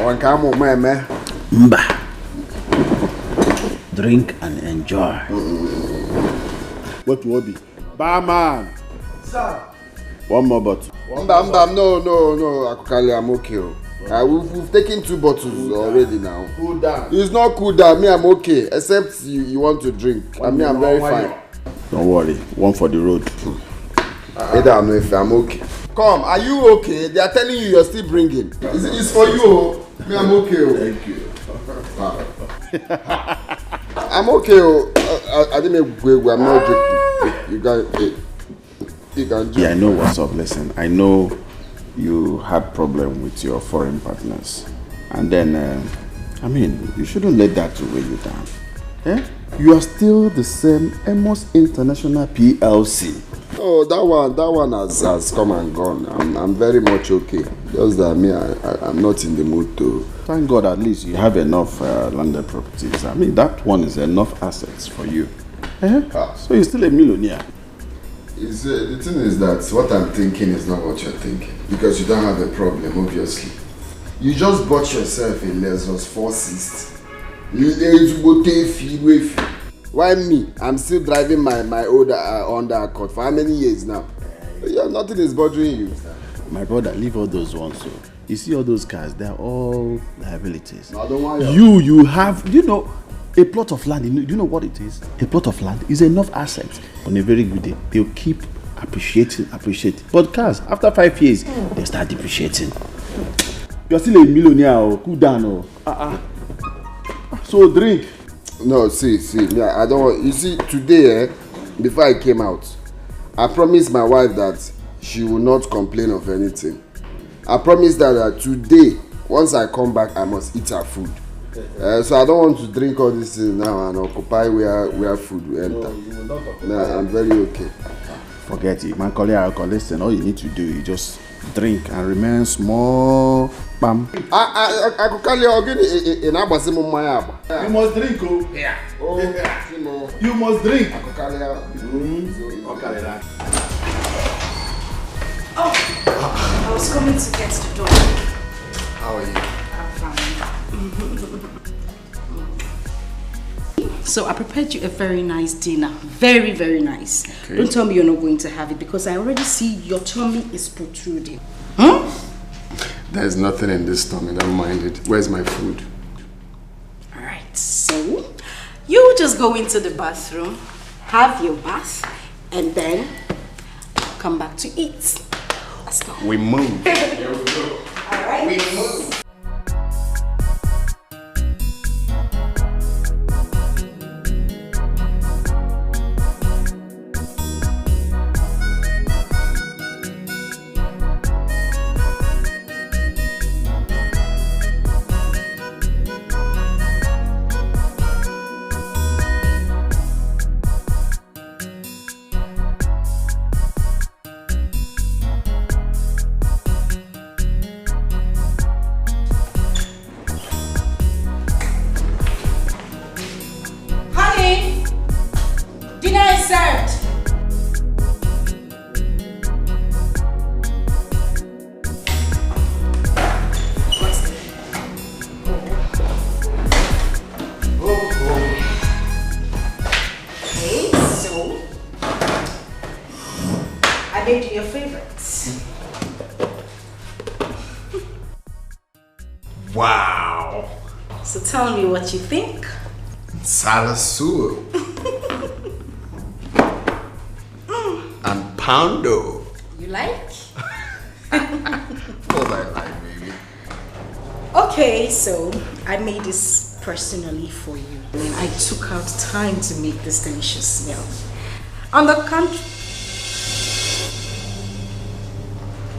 One come on, man. Mba. Drink and enjoy. What will be? Barman. Sir. One more bottle. No, Akukali, I'm okay. We've taken 2 bottles already now. Cool down. It's not cool down. Me, I'm okay. Except you want to drink. I'm very fine. Don't worry. One for the road. I don't know if I'm okay. Come, are you okay? They are telling you you're still bringing. It's for you. Me, I'm okay. Thank you. I'm okay. I didn't make I'm not drinking. You can drink. Yeah, I know what's up. Listen, I know you had problem with your foreign partners. And then, I mean, you shouldn't let that weigh you down. Eh? You are still the same Amos International PLC. Oh, that one has come and gone. I'm very much okay. Just that me, I'm not in the mood to. Thank God at least you have enough landed properties. I mean, that one is enough assets for you. So you're still a millionaire. The thing is that what I'm thinking is not what you're thinking. Because you don't have a problem, obviously. You just bought yourself a Lexus 460. Why me? I'm still driving my old Honda Accord for how many years now? Yeah, nothing is bothering you. My brother, leave all those ones. So you see all those cars, they're all liabilities. No, I don't want you have, you know, a plot of land. Do you know what it is? A plot of land is enough assets. On a very good day, they'll keep appreciating. But cars, after 5 years, they start depreciating. You're still a millionaire, cool down. So drink. No, see, yeah, I don't want. You see, today, before I came out, I promised my wife that she will not complain of anything. I promised her that today, once I come back, I must eat her food. So I don't want to drink all this things now and occupy where food will enter. No, I'm very okay. Forget it, man. Listen, all you need to do is just drink and remain small. Bam. I could call you again in Abasimu Maya. You must drink, oh. Yeah. Oh, you know. You must drink. I could call you. Okay. Oh, I was coming to get the door. How are you? I'm fine. So I prepared you a very nice dinner. Very, very nice. Okay. Don't tell me you're not going to have it because I already see your tummy is protruding. Huh? There's nothing in this tummy, don't mind it. Where's my food? Alright, so you just go into the bathroom, have your bath, and then come back to eat. Let's go. We move. Here we go. Alright. We move. Wow. So tell me what you think. Salasur. And Poundo. You like? What I like, baby. Okay, so I made this personally for you. And I took out time to make this delicious meal. On the contrary,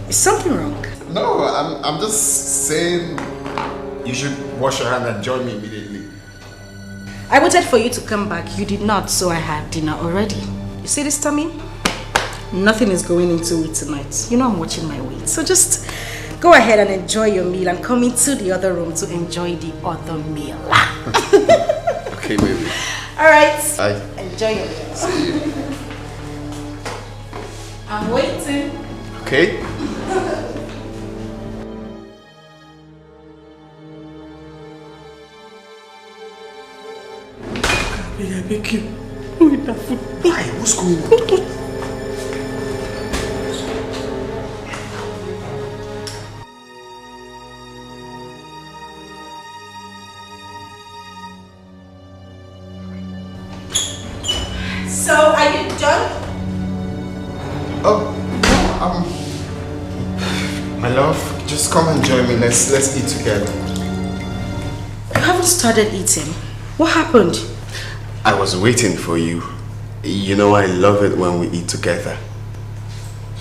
is something wrong? No, I'm just saying you should wash your hand and join me immediately. I waited for you to come back. You did not, so I had dinner already. You see this tummy? Nothing is going into it tonight. You know I'm watching my weight. So just go ahead and enjoy your meal and come into the other room to enjoy the other meal. Okay, baby. Alright. Bye. Enjoy your meal. See you. I'm waiting. beg you. Don't eat that food. Why? What's going on? So, are you done? Oh, my love, just come and join me. Let's eat together. You haven't started eating. What happened? I was waiting for you. You know I love it when we eat together.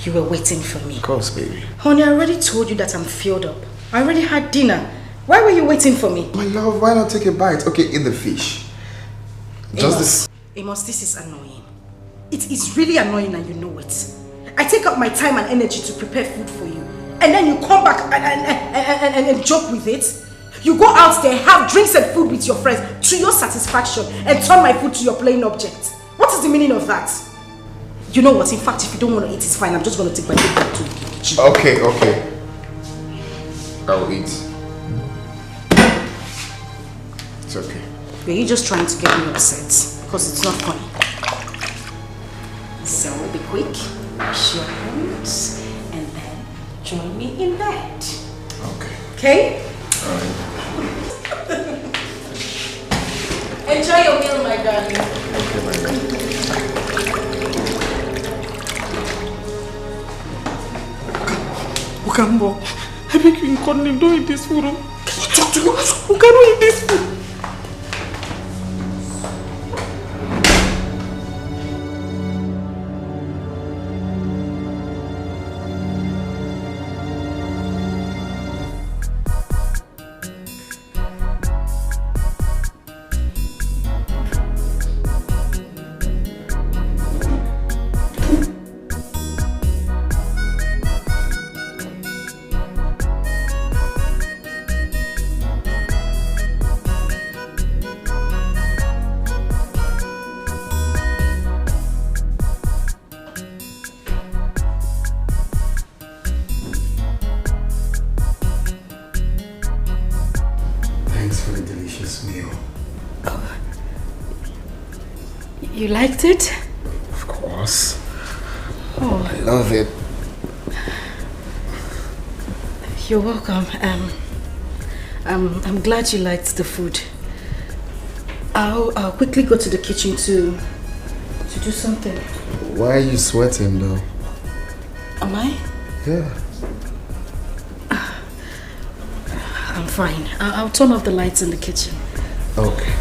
You were waiting for me. Of course, baby. Honey, I already told you that I'm filled up. I already had dinner. Why were you waiting for me? My love, why not take a bite? Okay, eat the fish. Just this. Amos, this is annoying. It is really annoying and you know it. I take up my time and energy to prepare food for you. And then you come back and joke with it. You go out there, have drinks and food with your friends to your satisfaction and turn my food to your playing object. What is the meaning of that? You know what? In fact, if you don't want to eat, it's fine. I'm just going to take my food back to the kitchen. Okay. I'll eat. It's okay. Were you just trying to get me upset? Because it's not funny. So we'll be quick. Wash your hands and then join me in bed. Okay? Alright. Enjoy your meal, my darling. Okay, my love. Ukambo, I beg you in God name, don't eat this food. Can you talk to me? Who cannot eat this food? You liked it? Of course. Oh, I love it. You're welcome. I'm glad you liked the food. I'll quickly go to the kitchen to do something. Why are you sweating though? Am I? Yeah. I'm fine. I'll turn off the lights in the kitchen. Okay.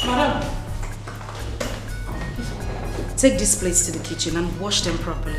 Madam, take these plates to the kitchen and wash them properly.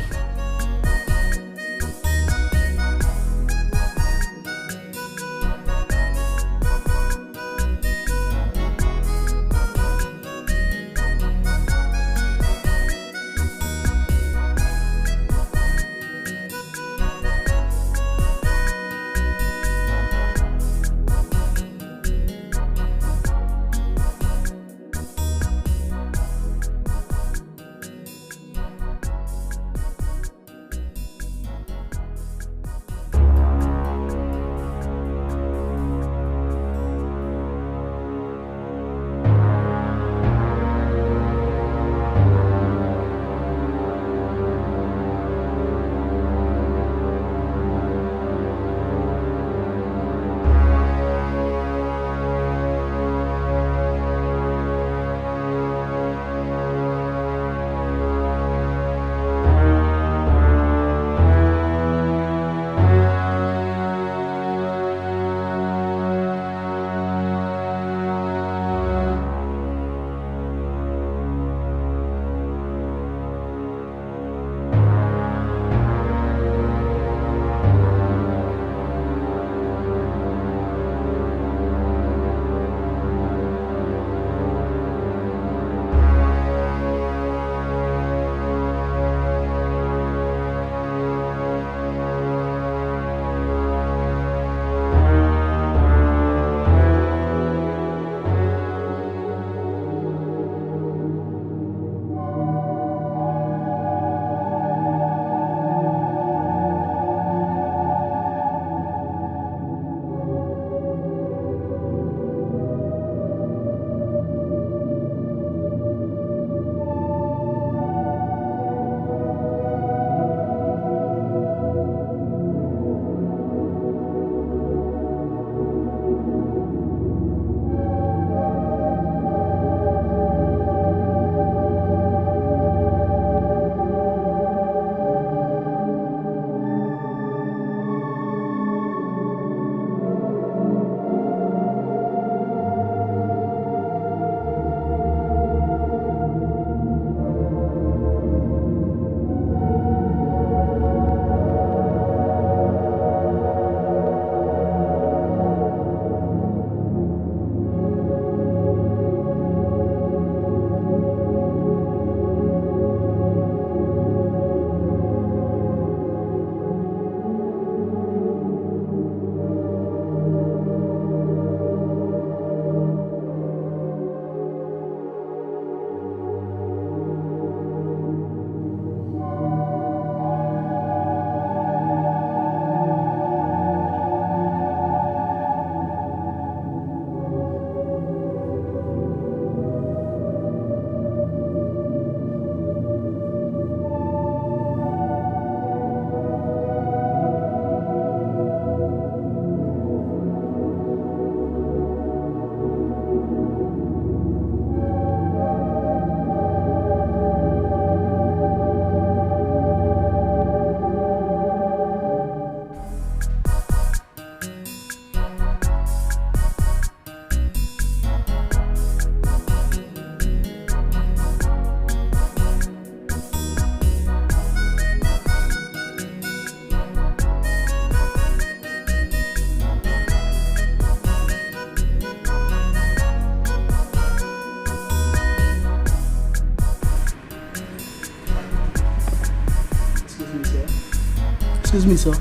Excuse me, sir.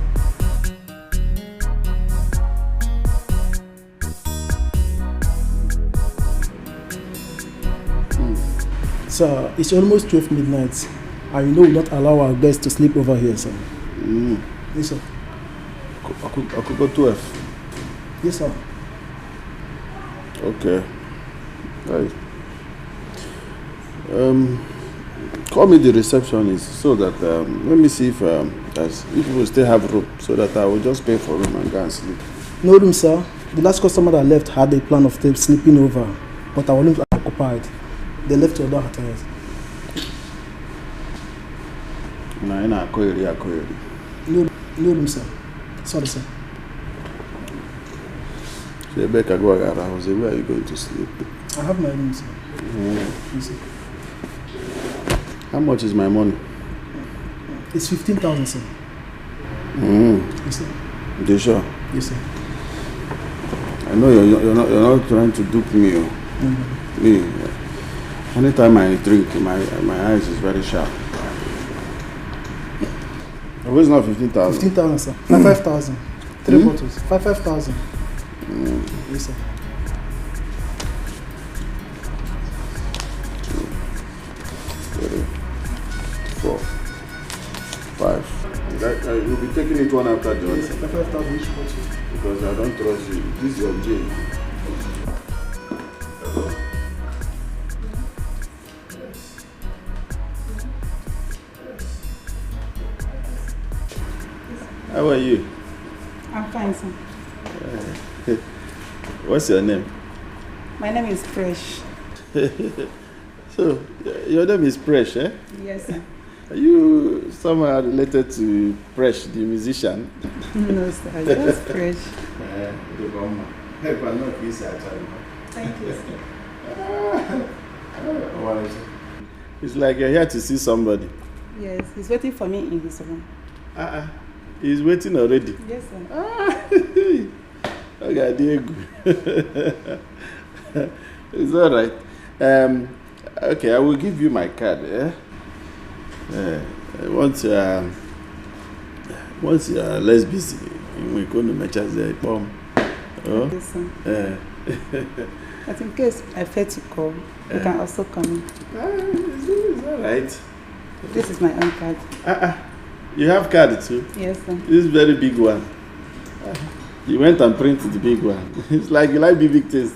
Sir, it's almost 12 midnight. And you know we don't allow our guests to sleep over here, sir. Yes, sir. I could go 12. Yes, sir. Okay. Right. Call me the receptionist so that let me see if we will still have room so that I will just pay for room and go and sleep. No room, sir. The last customer that left had a plan of them sleeping over, but our rooms are occupied. They left your door at us. No room, sir. Sorry, sir. So Rebecca, go around. I was say, where are you going to sleep? I have my room, sir. Yes, sir. How much is my money? It's 15,000, sir. Yes, sir. You sure? Yes, sir. I know you're not trying to dupe me. Me. Anytime I drink, my eyes is very sharp. Where's not 15,000? 15,000, sir. 5,000. 3 bottles. 5,000. Yes, sir. 3, 4, 5. You'll be taking it one after the other. Yes, 5,000 each bottle. Because I don't trust you. This is your jail. How are you? I'm fine, sir. What's your name? My name is Fresh. So, your name is Presh, eh? Yes, sir. Are you somehow related to Presh, the musician? No, sir. Just Fresh. Thank you, sir. It's like you're here to see somebody. Yes, he's waiting for me in his room. He's waiting already. Yes, sir. Okay, Diego. It's all right. Okay, I will give you my card. Once you are less busy, we go to match as a bomb. Yes, sir. But in case I fail to call, you can also come in. It's all right. This is my own card. You have card too? Yes, sir. This big one. You went and printed the big one. It's like you like big things.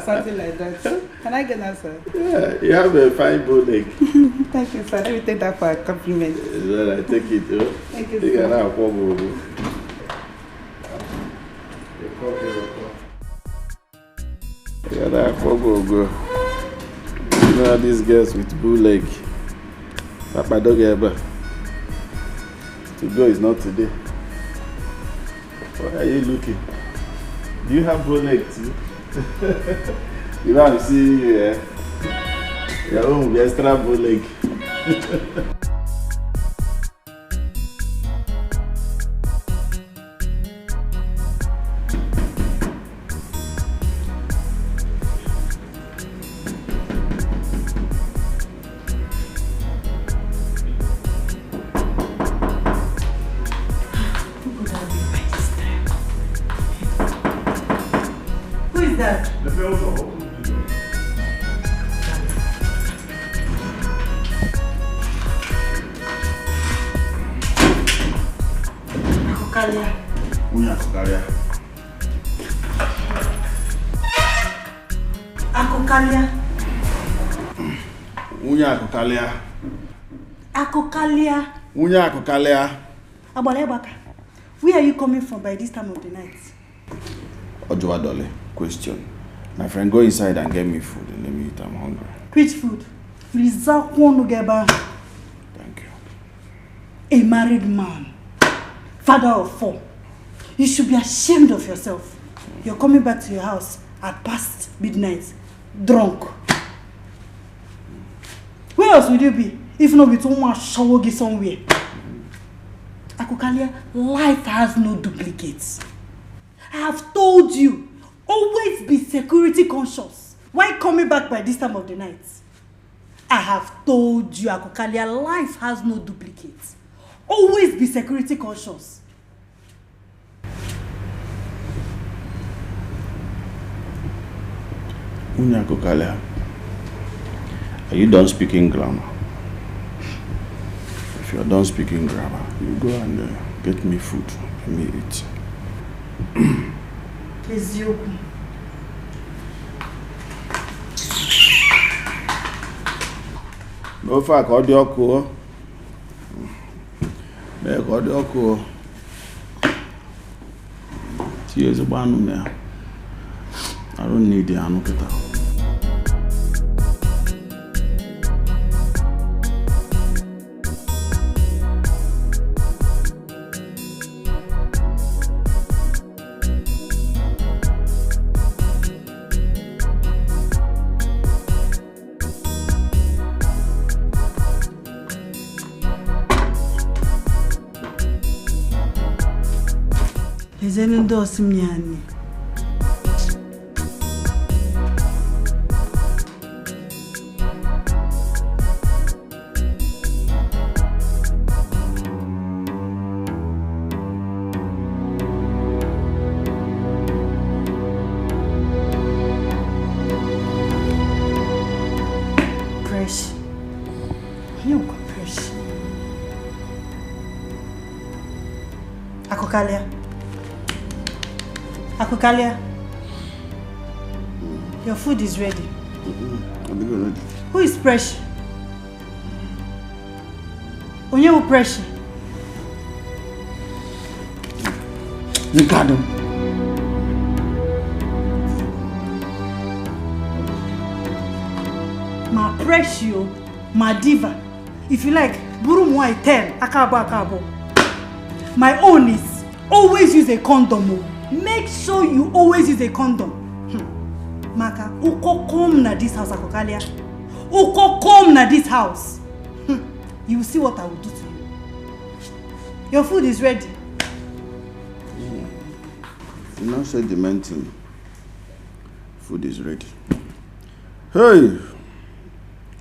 Something like that. Can I get that, sir? Yeah, you have a fine bow leg. Thank you, sir. Let me take that for a compliment. It's all right, take it. Thank you, You can sir. have one. Go. You know these girls with bull leg. Papa dog ever. To go is not today. What are you looking? Do you have bull leg too? You want to see your own will be extra bull leg. Where are you coming from by this time of the night? Ojoadole, question. My friend, go inside and get me food and let me eat. I'm hungry. Which food? Thank you. A married man, father of 4. You should be ashamed of yourself. You're coming back to your house at past midnight, drunk. Where else would you be if not with someone showogi somewhere? Akukalia, life has no duplicates. I have told you, always be security conscious. Why coming back by this time of the night? I have told you, Akukalia, life has no duplicates. Always be security conscious. Unyakokalia, are you done speaking grammar? If you're done speaking grammar, you go and get me food. Let me eat. Ezioku. No fact, Odioko. Make Odioko. Tears of one. I don't need the anuketa. Ezenendo Simiani. Fresh. You got fresh. Akokalia. Akokalia. Your food is ready. I'm ready. Who is Presh? Onye who Presh? Ricardo. Ma Preshio, ma diva. If you like, buru moi 10, akabo. My own is always use a condom. Make sure you always use a condom. Maka, uko come na this house, Akokalia. Uko come na this house. You will see what I will do to you. Your food is ready. You now said the main thing. Food is ready. Hey!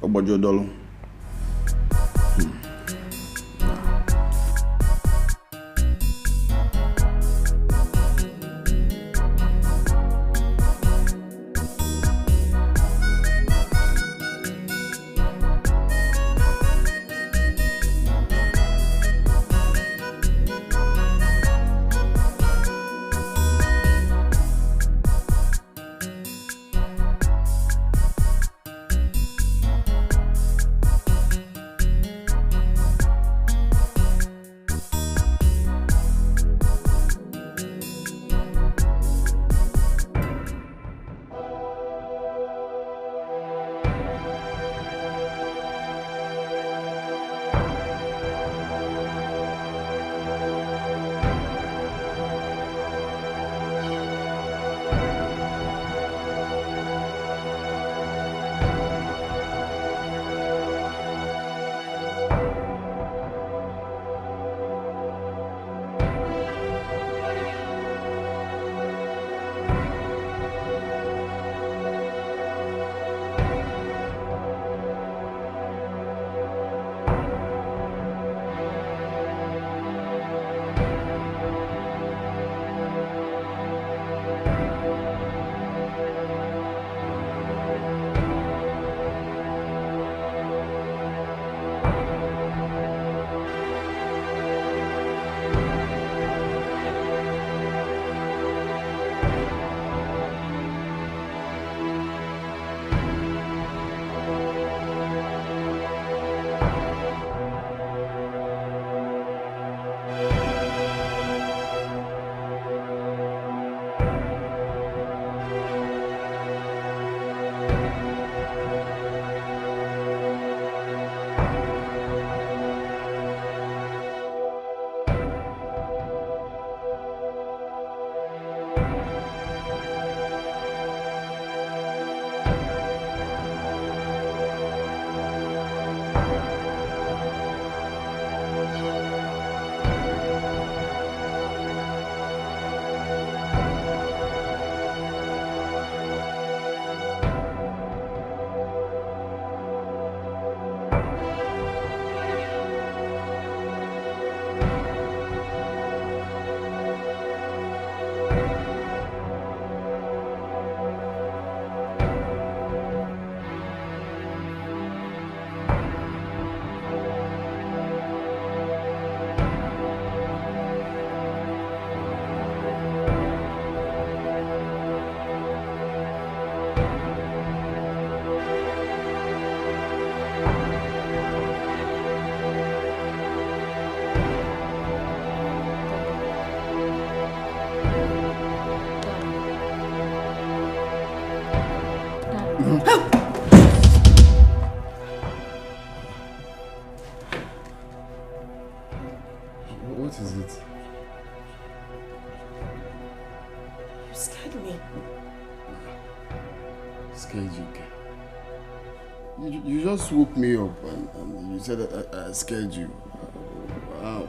Obajo Dolo. What is it? You scared me. Scared you, okay? You just woke me up and you said I scared you. Wow.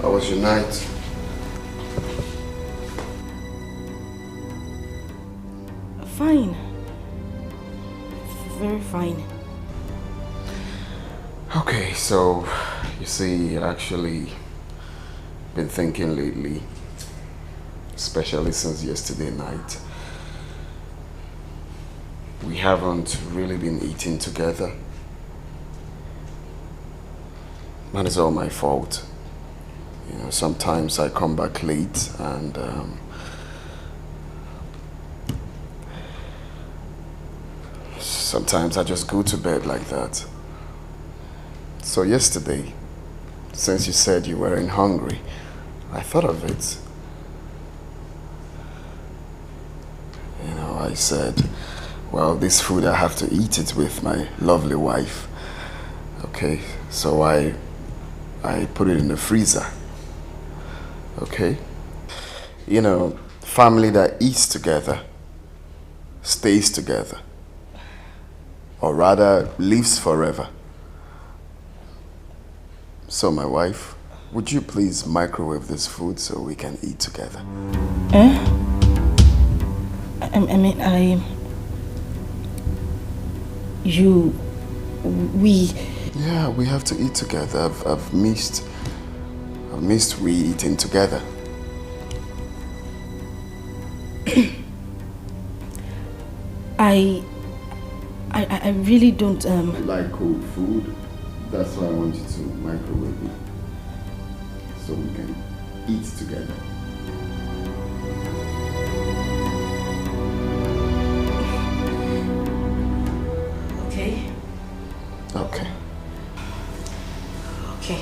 How was your night? Fine. Very fine. Okay, so you see, actually been thinking lately, especially since yesterday night. We haven't really been eating together. And it's all my fault. You know, sometimes I come back late and sometimes I just go to bed like that. So yesterday, since you said you weren't hungry, I thought of it. You know, I said, well, this food, I have to eat it with my lovely wife. Okay, so I put it in the freezer. Okay? You know, family that eats together stays together. Or rather, lives forever. So, my wife, would you please microwave this food so we can eat together? We... Yeah, we have to eat together. I've missed we eating together. I really don't like cold food. That's why I want you to microwave it so we can eat together. Okay. Okay. Okay.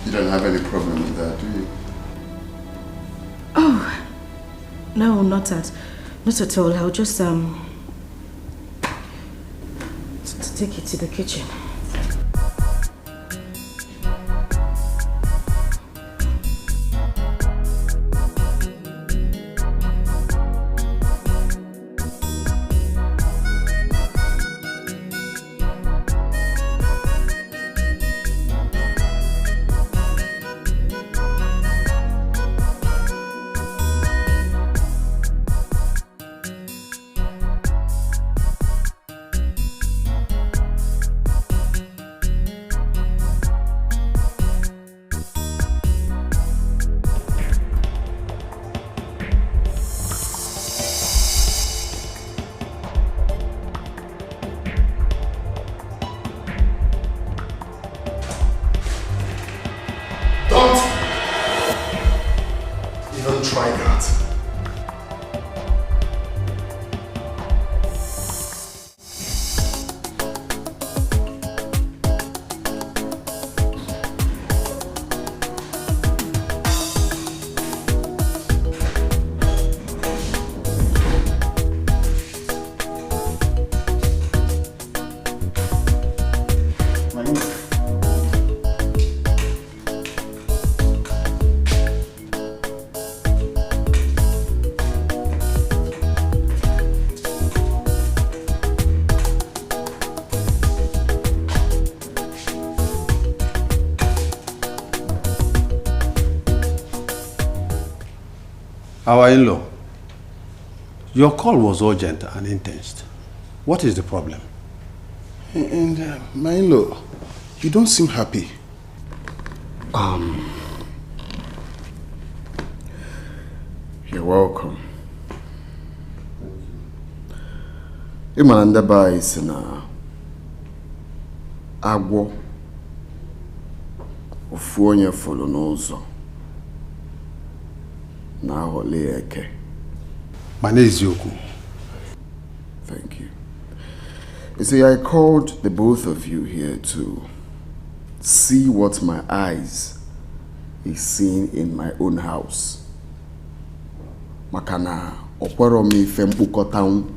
You don't have any problem with that, do you? Oh, no, not at all. I'll just take it to the kitchen. Don't try that. Our in-law, your call was urgent and intense. What is the problem? And my in-law, you don't seem happy. You're welcome. Imanandaba is na agwo ofu onye folo n'ụzọ na ahọle eke. Mana eziokwu. Thank you. You see, I called the both of you here to see what my eyes is seeing in my own house. Makana okwero mi fembukota.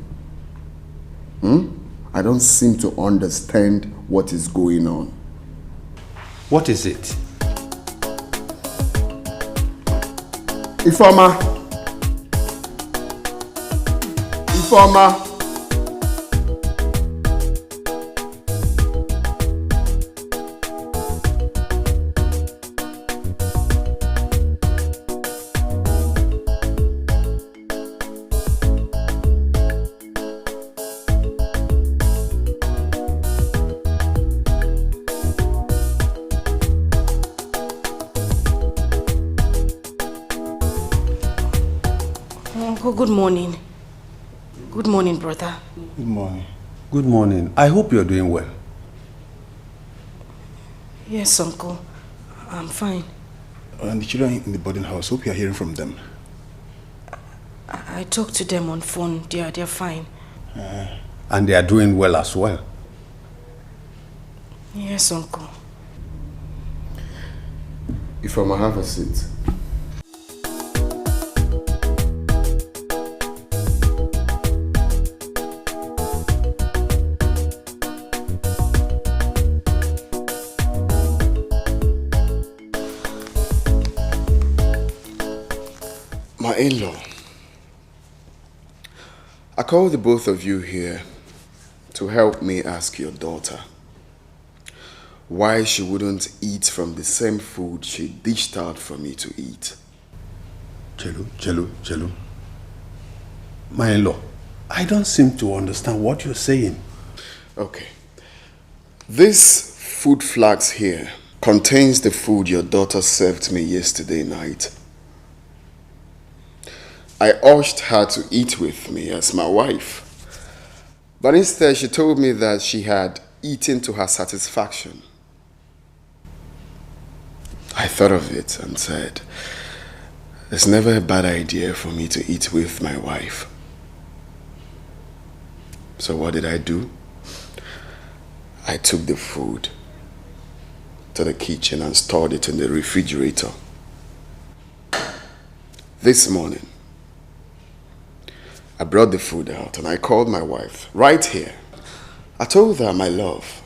I don't seem to understand what is going on. What is it? Ifeoma. Good morning. Good morning, brother. Good morning. Good morning. I hope you're doing well. Yes, uncle. I'm fine. And the children in the boarding house, hope you are hearing from them. I talked to them on phone. They're fine. And they are doing well as well. Yes, uncle. Ifeoma, have a seat. My in-law, I called the both of you here to help me ask your daughter why she wouldn't eat from the same food she dished out for me to eat. Chelu. My in-law, I don't seem to understand what you're saying. Okay. This food flask here contains the food your daughter served me yesterday night. I urged her to eat with me as my wife. But instead, she told me that she had eaten to her satisfaction. I thought of it and said, it's never a bad idea for me to eat with my wife. So what did I do? I took the food to the kitchen and stored it in the refrigerator. This morning, I brought the food out and I called my wife right here. I told her, my love,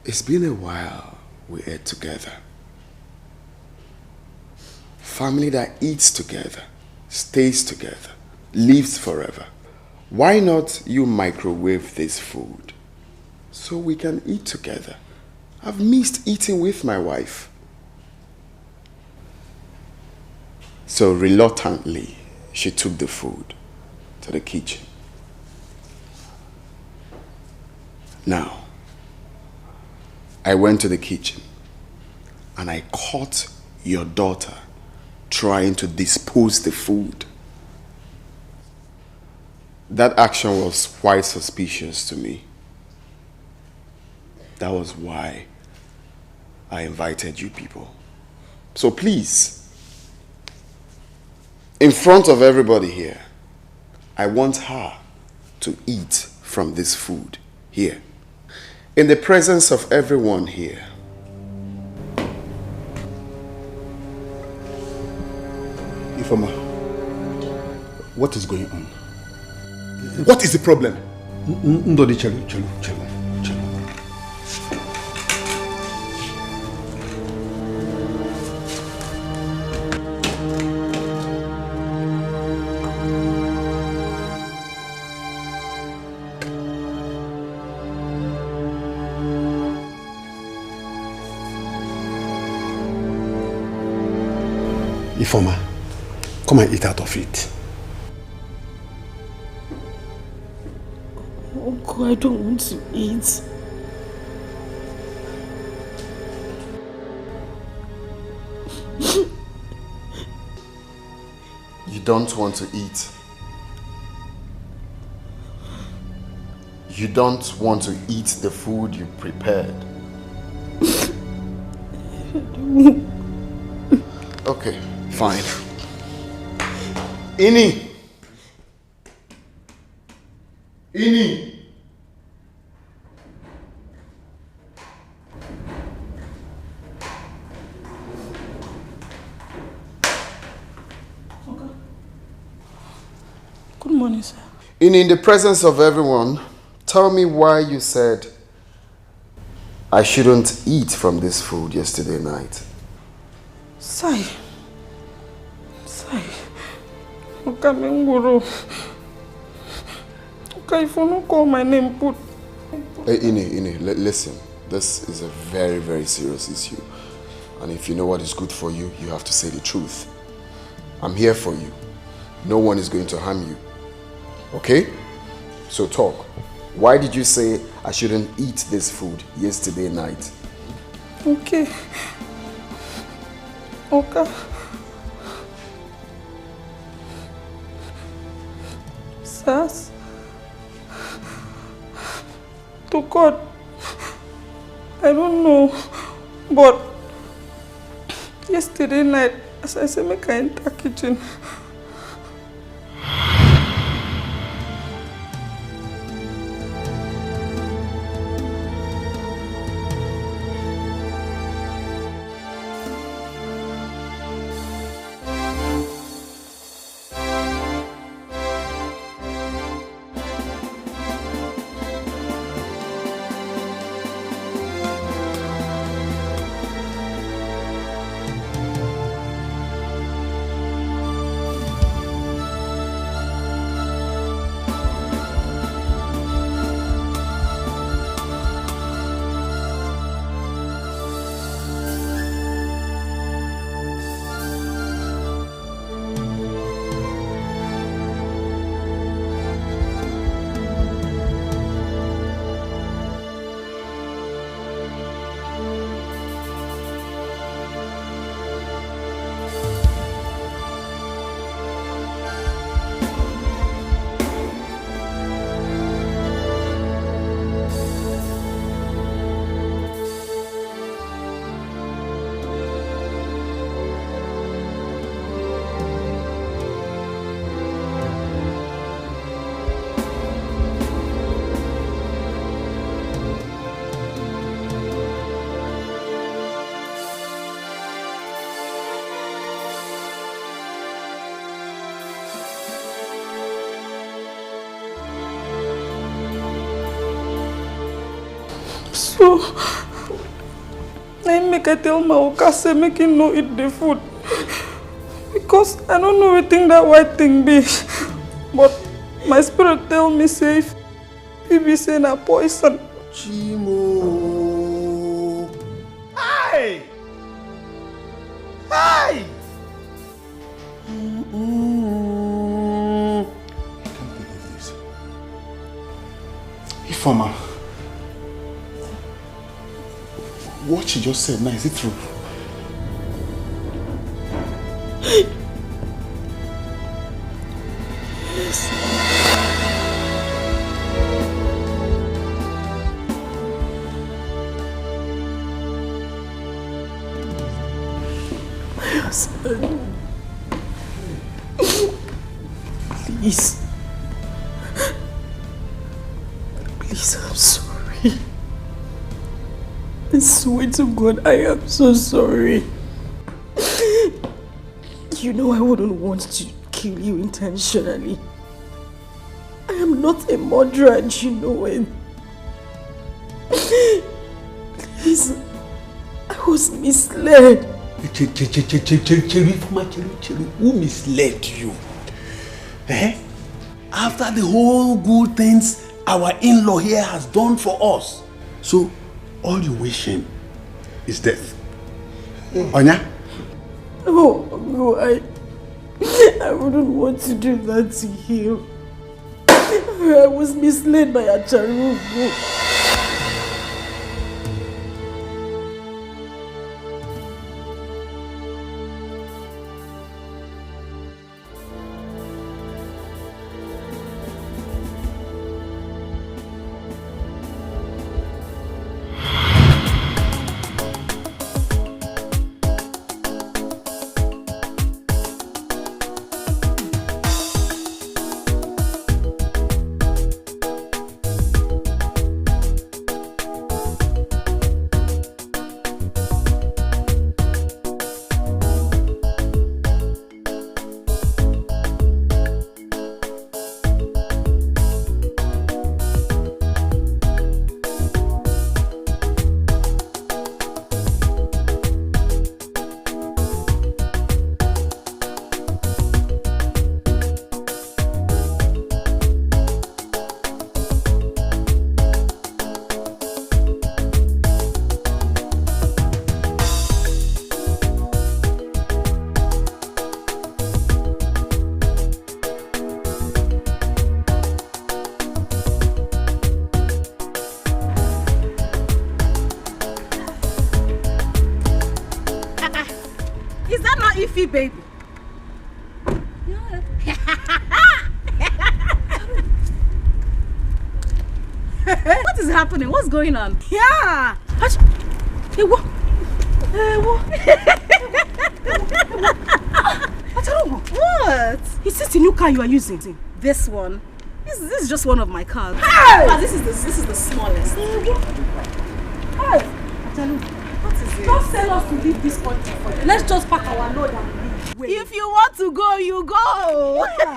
it's been a while we ate together. Family that eats together, stays together, lives forever. Why not you microwave this food so we can eat together? I've missed eating with my wife. So reluctantly, she took the food to the kitchen. Now, I went to the kitchen and I caught your daughter trying to dispose the food. That action was quite suspicious to me. That was why I invited you people. So please, In front of everybody here, I want her to eat from this food here. In the presence of everyone here. Ifoma, what is going on? What is the problem? Ndodi, chelu. Ifoma, come and eat out of it. Uncle, I don't want to eat. You don't want to eat. You don't want to eat the food you prepared. Okay, fine. Ini! Good morning, sir. In the presence of everyone, tell me why you said I shouldn't eat from this food yesterday night. Sai. Okamenguru. Okay, if you don't call my name, put. Hey, Ini, listen. This is a very, very serious issue. And if you know what is good for you, you have to say the truth. I'm here for you. No one is going to harm you. Okay? So talk. Why did you say I shouldn't eat this food yesterday night? Okay. Sas. To God. I don't know. But yesterday night, as I said, I enter the kitchen. So, I make I tell my Okase make him no eat the food. Because I don't know what thing that white thing be. But my spirit tell me say if he be saying a poison. Chimo. Hey! I can't believe this. Ifoma. What she just said now, is it true? Yes. My husband. Please. Please, I'm sorry. I swear to God, I am so sorry. You know I wouldn't want to kill you intentionally. I am not a murderer and you know it. Please, I was misled. Who misled you? Eh? After the whole good things our in-law here has done for us. So, all you wishing is death. Onya? No, I wouldn't want to do that to him. I was misled by Acharugo. Baby. What is happening? What's going on? Yeah. Hey, what? What? Is this the new car you are using? This one. This is just one of my cars. Hey! This is the smallest. Hey! What is it? Don't tell us to leave this country for you. Let's just pack our load and leave. Wait. If you want to go, you go. Yeah.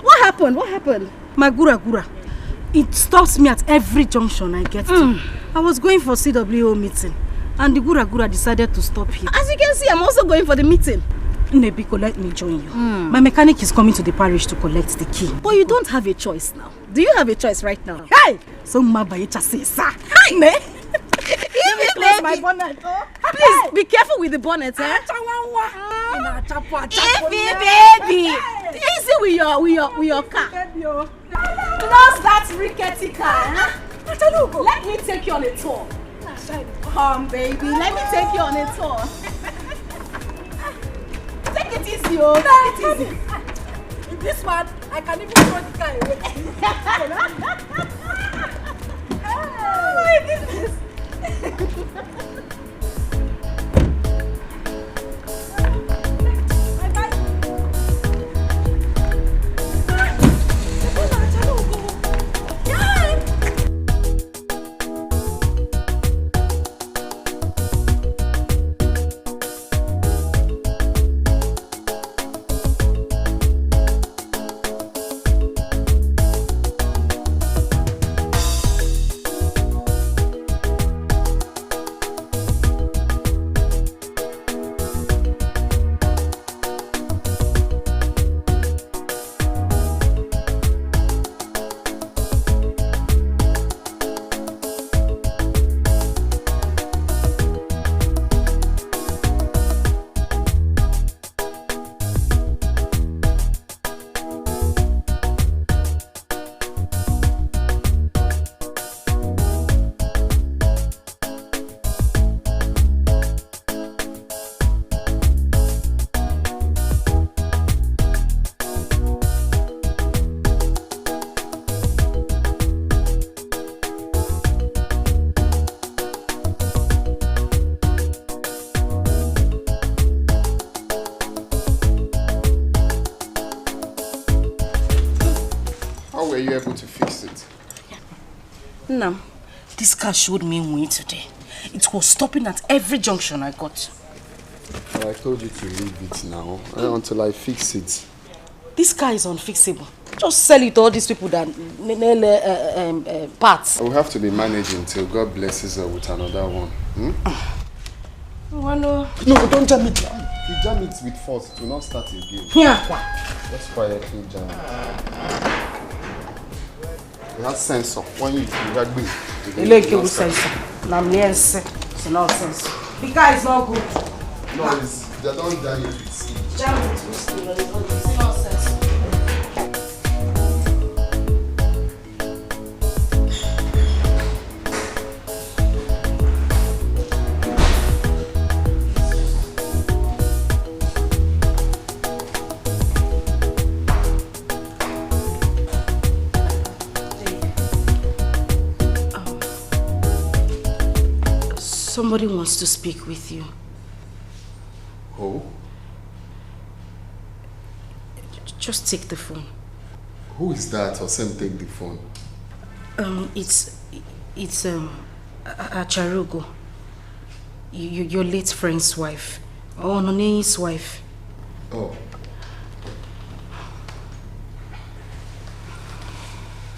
What happened? My gura. It stops me at every junction I get to. I was going for CWO meeting and the gura decided to stop here. As you can see, I'm also going for the meeting. Nebiko, let me join you. My mechanic is coming to the parish to collect the key. But you don't have a choice now. Do you have a choice right now? Hey! So Mabayecha says, sir. Hi, me. Let me close my bonnet. Please, be careful with the bonnet, eh? Baby! Easy with your car. Close that rickety car, eh? Let me take you on a tour. Come, baby, let me take you on a tour. Take it easy, oh. Take it easy. In this one, I can even throw the car away. Oh my goodness. you able to fix it? No. This car showed me way today. It was stopping at every junction I got. Well, I told you to leave it now until I fix it. This car is unfixable. Just sell it to all these people that nail parts. I will have to be managing till God blesses her with another one. No, don't jam it. If you jam it with force, it will not start again. Just quietly jam it. It has sensor. When you rugby, it sensor. It's nonsense. The car is not good. No, they don't jam it with speed. Jam it with speed. It's nonsense. Somebody wants to speak with you. Who? Just take the phone. Who is that? Or same take the phone. It's Acharugo. Your late friend's wife. Oh, None's wife. Oh.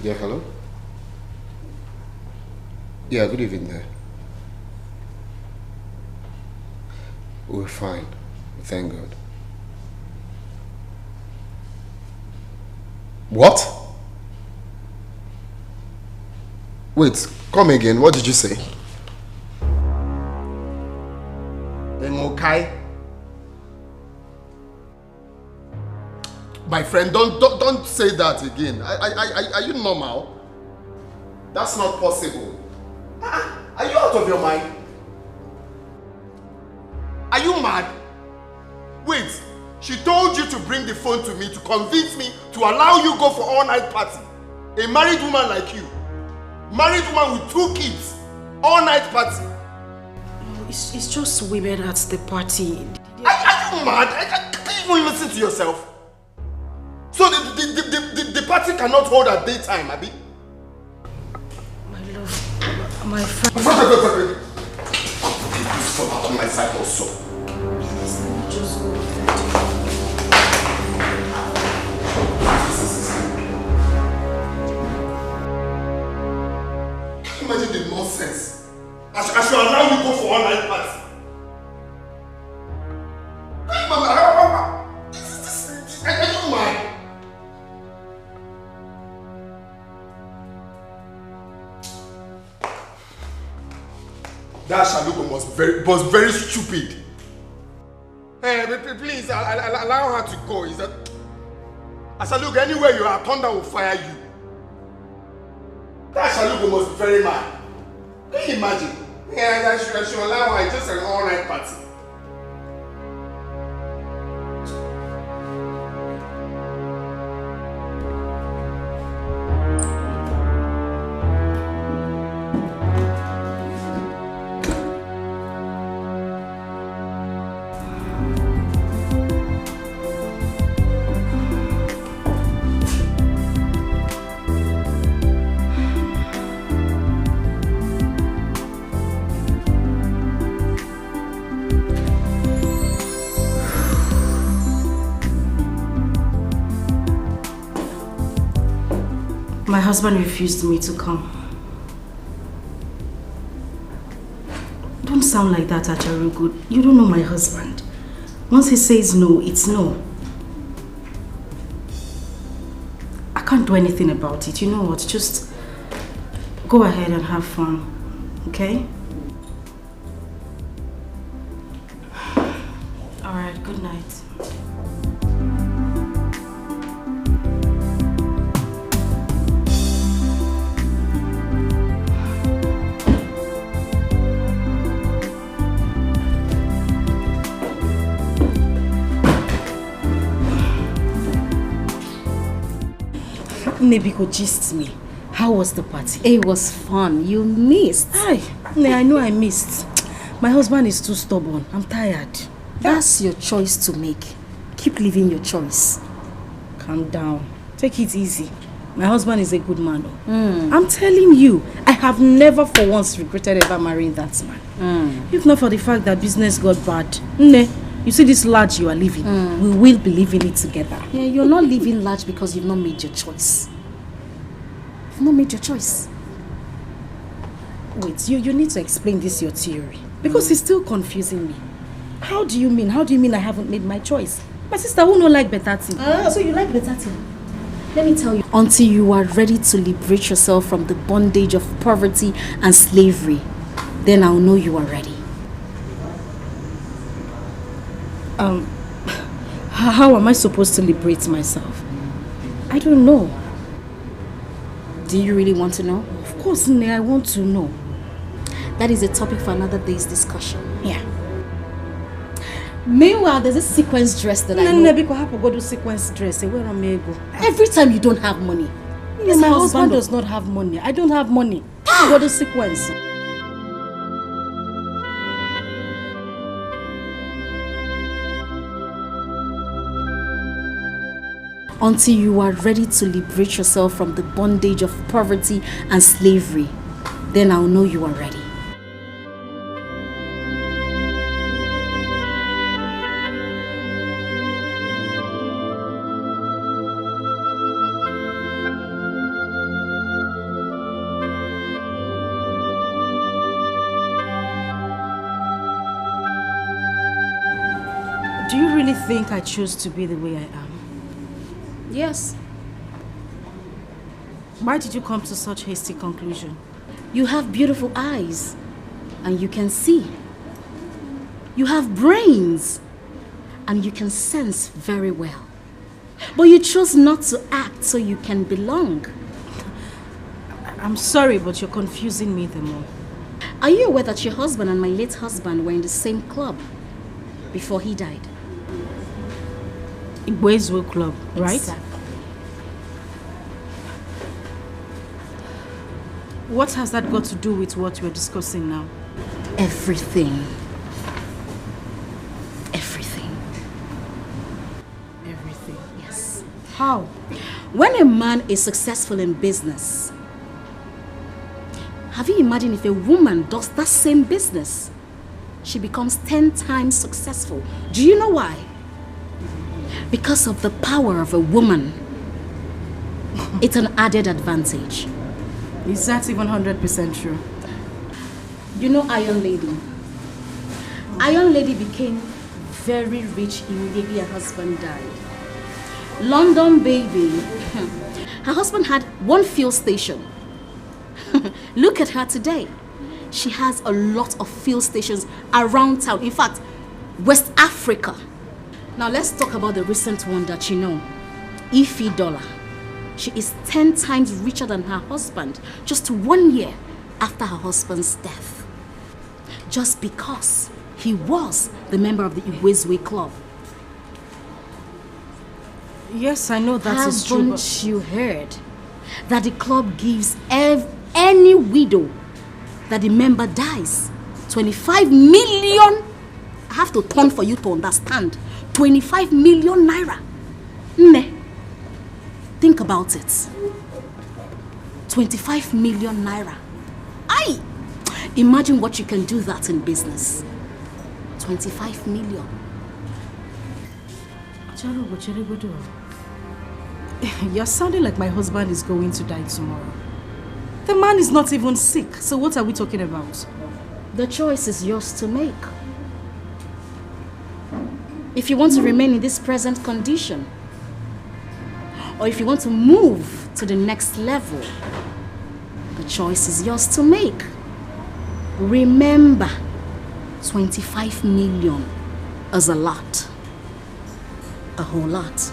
Yeah, hello? Yeah, good evening there. We're fine. Thank God. What? Wait, come again. What did you say? Okay. My friend, don't say that again. Are you normal? That's not possible. Are you out of your mind? Are you mad? Wait, she told you to bring the phone to me to convince me to allow you go for all-night party. A married woman like you. Married woman with 2 kids. All-night party. It's just women at the party. Are you mad? Can you even listen to yourself? So the party cannot hold at daytime, Abi? My love, my friend. Stop out of my sight also. Just go. Imagine the nonsense. I should allow you go for all-night party. Are you mad? That Shalugo was very stupid. Hey, please allow her to go. Is that Shalugo, anywhere you are, thunder will fire you. That Shalugo must be very mad. Can you imagine? Yeah, I should allow her. It's just an all-night party. My husband refused me to come. Don't sound like that, Acharugo. You don't know my husband. Once he says no, it's no. I can't do anything about it. You know what? Just go ahead and have fun, okay? All right, good night. Nebiko gist me. How was the party? It was fun. You missed. Hi. I know I missed. My husband is too stubborn. I'm tired. That's your choice to make. Keep living your choice. Calm down. Take it easy. My husband is a good man. I'm telling you, I have never for once regretted ever marrying that man. If not for the fact that business got bad. You see this large you are living, we will be living it together. Yeah, you're not living large because you've not made your choice. You've not made your choice. Wait, you need to explain this your theory. Because it's still confusing me. How do you mean? How do you mean I haven't made my choice? My sister who don't like better thing. So you like better thing? Let me tell you. Until you are ready to liberate yourself from the bondage of poverty and slavery, then I'll know you are ready. How am I supposed to liberate myself? I don't know. Do you really want to know? Of course, Nne, I want to know. That is a topic for another day's discussion. Yeah. Meanwhile, there's a sequence dress that I know. Nne, because I have to go do sequence dress. Where am I go? Every time you don't have money. My husband does not have money. I don't have money. I go do sequence. Until you are ready to liberate yourself from the bondage of poverty and slavery, then I'll know you are ready. Do you really think I choose to be the way I am? Yes. Why did you come to such hasty conclusion? You have beautiful eyes and you can see. You have brains and you can sense very well. But you chose not to act so you can belong. I'm sorry, but you're confusing me the more. Are you aware that your husband and my late husband were in the same club before he died? Wazico club, right? Exactly. What has that got to do with what we're discussing now? Everything. Everything. Everything. Yes. How? When a man is successful in business, have you imagined if a woman does that same business? She becomes 10 times successful. Do you know why? Because of the power of a woman. It's an added advantage. Is that even 100% true? You know Iron Lady? Iron Lady became very rich immediately her husband died. London baby. Her husband had one fuel station. Look at her today. She has a lot of fuel stations around town. In fact, West Africa. Now let's talk about the recent one that you know. Ify Dollar. She is 10 times richer than her husband just 1 year after her husband's death. Just because he was the member of the Wazico club. Yes, I know that is true. Haven't you heard that the club gives any widow that the member dies 25 million? I have to turn for you to understand. 25 million naira. Nne, think about it. 25 million naira. Aye! Imagine what you can do that in business. 25 million. You're sounding like my husband is going to die tomorrow. The man is not even sick, so what are we talking about? The choice is yours to make. If you want to remain in this present condition, or if you want to move to the next level, the choice is yours to make. Remember, 25 million is a lot. A whole lot.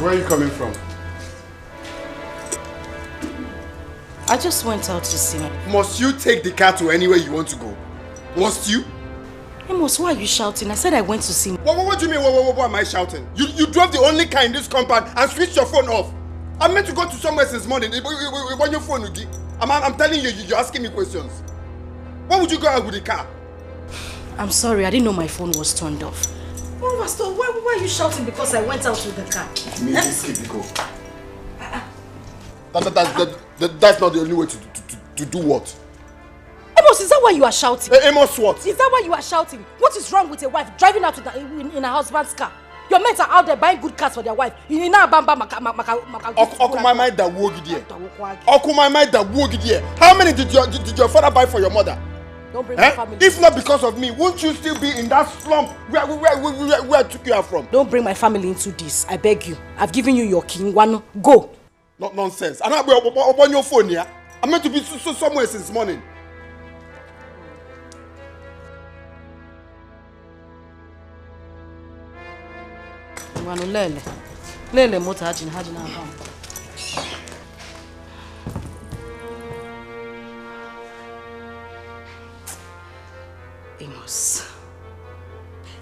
Where are you coming from? I just went out to see my... Must you take the car to anywhere you want to go? Must you? Amos, why are you shouting? I said I went to see... What do you mean, what am I shouting? You drove the only car in this compound and switched your phone off. I meant to go to somewhere since morning. When your phone, I'm telling you, you're asking me questions. Why would you go out with the car? I'm sorry, I didn't know my phone was turned off. Oh, Pastor, why are you shouting because I went out with the car? That's not the only way to do what? Amos, is that why you are shouting? Amos what? Is that why you are shouting? What is wrong with a wife driving out in her husband's car? Your mates are out there buying good cars for their wife. You know bamba How many did your father buy for your mother? Don't bring my family. If not because of me, won't you still be in that slump where I took you out from? Don't bring my family into this. I beg you. I've given you your king. One, go. Not nonsense. I'm not on your phone here. I'm meant to be somewhere since morning. Lele motor hajin abam. Amos,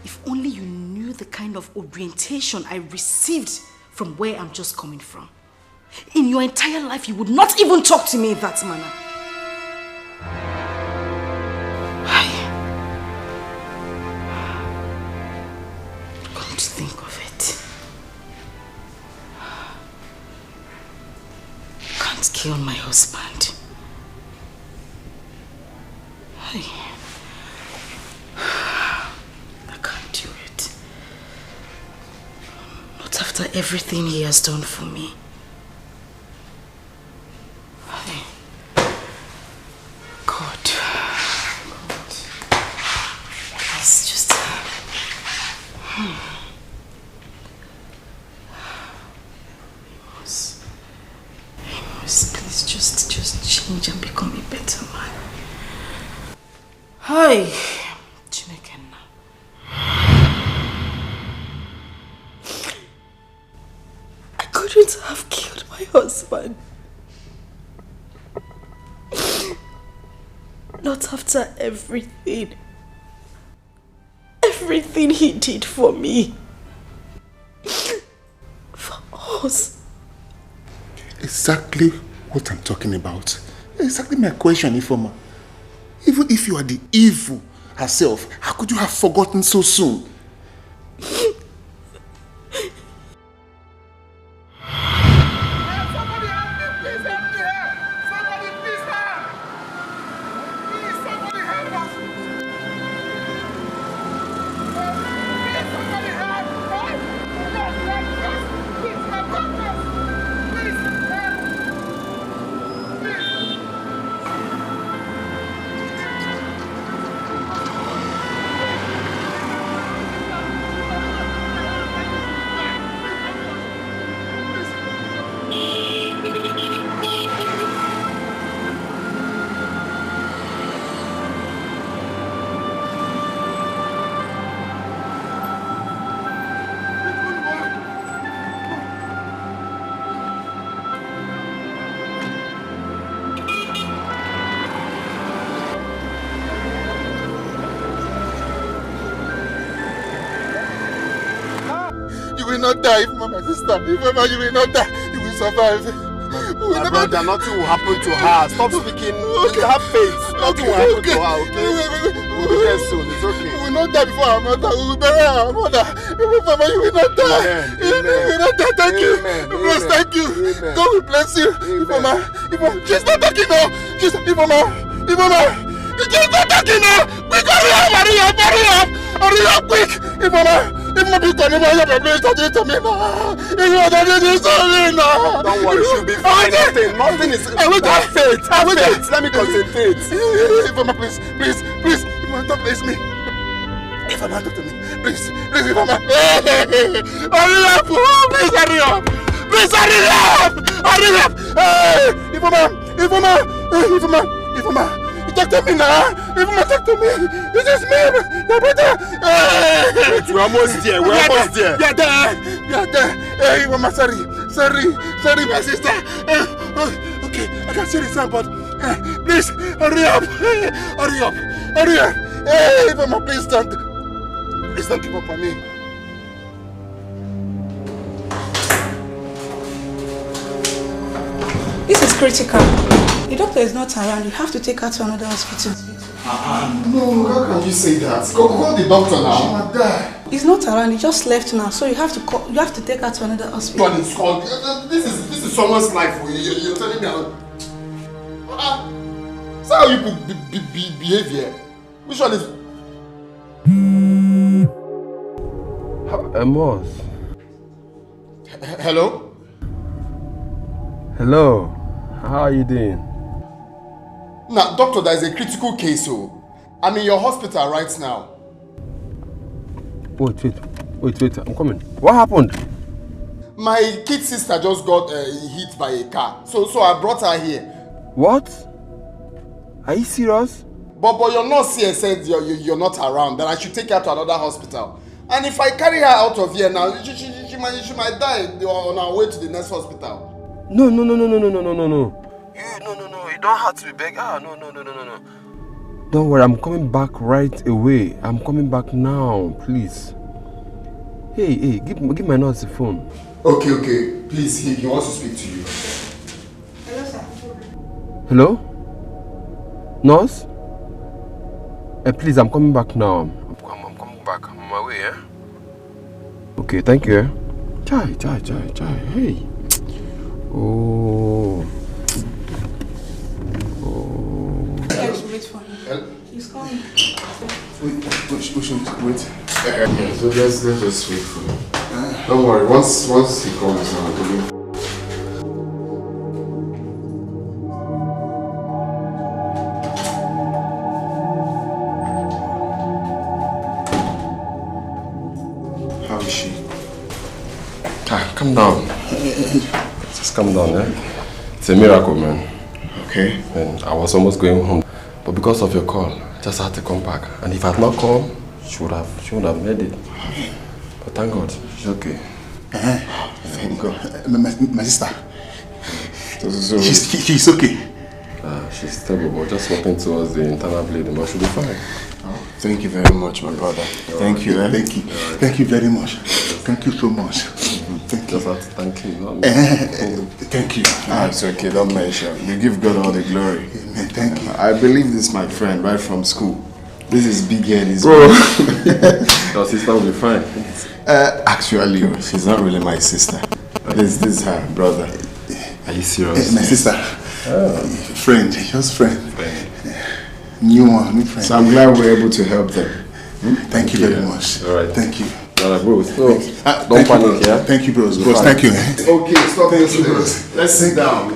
if only you knew the kind of orientation I received from where I'm just coming from. In your entire life, you would not even talk to me in that manner. Come to think of it, I can't kill my husband. I can't do it. Not after everything he has done for me. God. Please just... Amos, please just change and become a better man. Hi, Chinekenna. I couldn't have killed my husband. Not after everything he did for me. For us. Exactly what I'm talking about. Exactly my question, Ifoma. Even if you are the evil herself, how could you have forgotten so soon? You will not die, my sister. If you will not die, you will survive. My brother, nothing will happen to her. Stop speaking. Okay. Have faith. Nothing will happen to her, okay? We will be there soon. It's okay. We will not die before our mother. We will bury our mother. Mama, you will not die. Amen. You will not die. Thank you. Amen. Please, thank you. Amen. God will bless you. Mama, she's not talking now. She's Mama. She's not talking now. Quick, hurry up, quick. Mama. Don't worry, she'll be fine. Nothing is... Have faith. Let me concentrate. Ifama, please. Ifama, don't bless me. Ifama, talk to me. Please, Ifama. Hurry up. Please, hurry up. Ifama. Talk to me now. Even talk to me. This is me. My brother. We're almost there. We're almost there. We are there. We are there. Hey, Mama, sorry, my sister. Okay, I can see the sound, but please hurry up. Hurry up. Hey, Mama, please don't give up on me. This is critical. The doctor is not around. You have to take her to another hospital. No, how can you say that? Call the doctor now. She might die. He's not around. He just left now, so you have to call. You have to take her to another hospital. But it's called. This is someone's life. You're telling me. So how you behave here? Which one is? Amos. Hello. Hello. How are you doing? Now, doctor, there is a critical case. So, I'm in your hospital right now. Wait. I'm coming. What happened? My kid sister just got hit by a car. So I brought her here. What? Are you serious? But your nurse here said you're not around, that I should take her to another hospital. And if I carry her out of here now, she might die on our way to the next hospital. No. You don't have to be begging. No. Don't worry, I'm coming back right away. I'm coming back now, please. Hey, give my nurse the phone. Okay. Please, he wants to speak to you. Hello, sir. Hello? Nurse? Please, I'm coming back now. I'm coming back. I'm on my way, eh? Okay, thank you. Chai. Hey. Oh. Wait for him. He's coming. Wait. So let's just wait for him. Don't worry. Once he comes, I'll give him. How is she? Calm down. Just calm down, eh? It's a miracle, man. Okay. And I was almost going home, but because of your call, just had to come back. And if I had not come, she would have made it. But thank God, she's okay. Thank God. My sister. She's okay. She's stable, but just walking towards the internal bleeding, but she'll be fine. Thank you very much, my brother. Thank you. Thank you very much. Thank you so much. Thank you. Just have to thank him, not me. Thank you. It's okay, don't mention. You give God all the glory. Amen. Thank you. I believe this, my friend, right from school. This is big head. Bro, your sister will be fine. Actually, she's not really my sister. This is her brother. Are you serious? My sister. Friend. Just friend. New friend. So I'm glad we're able to help them. Thank you very much. All right. Thank you. Bros. Don't panic, yeah? Thank you, bros. Thank you. Okay, stop this. Let's sit down.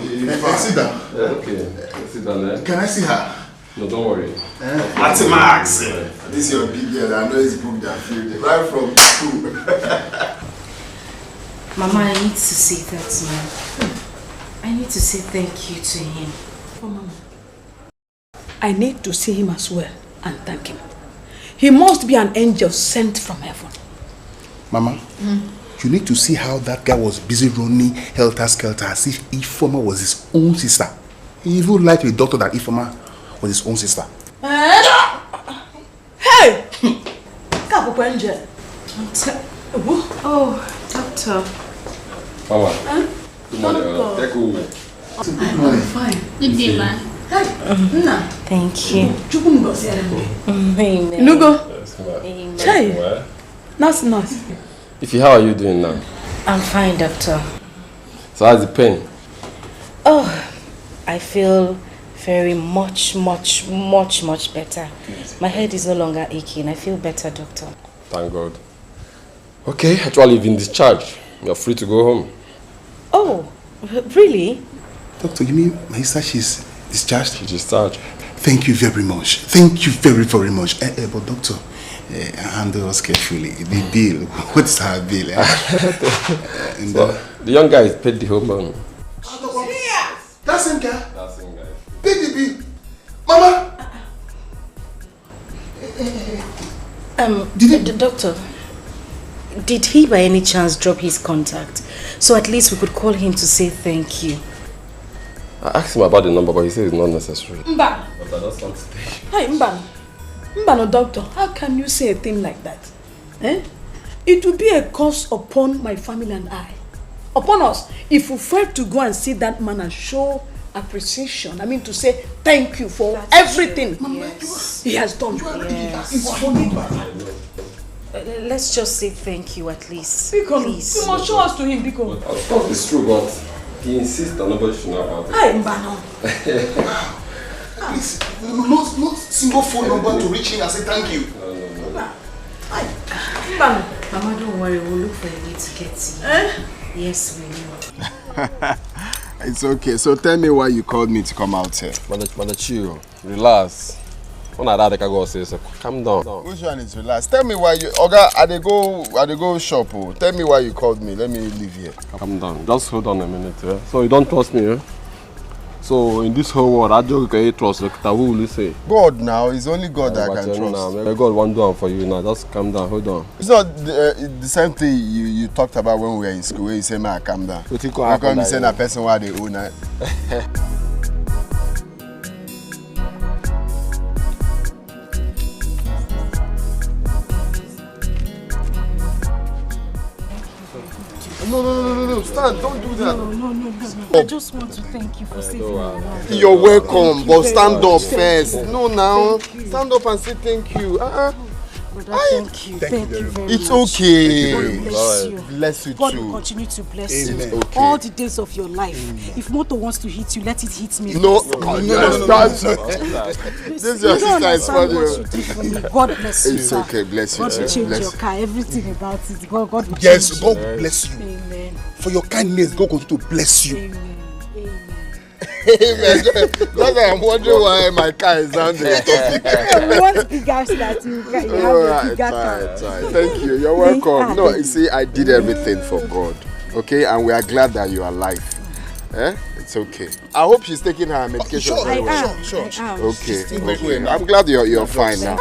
Sit down. Okay. Sit down there. Can I see her? No, don't worry. That's my accent. This is your big girl. I know it's booked that field. Right from school. Mama, I need to say that to him. I need to say thank you to him. Oh, Mama. I need to see him as well and thank him. He must be an angel sent from heaven. Mama, you need to see how that guy was busy running helter-skelter as if Ifeoma was his own sister. He even lied to the doctor that Ifeoma was his own sister. Hey! Oh, doctor. Mama. Good morning. Take over. I'm fine. Good day, ma. Thank you. Amen. Nugo. Amen. Hey. Nice. Ify, how are you doing now? I'm fine, doctor. So how's the pain? Oh, I feel very much better. My head is no longer aching. I feel better, doctor. Thank God. Okay, actually you've been discharged. You're free to go home. Oh, really? Doctor, you mean my sister, she's discharged? She's discharged. Thank you very much. Thank you very, very much. But doctor, handle us carefully. The bill, what's her bill? The young guy is paid the whole money. That same guy? That same guy. Baby, Mama, The doctor, did he by any chance drop his contact? So at least we could call him to say thank you. I asked him about the number, but he said it's not necessary. Mba. But I just want to stay. Hey, Mba. Mba, no doctor, how can you say a thing like that? Eh? It will be a curse upon my family and I. Upon us, if we fail to go and see that man and show appreciation, I mean to say thank you for everything he has done. Let's just say thank you at least. Please. You must show us to him, Biko. Of course it's true, but he insists that nobody should know about it. Hey, Mbano. Please, not single phone number to reach him and say thank you. No. Mama, don't worry, we'll look for a way to get you. Yes, we will. It's okay. So tell me why you called me to come out here. Brother, chill. Relax. When I can go say so. Calm down. Which one is relax? Tell me why you... Oga, I dey go shop. Oh. Tell me why you called me. Let me leave here. Calm down. Just hold on a minute. Yeah? So you don't trust me, eh? So in this whole world, I just can't trust. Who will you say? God now. It's only God that I can trust. Now, God won't do it for you now. Just calm down. Hold on. It's not the same thing you talked about when we were in school. Where you say, man, calm down. How come you say that person why they own it? No, stand, don't do that. No. I just want to thank you for saving my life. You're welcome, but stand up first. No, now. Stand up and say thank you. Thank you. Thank you very much. It's okay. God bless you. Bless you God too. will continue to bless Amen. you. Okay. All the days of your life. If Moto wants to hit you, let it hit me. No. This is your sister is funny. What you did for me. God bless you. It's okay. Bless you. God will change your car. Everything about it. God will change. Yes, God bless you. Amen. For your kindness, God continue to bless you. Amen. Amen. That's why I'm wondering why my car is down there. You want big house that you have a bigger car. Thank you. You're welcome. No, you see, I did everything for God. Okay, and we are glad that you are alive. It's okay. I hope she's taking her medication. Sure. Okay. I'm glad you're fine now.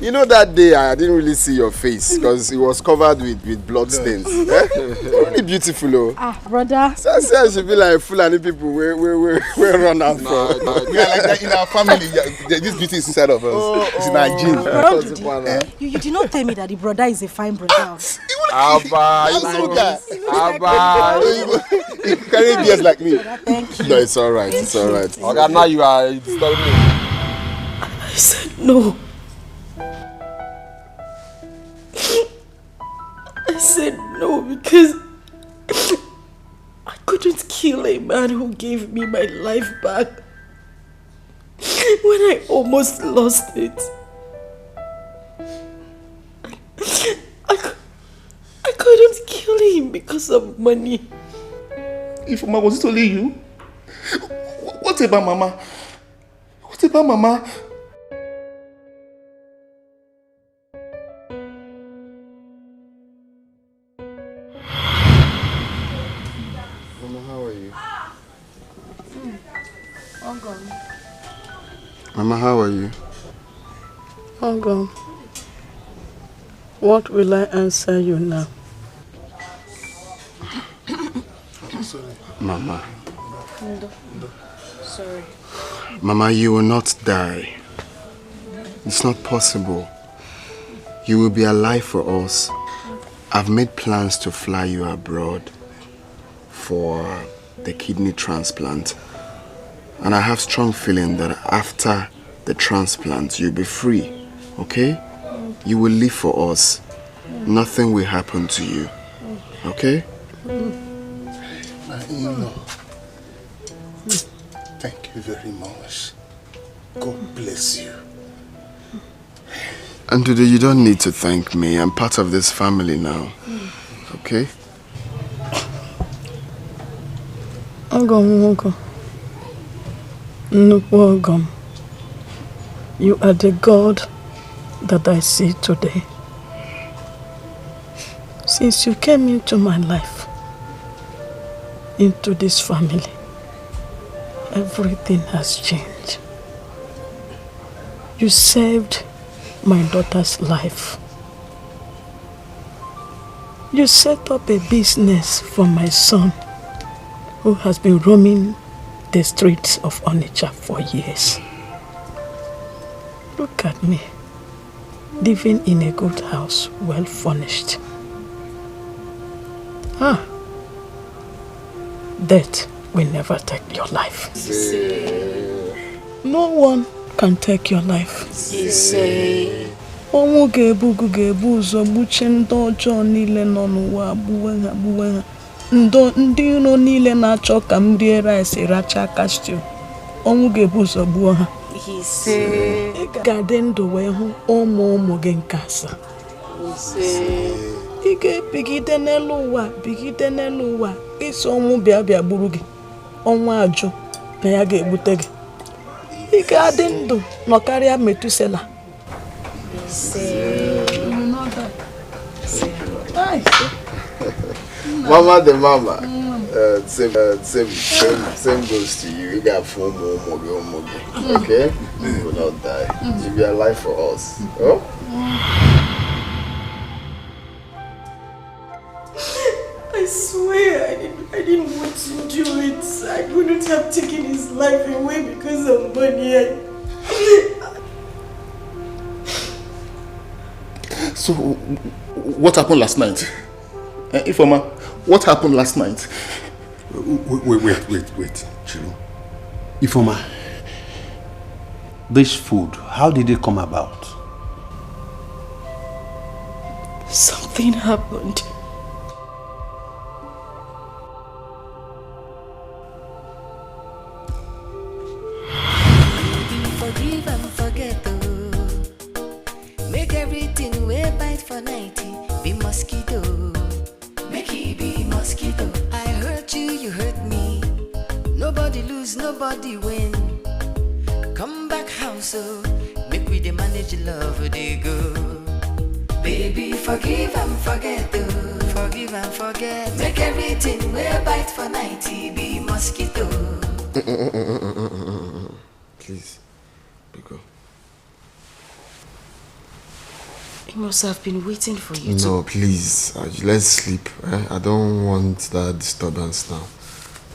You know that day I didn't really see your face because it was covered with blood stains. Really beautiful, brother. So I said I should be like Fulani people where run out from. We are like that in our family. This beauty is inside of us. It's in our genes. You did not tell me that the brother is a fine brother. Abba. You carry beers like me. Thank you. No, it's alright. Okay, now you are disturbing me. I said no. I said no because I couldn't kill a man who gave me my life back when I almost lost it. I couldn't kill him because of money. If Mama, was it only you? What about Mama? Mama, how are you? All gone. Mama, how are you? All gone. What will I answer you now? Mama. Sorry. Mama, you will not die. It's not possible. You will be alive for us. I've made plans to fly you abroad for the kidney transplant. And I have strong feeling that after the transplant, you'll be free. Okay? You will live for us. Nothing will happen to you. Okay? thank you very much. God bless you. And today you don't need to thank me. I'm part of this family now. Okay? Ogom. Ogom. You are the God that I see today. Since you came into my life, into this family, everything has changed. You saved my daughter's life. You set up a business for my son who has been roaming the streets of Onitsha for years. Look at me, living in a good house, well furnished. Death will never take your life. No one can take your life. Ọnwụ ga-ebu ụzọ gbuche ndị ọjọọ niile nọ n'ụwa agbuwe ha. Ndị iro niile na-achọ ka m rie rice racha kastiu. Ọnwụ ga-ebu ụzọ gbuo ha. Ị ga-adị ndụ wee hụ ụmụ gị nke asaa. Ị ga-ebigide n'elu ụwa isi ọnwụ bịa gburu gị. Ọnwụ ajụ na ya ga-egbute gị. Ị ga-adị ndụ nọkarịa Metusela. Mama the mama. Same goes to you. You got 4 more. Okay? You will not die. You'll be alive for us. Oh? I swear I didn't want to do it. I wouldn't have taken his life away because of money. So, what happened last night? Informer, what happened last night? Wait, Chiru. Ifoma, this food, how did it come about? Something happened. Forgive and forget, oh. Make everything way bite for 90 be mosquito. Make it be mosquito. I hurt you, you hurt me. Nobody lose, nobody win. Come back house, so make we the manage love they go. Baby, forgive and forget, oh. Forgive and forget. Make everything way bite for 90 be mosquito. Please, go. He must have been waiting for you. No, please. Let's sleep. I don't want that disturbance now.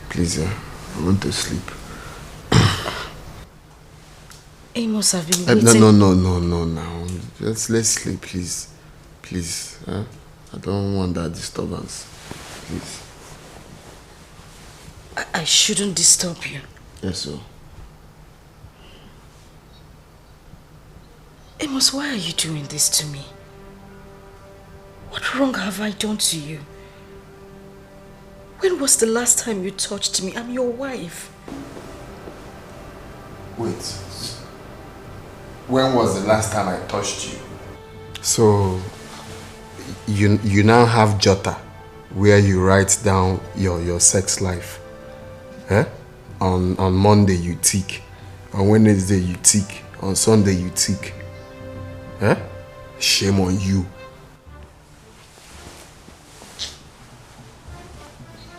Please, I want to sleep. He must have been waiting. No, now. Let's sleep, please. Please. I don't want that disturbance. Please. I shouldn't disturb you. Yes, sir. Amos, why are you doing this to me? What wrong have I done to you? When was the last time you touched me? I'm your wife. Wait. When was the last time I touched you? So, you now have jotter where you write down your sex life. On Monday you tick. On Wednesday you tick. On Sunday you tick. Shame on you.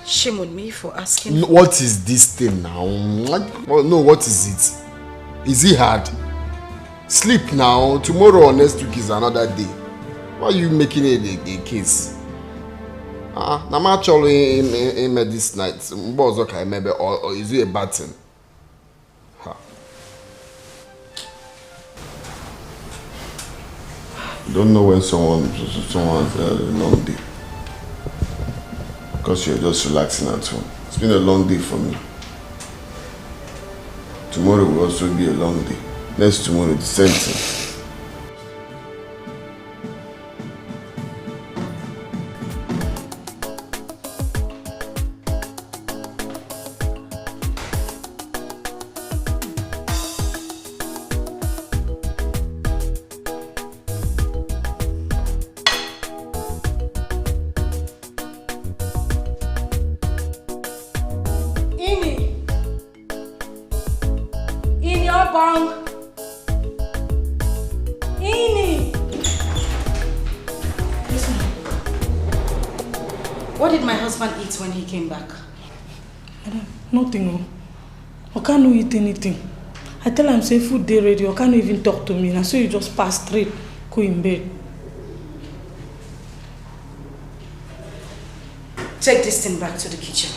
Shame on me for asking. What is this thing now? What is it? Is it hard? Sleep now. Tomorrow or next week is another day. Why are you making it a case? I'm actually in this night. Or is it a bad thing? Don't know when someone's a long day. Because you're just relaxing at home. It's been a long day for me. Tomorrow will also be a long day. Next tomorrow, the same thing. What did my husband eat when he came back? Nothing. I can't eat anything. I tell him say food day ready. I can't even talk to me. And so you just pass straight, go in bed. take this thing back to the kitchen.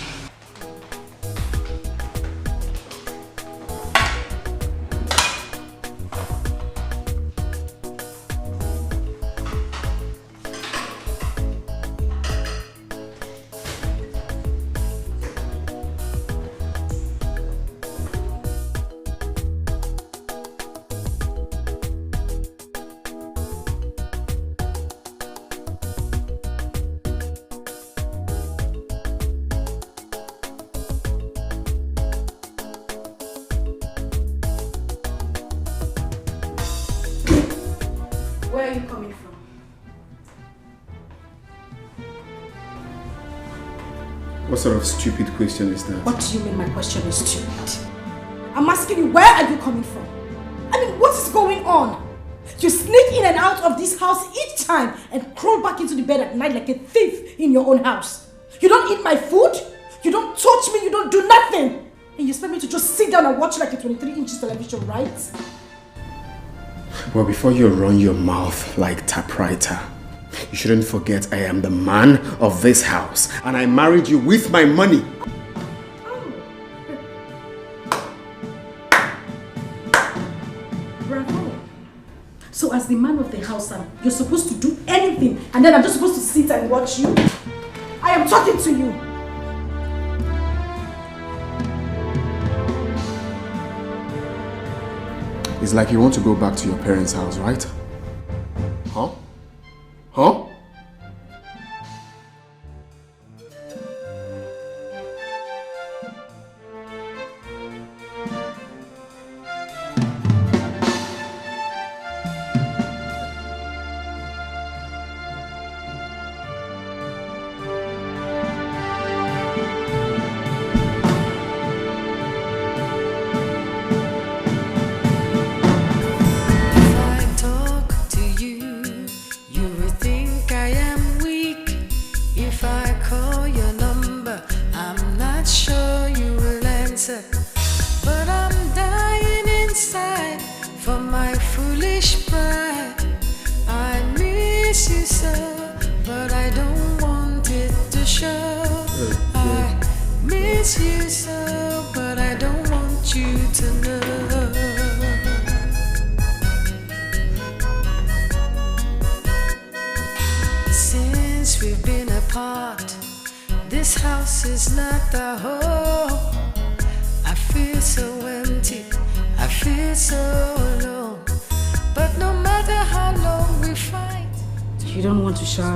Where are you coming from? What sort of stupid question is that? What do you mean my question is stupid? I'm asking you, where are you coming from? I mean, what is going on? You sneak in and out of this house each time and crawl back into the bed at night like a thief in your own house. You don't eat my food, you don't touch me, you don't do nothing. And you expect me to just sit down and watch like a 23-inch television, right? Well, before you run your mouth like typewriter, you shouldn't forget I am the man of this house and I married you with my money. Bravo. So as the man of the house, you're supposed to do anything and then I'm just supposed to sit and watch you? I am talking to you. It's like you want to go back to your parents' house, right? Huh? Huh?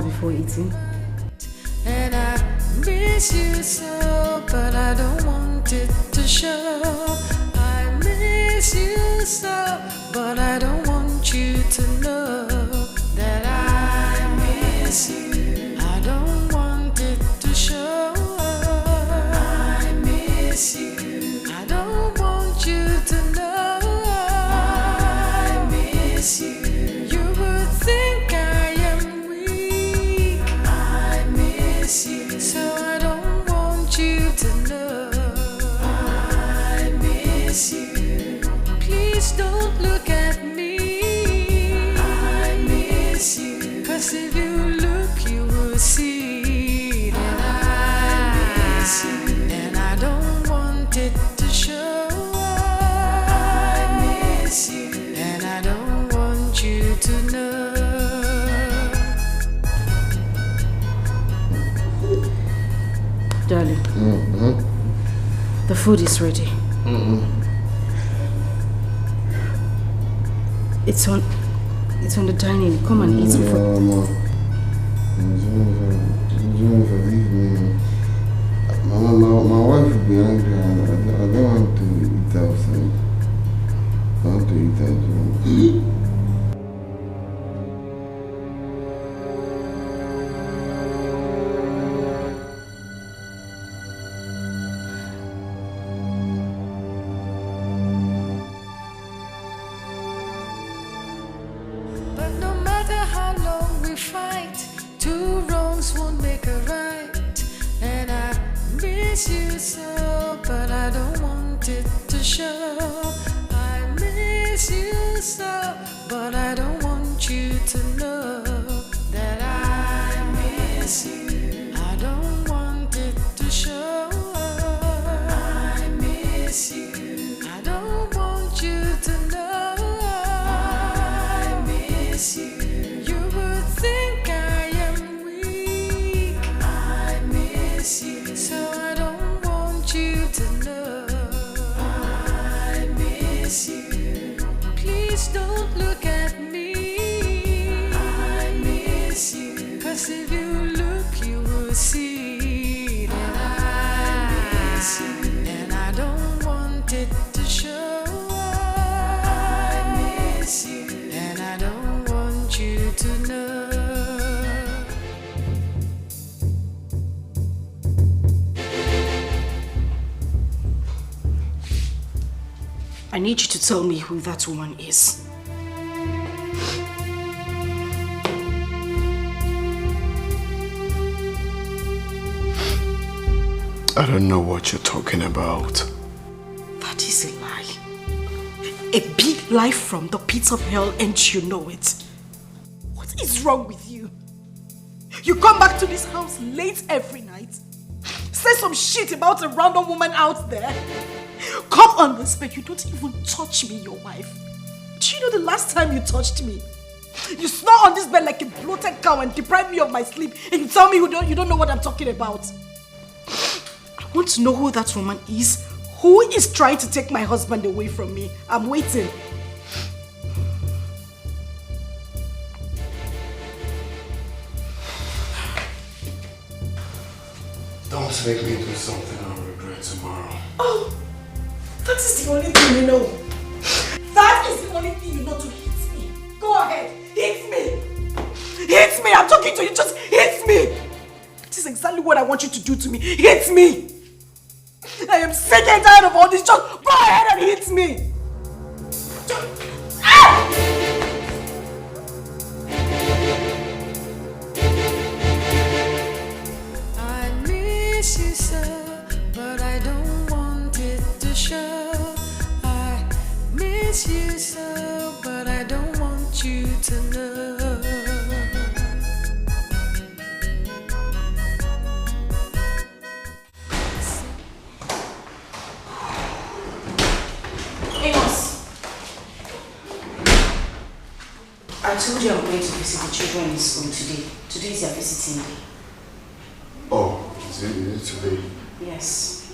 Before eating. And I miss you so, but I don't want it to show. I miss you so, but I don't want you to know that I miss you. I don't want it to show. I miss you. I don't want you to know. I miss you. You would think I am you, so I don't want you to know I miss you. Please don't look at me. I miss you. 'Cause if you look, you will see that I miss you. And I don't want it to show. I miss you. And I don't want you to know. Darling, the food is ready. It's on the dining. Come and eat before. Mama, my wife will be angry. I don't want to eat outside. I want to eat at home. I don't want Please don't look at me. I miss you. 'Cause if you look, you will see that I miss you. And I don't want it to show. I miss you. And I don't want you to know. I need you to tell me who that woman is. I don't know what you're talking about. That is a lie. A big lie from the pits of hell, and you know it. What is wrong with you? You come back to this house late every night, say some shit about a random woman out there, come on this bed, you don't even touch me, your wife. Do you know the last time you touched me? You snore on this bed like a bloated cow and deprive me of my sleep, and you tell me you don't know what I'm talking about. I want to know who that woman is. Who is trying to take my husband away from me? I'm waiting. Don't make me do something I'll regret tomorrow. Oh, that is the only thing you know. That is the only thing you know, to hit me. Go ahead, hit me. Hit me, I'm talking to you, just hit me. This is exactly what I want you to do to me. Hit me. I am sick and tired of all this. Just go ahead and hit me. I miss you so, but I don't want it to show. I miss you so, but I don't want you to know. I told you I'm going to visit the children in school today. Today is their visiting day. Oh, is it today? Yes.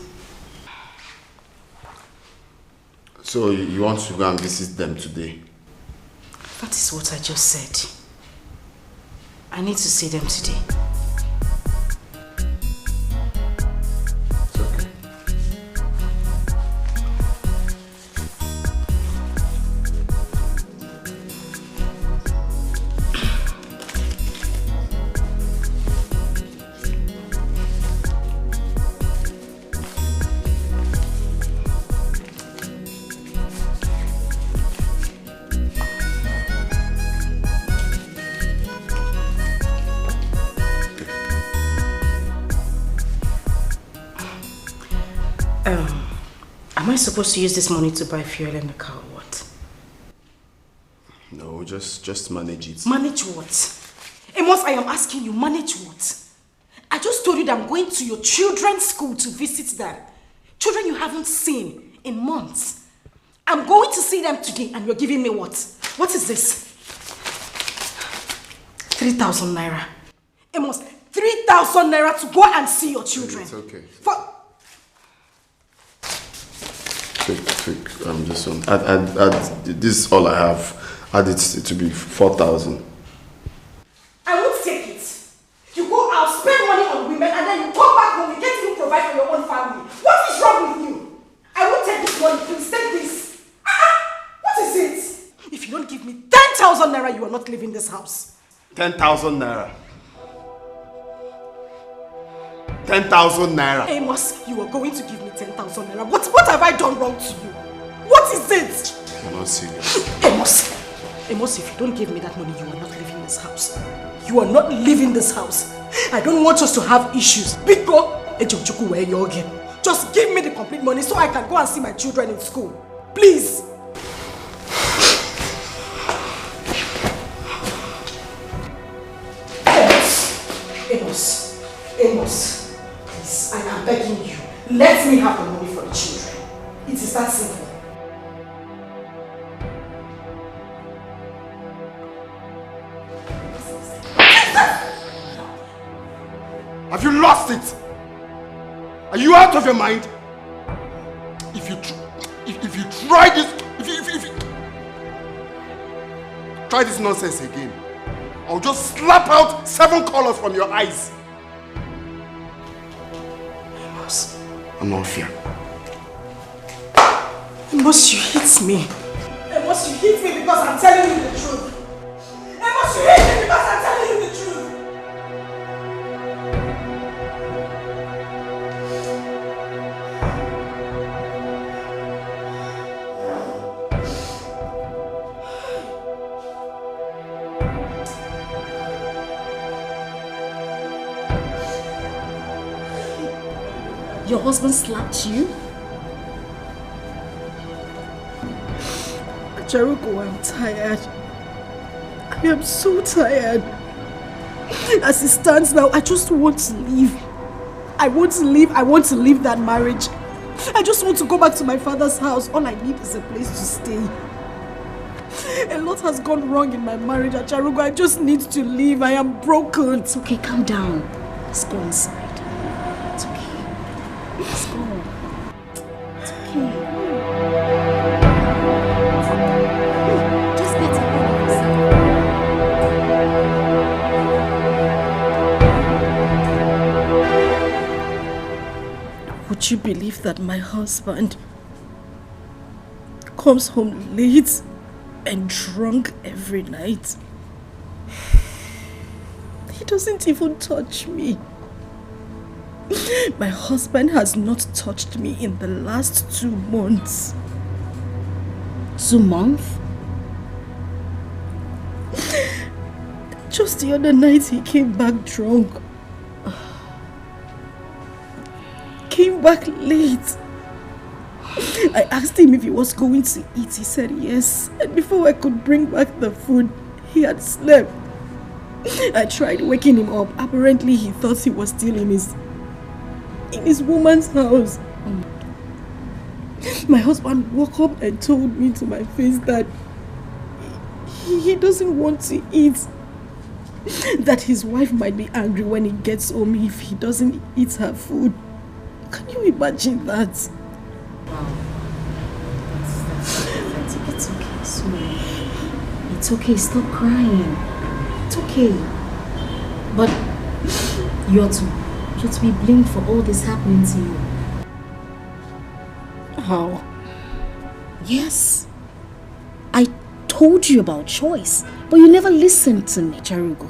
So you want to go and visit them today? That is what I just said. I need to see them today. Am I supposed to use this money to buy fuel in the car or what? No, just manage it. Manage what? Amos, I am asking you, manage what? I just told you that I'm going to your children's school to visit them. Children you haven't seen in months. I'm going to see them today and you're giving me what? What is this? 3,000 naira. Amos, 3,000 naira to go and see your children. It's okay. Take, this one. This is all I have. Add it to be 4,000. I won't take it. You go out, spend money on women, and then you come back home, you can't even provide for your own family. What is wrong with you? I won't take this money, please take this. What is it? If you don't give me 10,000 naira, you are not leaving this house. 10,000 naira. 10,000 naira. Amos, you are going to give me 10,000 naira. What have I done wrong to you? What is it? You're not serious. Amos, if you don't give me that money, you are not leaving this house. You are not leaving this house. I don't want us to have issues. Just give me the complete money so I can go and see my children in school. Please. Amos, please, I am begging you. Let me have the money for the children. It is that simple. Have you lost it? Are you out of your mind? If you try this, if you try this nonsense again, I'll just slap out 7 colors from your eyes. Amos. I'm not fear. Amos, you hit me. Amos, you hit me because I'm telling you the truth. Amos, you hit me because I'm telling you the truth. Your husband slapped you? Jericho, I'm tired. I am so tired. As it stands now, I just want to leave. I want to leave. I want to leave that marriage. I just want to go back to my father's house. All I need is a place to stay. A lot has gone wrong in my marriage, Acharugo. I just need to leave. I am broken. It's okay, calm down. Let's go inside. It's okay. Let's go. It's okay. Just get a hold of yourself. Would you believe that my husband comes home late and drunk every night? He doesn't even touch me. My husband has not touched me in the last 2 months. 2 months? Just the other night he came back drunk. Came back late. I asked him if he was going to eat. He said yes. And before I could bring back the food, he had slept. I tried waking him up. Apparently he thought he was still in his woman's house. My husband woke up and told me to my face that he doesn't want to eat. That his wife might be angry when he gets home if he doesn't eat her food. Can you imagine that? Wow. It's okay, sweetie. It's okay, stop crying. It's okay. But you're to be blamed for all this happening to you. How? Yes. I told you about choice, but you never listened to me. Charugo,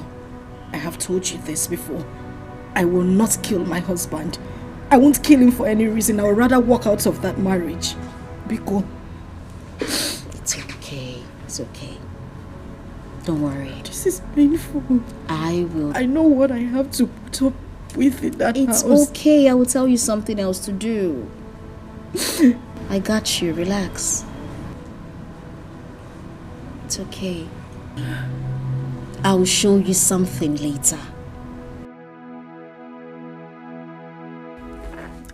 I have told you this before. I will not kill my husband. I won't kill him for any reason. I would rather walk out of that marriage. Biko. It's okay. It's okay. Don't worry. This is painful. I will. I know what I have to put up with in that house. It's okay. I will tell you something else to do. I got you. Relax. It's okay. I will show you something later.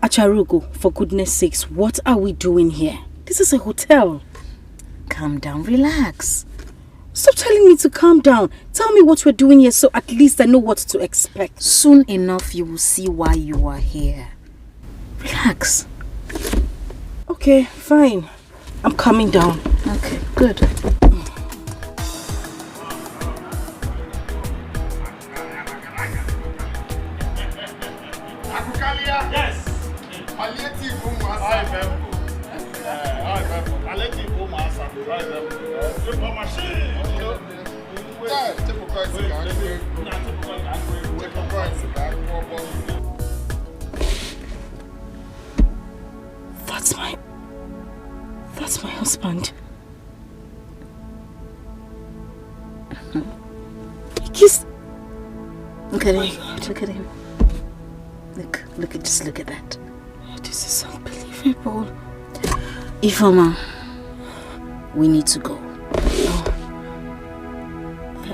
Acharugo, for goodness sakes, what are we doing here? This is a hotel. Calm down, relax. Stop telling me to calm down. Tell me what we're doing here so at least I know what to expect. Soon enough, you will see why you are here. Relax. Okay, fine. I'm coming down. Okay, good. Yes. That's my husband. He kissed. Look at him. Look at him. Just look at that. This is unbelievable. Ifeoma, we need to go. Oh.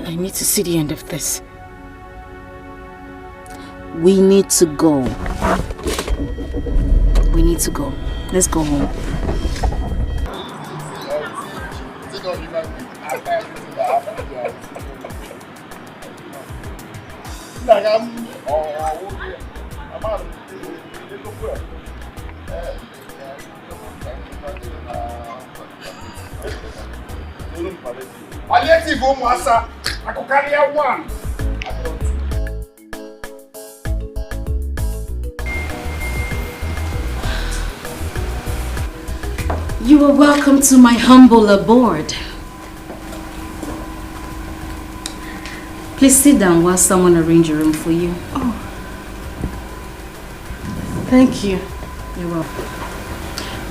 I need to see the end of this. We need to go. We need to go. Let's go home. no be palliative. Palliative o masa. I go carry out one. You are welcome to my humble abode. Please sit down while someone arranges a room for you. Oh. Thank you. You're welcome.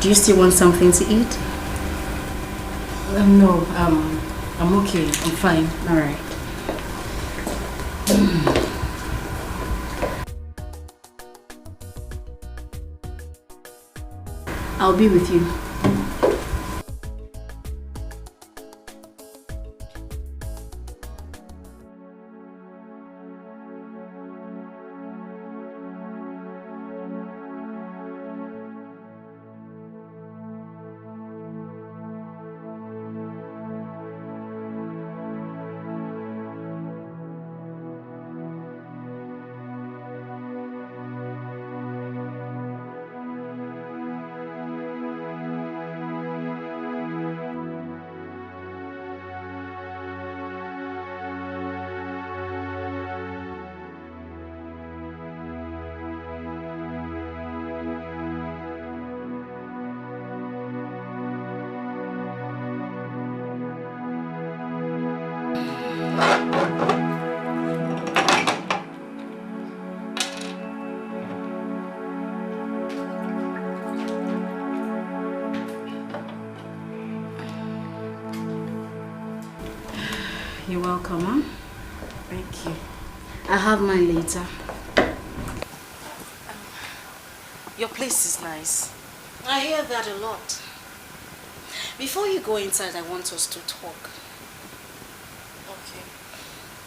Do you still want something to eat? No, I'm okay. I'm fine. All right. I'll be with you. You're welcome, huh? Thank you. I'll have mine later. Your place is nice. I hear that a lot. Before you go inside, I want us to talk. Okay.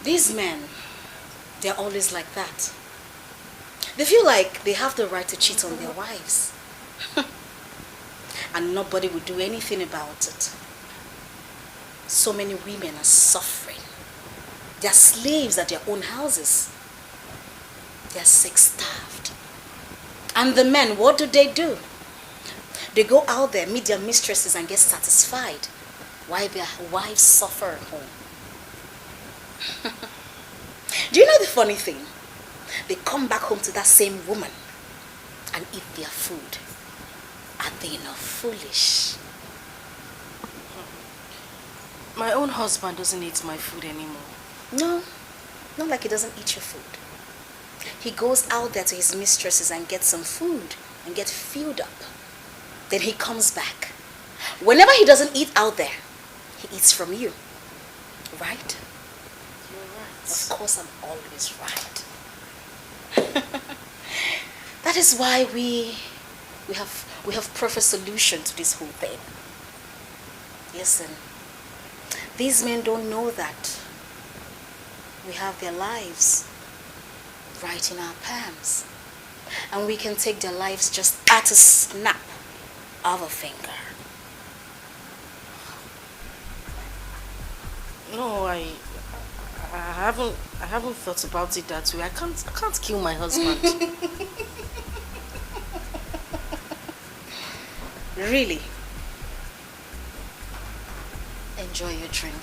These men, they're always like that. They feel like they have the right to cheat on their wives. And nobody will do anything about it. So many women are suffering. They're slaves at their own houses. They're sex-starved. And the men, what do? They go out there, meet their mistresses and get satisfied while their wives suffer at home. Do you know the funny thing? They come back home to that same woman and eat their food. Are they not foolish? My own husband doesn't eat my food anymore. No, not like he doesn't eat your food. He goes out there to his mistresses and gets some food and get filled up. Then he comes back. Whenever he doesn't eat out there, he eats from you. Right? You're right. Of course, I'm always right. That is why we have perfect solution to this whole thing. Listen, these men don't know that we have their lives right in our palms, and we can take their lives just at a snap of a finger. No, I haven't thought about it that way. I can't kill my husband. Really? Enjoy your drink.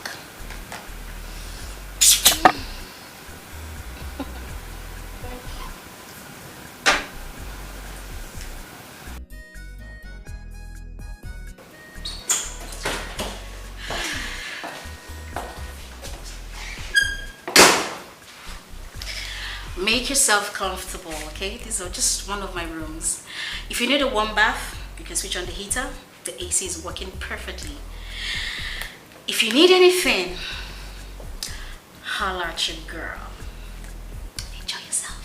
Make yourself comfortable, okay? These are just one of my rooms. If you need a warm bath, you can switch on the heater. The AC is working perfectly. If you need anything, holler at your girl. Enjoy yourself.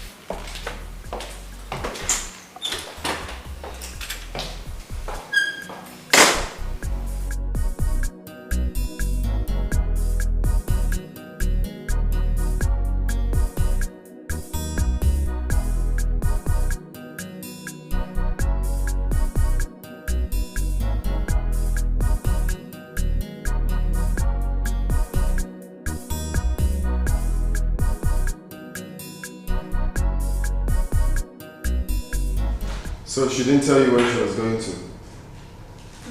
So she didn't tell you where she was going to?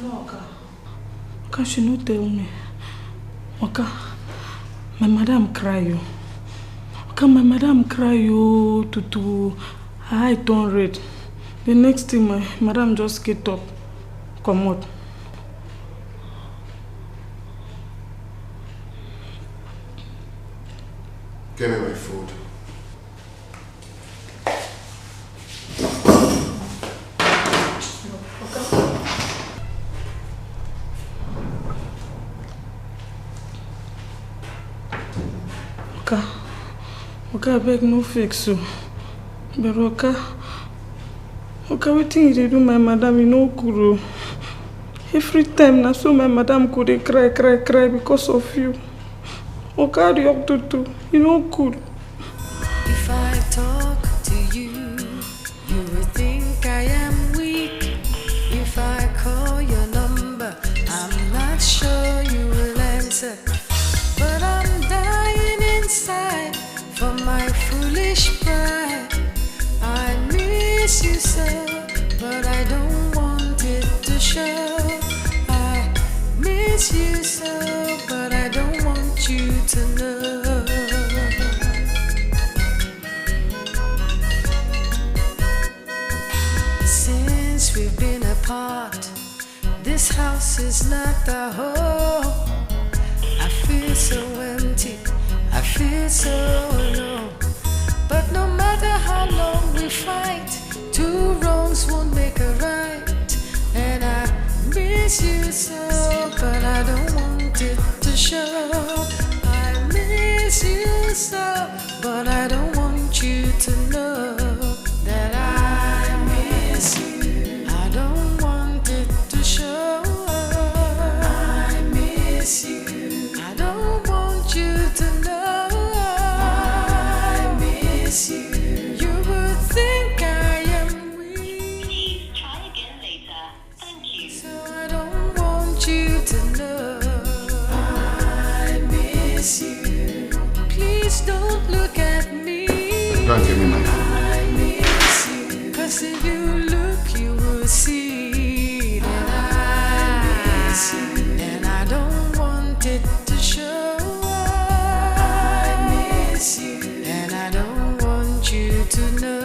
No, Oka. Oka, she no tell me. Oka, my madam cry you. Oka, my madam cry you to I turn red. The next thing my madam just get up, come out. Give me my food. Oka, I beg no fix so. But Oka, wetin you dey do my madam, you no good. Every time na so my madam go dey cry because of you. Oka, you up to you no good. If I talk to you, you will think I am weak. If I call your number, I'm not sure you will answer. But I'm dying inside for my foolish pride. I miss you so, but I don't want it to show. I miss you so, but I don't want you to know. Since we've been apart, this house is not the home. I feel so empty, I feel so alone. But no matter how long we fight, two wrongs won't make a right. And I miss you so, but I don't want it to show. I miss you so, but I don't want you to know that I miss you. I don't want it to show. I miss you. I don't want you to know. I miss you. You would think I am weak. Please try again later. Thank you. So I don't want you to know. I miss you. Please don't look at me. Go and give me my food. I miss you. 'Cause if you look, you will see that I miss you. And I don't want it to show. I miss you. And I don't want you to know.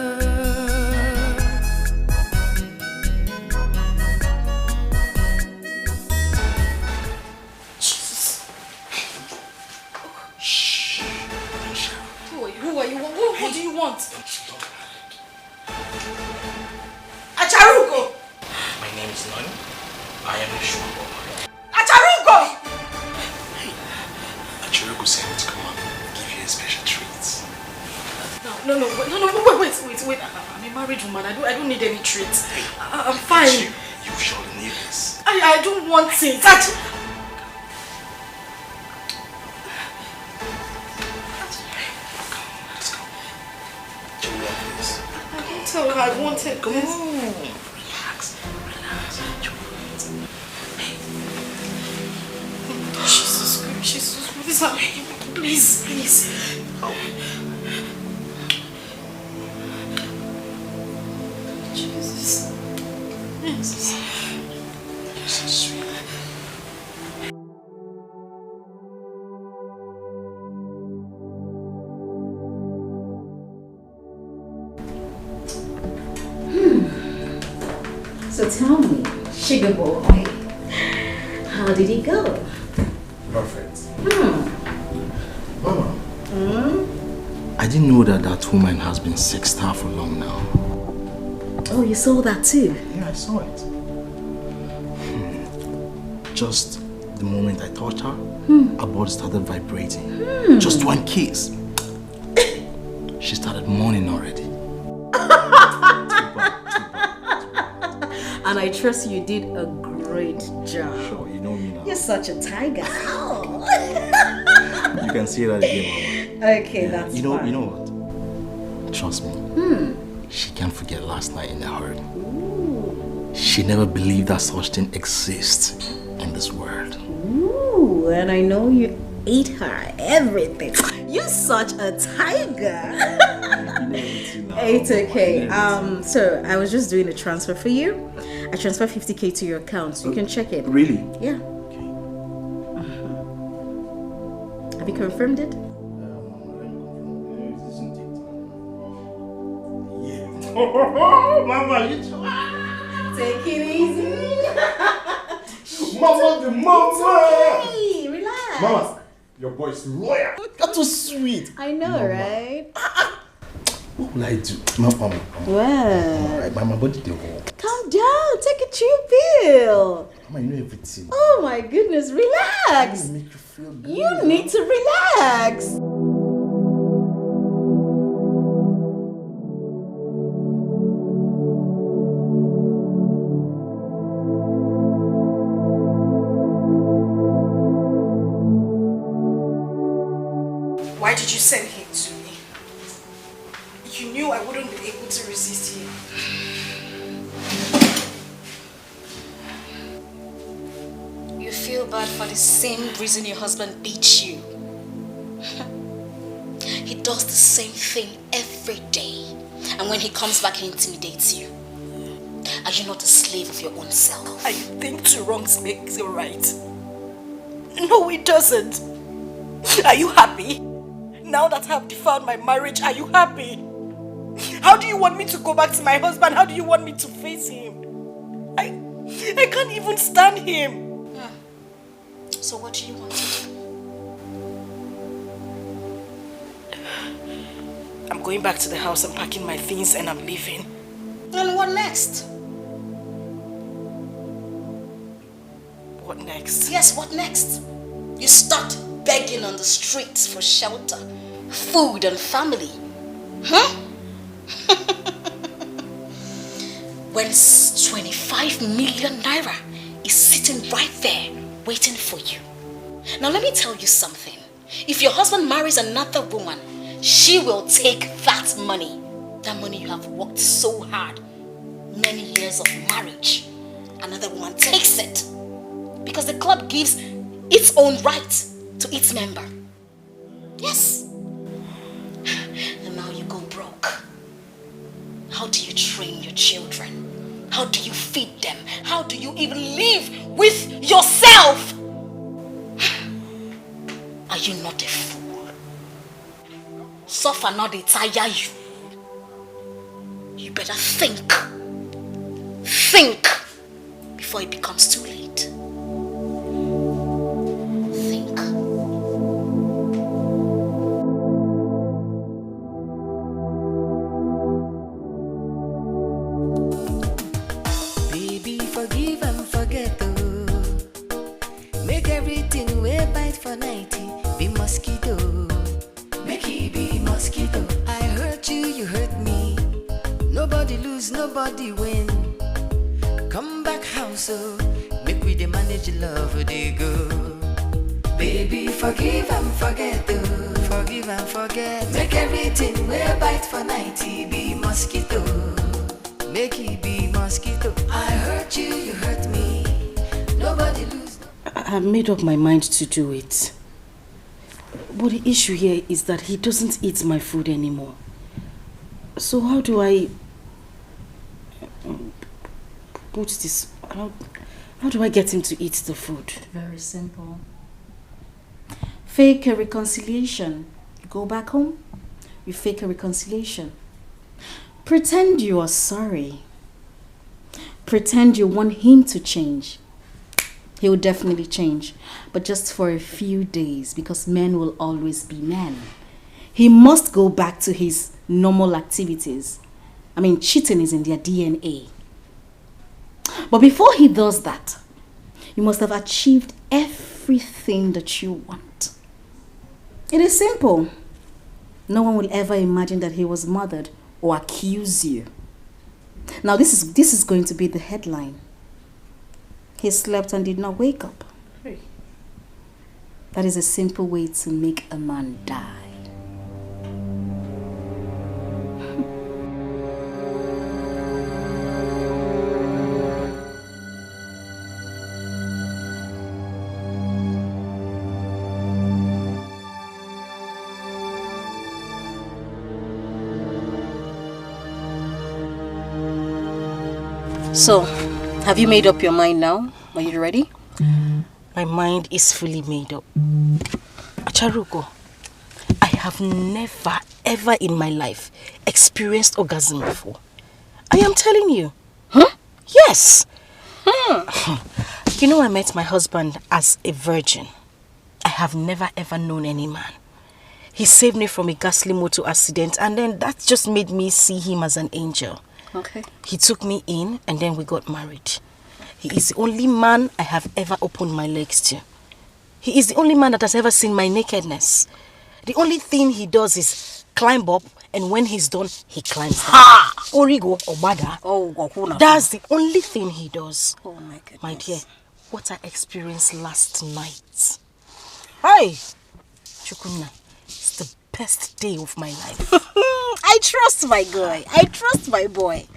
Who are you? What do you want? Acharugo! My name is Nani. I am a sugar. Acharugo! Acharugo sent me to come and give you a special treat. No, wait. I'm a married woman. I don't need any treats. I'm fine. You surely need this. I don't want it. Do you want this? I can't tell her I wanted Come this. on. Relax. Jesus Christ, what is happening? Please. Oh. Jesus. You're so sweet. So tell me, sugar boy, how did it go? Perfect. Mama. I didn't know that woman has been sex-star for long now. Oh, you saw that too? Yeah, I saw it. Just the moment I touched her, her body started vibrating. Just one kiss. She started moaning already. And I trust you did a great job. Sure, you know me now. You're such a tiger. You can see that again, Mama. Okay, that's You know fine. what? Trust me. She can't forget last night in the herd. She never believed that such thing exists in this world. Ooh, and I know you ate her everything. You're such a tiger. It's okay. So I was just doing a transfer for you. I transferred 50K to your account, so you can check it. Really? Yeah. Have you confirmed it? Mama, you Take it easy. Mama, the mama. Hey, relax. Mama, your boy is loyal. That's so sweet. I know, Mama. right? What will I do? Mama. Well. Alright, my body they walk. Calm down. Take a chill pill. Mama, you know everything. Oh my goodness, relax. Make you feel good. You need to relax. Why did you send him to me? You knew I wouldn't be able to resist him. You feel bad for the same reason your husband beats you. He does the same thing every day. And when he comes back, he intimidates you. Are you not a slave of your own self? I think two wrongs makes it right. No, it doesn't. Are you happy? Now that I've defiled my marriage, are you happy? How do you want me to go back to my husband? How do you want me to face him? I can't even stand him. So what do you want to do? I'm going back to the house and packing my things and I'm leaving. And what next? What next? Yes, what next? You start begging on the streets for shelter, food and family. Huh? When 25 million naira is sitting right there waiting for you. Now let me tell you something. If your husband marries another woman, she will take that money. That money you have worked so hard, many years of marriage. Another woman takes it. Because the club gives its own right to its member. Yes. And now you go broke. How do you train your children? How do you feed them? How do you even live with yourself? Are you not a fool? Suffer not they tire you. You better think. Think before it becomes too late. Think. Baby, forgive and forget, oh. Make everything way bite for 90 be mosquito. Make it be mosquito. I hurt you, you hurt me. Nobody lose, nobody win. Come back house, oh. Make we dey manage love, they go. Baby, forgive and forget, oh. Forgive and forget. Make everything way bite for 90 be mosquito. Make it be mosquito. I hurt you, you hurt me. Nobody lose. I've made up my mind to do it. But the issue here is that he doesn't eat my food anymore. So how do I put this? How do I get him to eat the food? Very simple. Fake a reconciliation. You go back home, you fake a reconciliation. Pretend you are sorry. Pretend you want him to change. He will definitely change, but just for a few days, because men will always be men. He must go back to his normal activities. I mean, cheating is in their DNA. But before he does that, you must have achieved everything that you want. It is simple. No one will ever imagine that he was murdered or accuse you. Now this is going to be the headline. He slept and did not wake up. That is a simple way to make a man die. So, have you made up your mind now? Are you ready? My mind is fully made up. I Charuko, I have never, ever in my life experienced orgasm before. I am telling you. Huh? Yes. You know, I met my husband as a virgin. I have never, ever known any man. He saved me from a ghastly motor accident, and then that just made me see him as an angel. Okay. He took me in, and then we got married. He is the only man I have ever opened my legs to. He is the only man that has ever seen my nakedness. The only thing he does is climb up, and when he's done, he climbs down. Ha! Origo, Obada. Oh, that's the only thing he does. Oh my goodness. My dear, what I experienced last night. Hi! Chukunna, it's the best day of my life. I trust my guy. I trust my boy.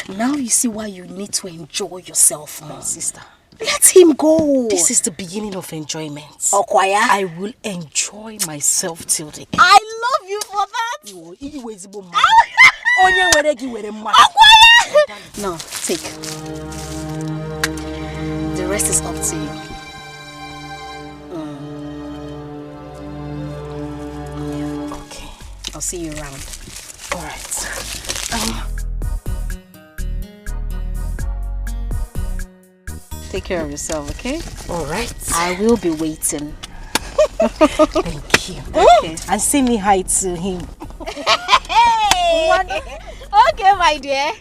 Now you see why you need to enjoy yourself, my sister. Let him go. This is the beginning of enjoyment. Okwaya. I will enjoy myself till the end. I love you for that. No, take. The rest is up to you. Okay. I'll see you around. All right. Take care of yourself, okay? All right. I will be waiting. Thank you. Okay. And say me hi to him. Hey! Okay, my dear.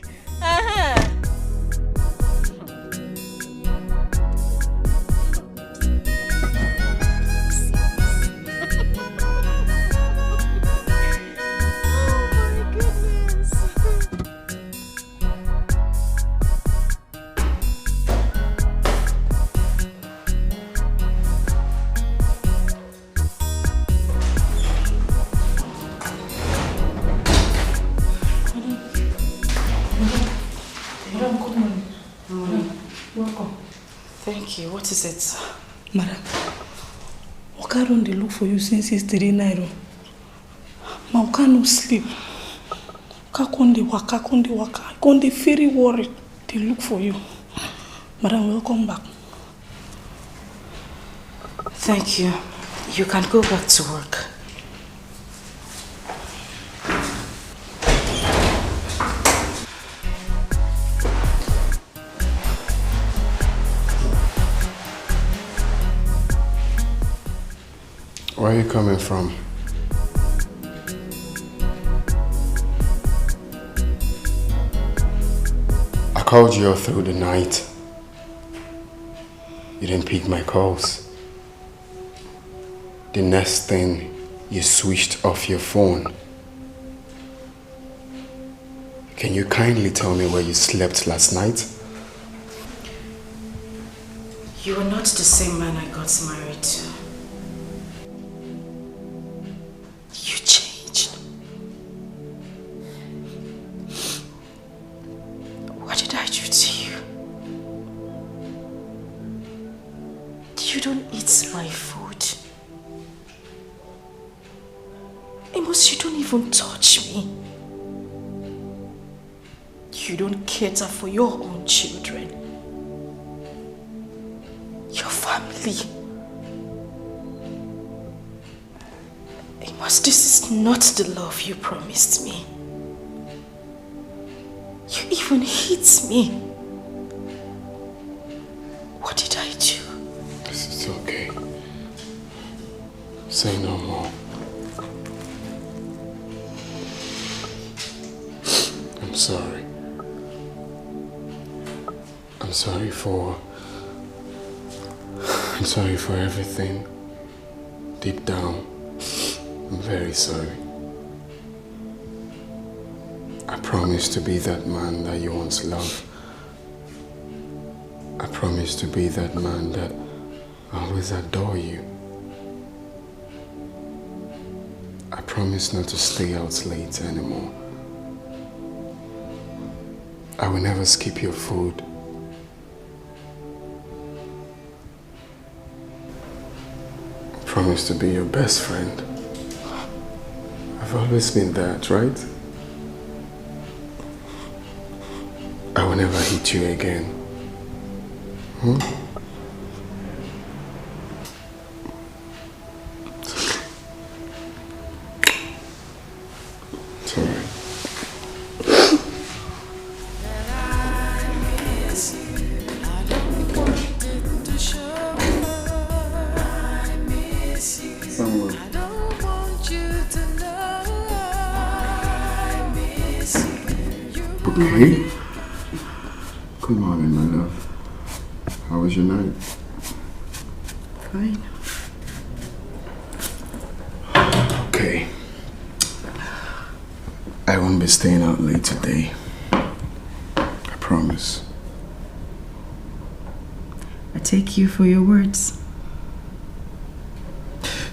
Thank you. What is it? Madam, Oka don dey look for you since yesterday night. Ma Oka no sleep. Oka come dey waka. I come dey very worried. They look for you. Madam, welcome back. Thank you. You can go back to work. Where are you coming from? I called you all through the night. You didn't pick my calls. The next thing, you switched off your phone. Can you kindly tell me where you slept last night? You are not the same man I got married to. You changed. What did I do to you? You don't eat my food. Amos, you don't even touch me. You don't cater for your own children. Your family. Amos, this is not the love you promised me. You even hit me. What did I do? It's okay. Say no more. I'm sorry. I'm sorry for everything. Deep down, I'm very sorry. I promise to be that man that you once loved. I promise to be that man that always adore you. I promise not to stay out late anymore. I will never skip your food. I promise to be your best friend. I've always been that, right? I will never hit you again. Someone. I don't want you to know I miss you. Okay. Good morning, my love. How was your night? Fine. Okay. I won't be staying out late today. I promise. I take you for your words.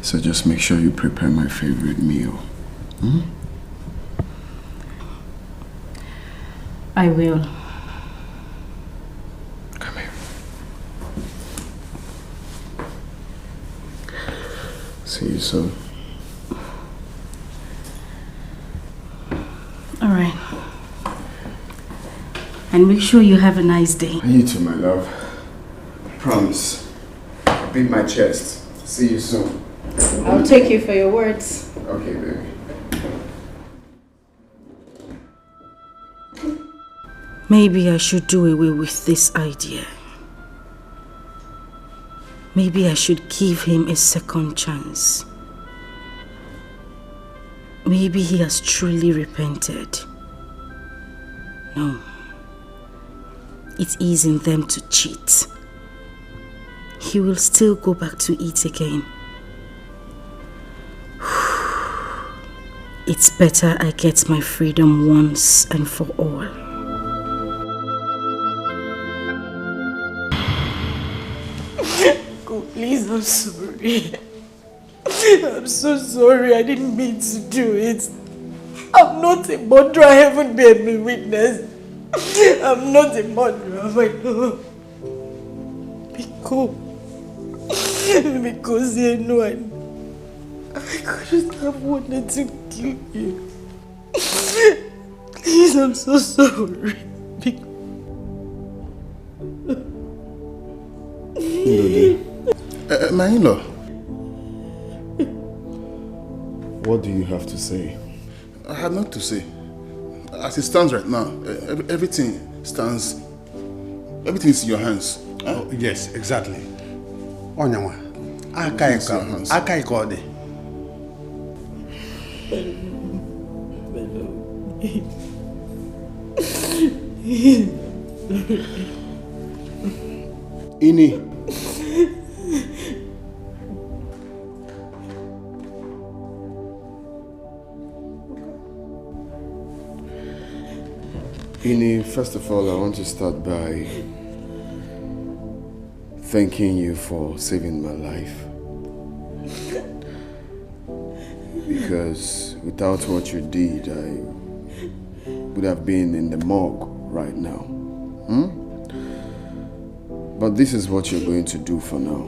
So just make sure you prepare my favorite meal. Hmm? I will. Come here. See you soon. All right. And make sure you have a nice day. And you too, my love. Promise. I beat my chest. See you soon. I'll take you for your words. Okay, baby. Maybe I should do away with this idea. Maybe I should give him a second chance. Maybe he has truly repented. No. It is in them to cheat. He will still go back to it again. It's better I get my freedom once and for all. God, please, I'm sorry. I'm so sorry. I didn't mean to do it. I'm not a murderer. I haven't been a witness. I'm not a murderer, my love. Because you know I couldn't have wanted to kill you. Please, I'm so sorry. My in-law. What do you have to say? I have not to say. As it stands right now, everything is in your hands. Oh, yes, exactly. Onyawa, aka ode. Ini. Ini, first of all, I want to start by thanking you for saving my life. Because without what you did, I would have been in the morgue right now. But this is what you're going to do for now.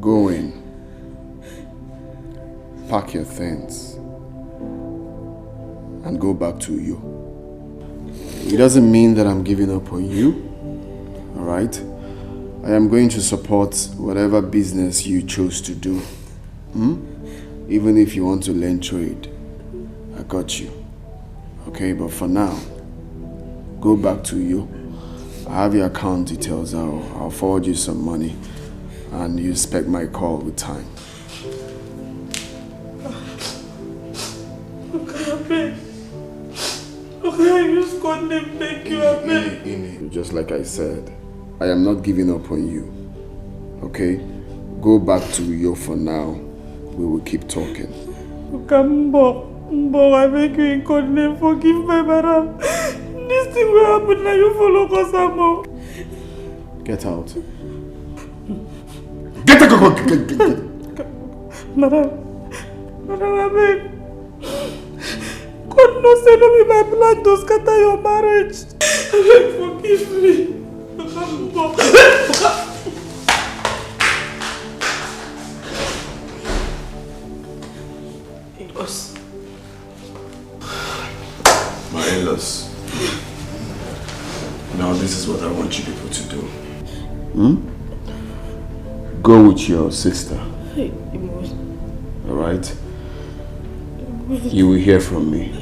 Go in, pack your things, and go back to you. It doesn't mean that I'm giving up on you, all right? I am going to support whatever business you choose to do. Even if you want to learn trade, I got you. Okay, but for now, go back to you. I have your account details. I'll forward you some money, and you expect my call with time. Okay, I just couldn't make you happy. Just like I said, I am not giving up on you. Okay? Go back to Uyo for now. We will keep talking. Mbo, I beg you, couldn't forgive my madam. This thing will happen now. You follow Kosamo. Get out. Get out! Madam, I beg. God knows I don't be my blood to scatter your marriage. Forgive me. In-laws. My in-laws. Now this is what I want you people to do. Go with your sister. Alright? You will hear from me.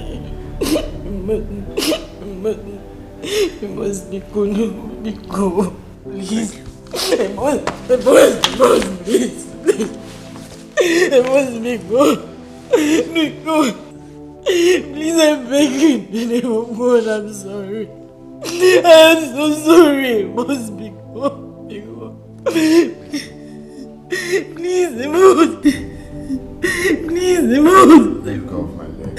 You must be good. Be good. Please. I must, please. Big God. Please, I'm begging in the name of God, I'm sorry. I am so sorry. Boss, Big God. Big God. Please, Amos. Please, Amos. Let go of my leg.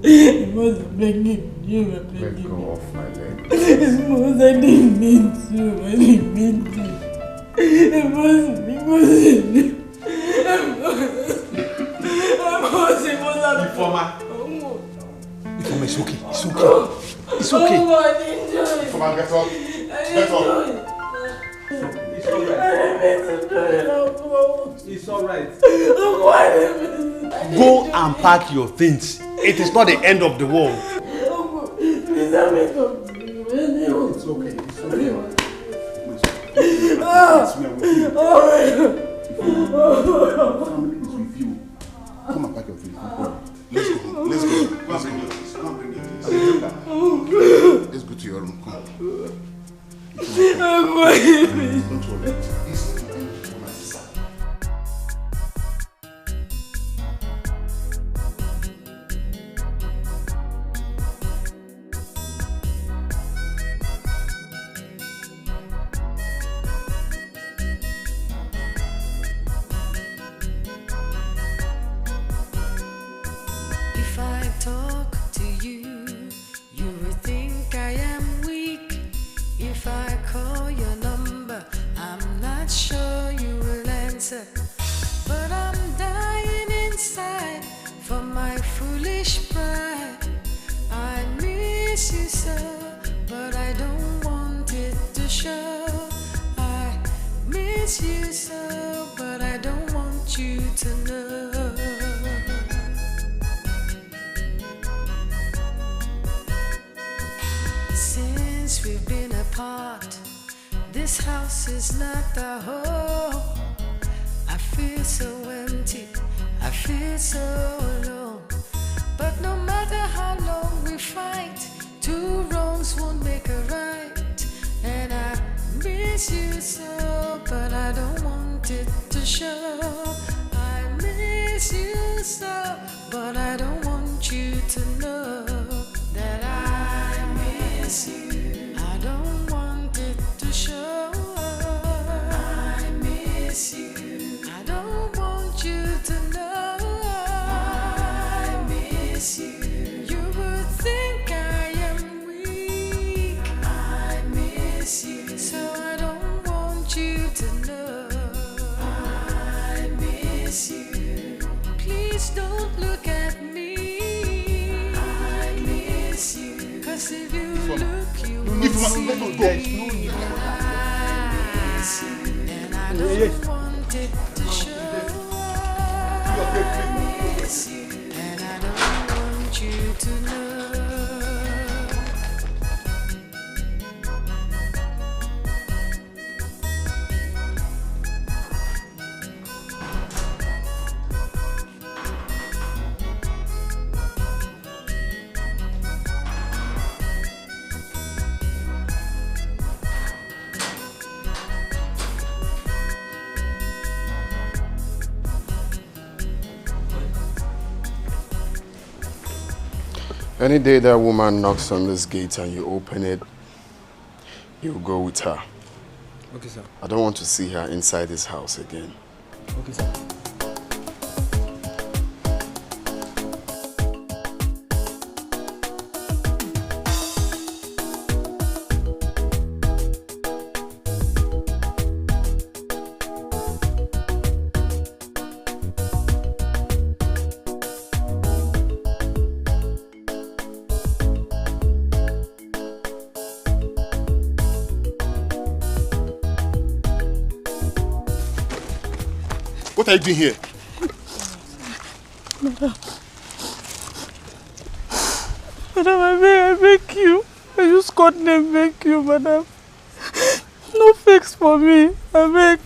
Amos, I'm begging you. I'm begging Let go of my leg. Amos, I didn't mean to. I didn't mean to. Amos, because Informer, it's okay. It's okay. It's okay. Oh, I didn't do it. Informer, get up. Get up. It's alright. It's Go and pack your things. It is not the end of the world. Please, I'm it's okay. Come and pack your things. Let's go. Let's go. Let's go. Let's go to your room. Come. Don't worry. If I talk to you, you will think I am weak. If I call your number, I'm not sure you will answer. But I'm dying inside for my foolish pride. I miss you so, but I don't want it to show. I miss you so, but I don't want you to know. Since we've been apart, this house is not a home. I feel so empty, I feel so alone. But no matter how long we fight, two wrongs won't make a right. And I miss you so, but I don't want it to show. I miss you so, but I don't want you to know that I miss you. I don't want it to show. I miss you. I don't want you to know. I miss you. You would think I am weak. I miss you. So I don't want you to know. I miss you. Please don't look at me. I miss you. 'Cause if you look, you will see. Let us go. No need. I miss you. And I don't want it to show. I miss you. And I don't want you to know. Any day that woman knocks on this gate and you open it, you go with her. Okay, sir. I don't want to see her inside this house again. Okay, sir. What are you doing here? Madam, I beg you. I use God name beg you, madam. No fix for me. I beg.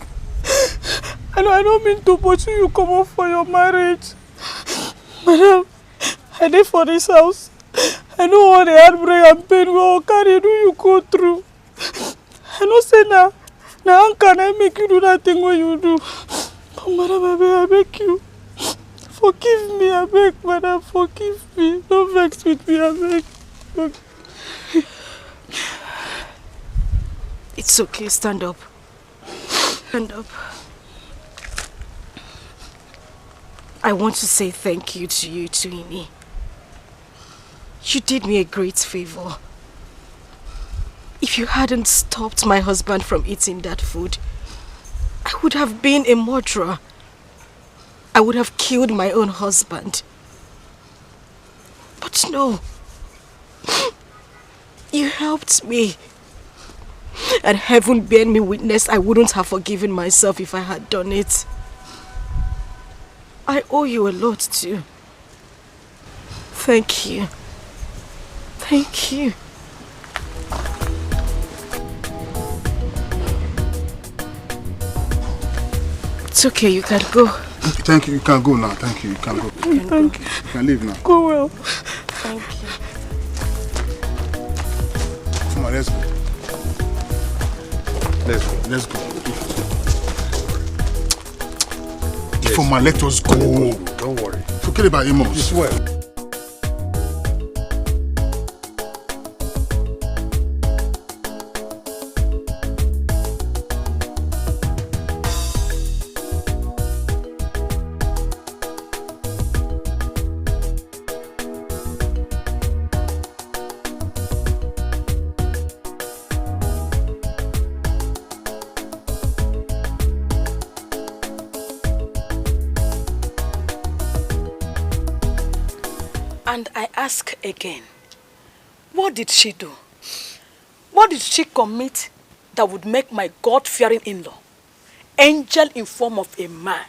I don't mean to pursue you come up for your marriage. Madam, I did for this house. I know all the heartbreak and pain we all carry do you go through. I know say now how can I make you do that thing what you do? Madam, I beg you. Forgive me, I beg, madam, forgive me. Don't vex with me, I beg. It's okay, stand up. Stand up. I want to say thank you to you, Twinnie. You did me a great favor. If you hadn't stopped my husband from eating that food, I would have been a murderer. I would have killed my own husband. But no. You helped me. And heaven bear me witness, I wouldn't have forgiven myself if I had done it. I owe you a lot too. Thank you. Thank you. It's okay, you can go. Thank you, you can go now. Thank you, you can go. Thank you. You can leave now. Go well. Thank you. Come on, let's go. Let's go. Ifoma, let us go. Don't worry. Forget about Amos. You swear. And I ask again, what did she do? What did she commit that would make my God-fearing in-law, angel in form of a man,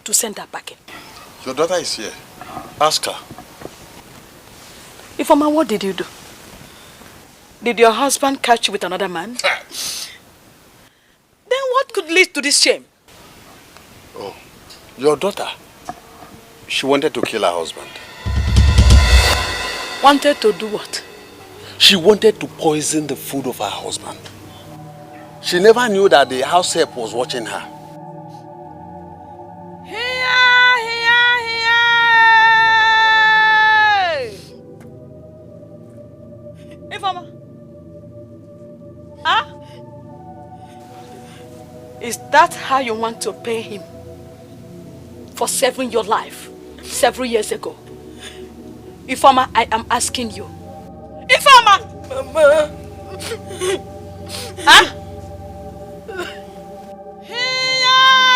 to send her packing? Your daughter is here. Ask her. Ifoma, what did you do? Did your husband catch you with another man? Then what could lead to this shame? Oh, your daughter, she wanted to kill her husband. Wanted to do what? She wanted to poison the food of her husband. She never knew that the house help was watching her. Ifoma. Huh? Is that how you want to pay him? For saving your life several years ago? Ifoma, I am asking you. Ifoma! Mama! Huh? Hey!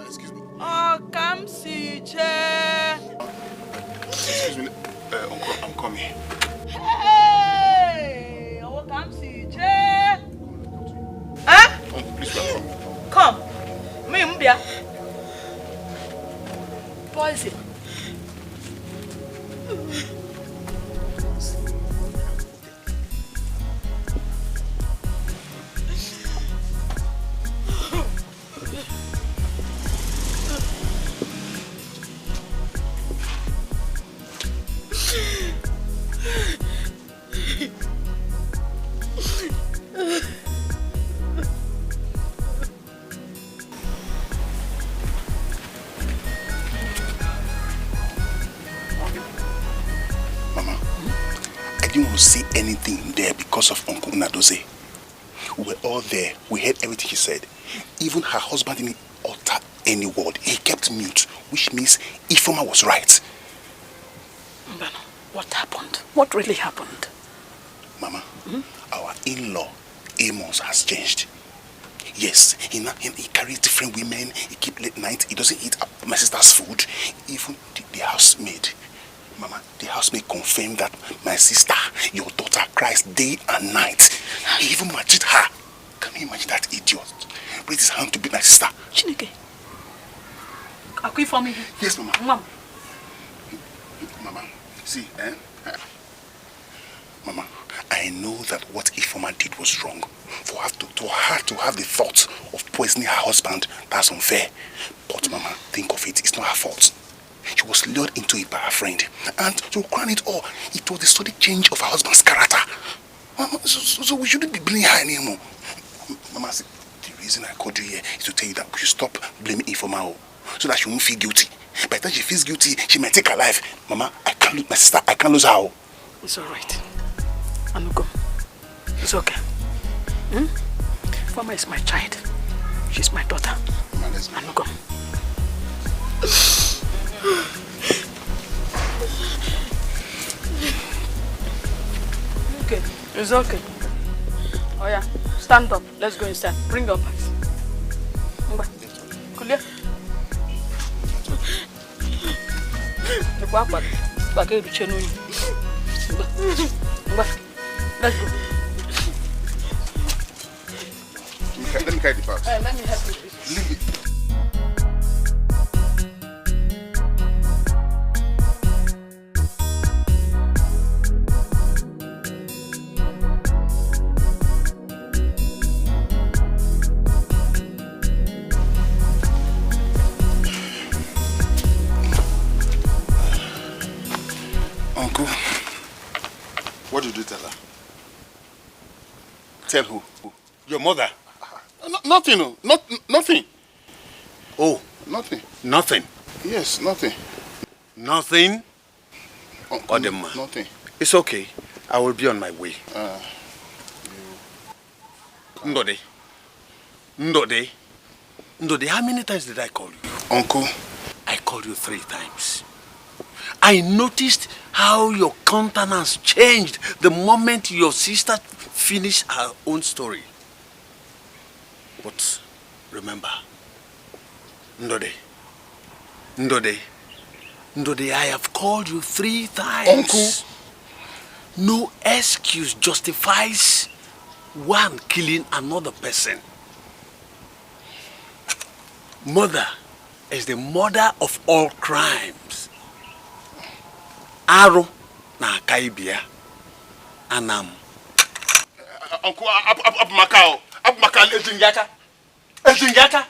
Excuse me. Oh, come see, Excuse me, Uncle, I'm coming. Hey! Oh, come see, huh? Uncle, please welcome. Come. Me, Mbia. Poison. Say anything there because of Uncle Nadoze. We were all there. We heard everything he said. Even her husband didn't utter any word. He kept mute, which means Ifoma was right. Mbano, what happened? What really happened? Mama, our in-law, Amos, has changed. Yes, he carries different women. He keeps late night. He doesn't eat my sister's food. Even the housemaid. Mama, the housemaid confirmed that my sister, your daughter, cries day and night. He even matched her. Can you imagine that idiot? Raise his hand to beat my sister. Chineke. Are you for me? Yes, Mama. Mama. Mama, see, Mama, I know that what Ifoma did was wrong. For her to have the thought of poisoning her husband, that's unfair. But Mama, think of it, it's not her fault. She was lured into it by her friend. And to crown it all, it was the sudden change of her husband's character. Mama, so we shouldn't be blaming her anymore. Mama, see, The reason I called you here is to tell you that we should stop blaming Ifoma, so that she won't feel guilty. By the time she feels guilty, she might take her life. Mama, I can't lose my sister. I can't lose her. It's alright. I'm go. It's okay. Ifoma is my child. She's my daughter. Mama, let's go. I'm go. Okay, it's okay. Oh yeah, stand up. Let's go inside. Bring your bags. Kulia. Let's go. Let me carry the bags. Let me help you. Leave it. Uncle, what did you tell her? Tell who? Your mother? Nothing, no. Nothing. Oh. Nothing. Nothing? Yes, nothing. Nothing? Odema. Nothing. It's okay. I will be on my way. Ndode. Ndode. Ndode, how many times did I call you? Uncle. I called you 3 times. I noticed how your countenance changed the moment your sister finished her own story. But remember, Ndode, Ndode, Ndode, I have called you 3 times. Uncle. No excuse justifies one killing another person. Mother is the mother of all crimes. Aro na kaibia anam. Uncle, up Macau. Up Macau, Ejingaka. Ejingaka.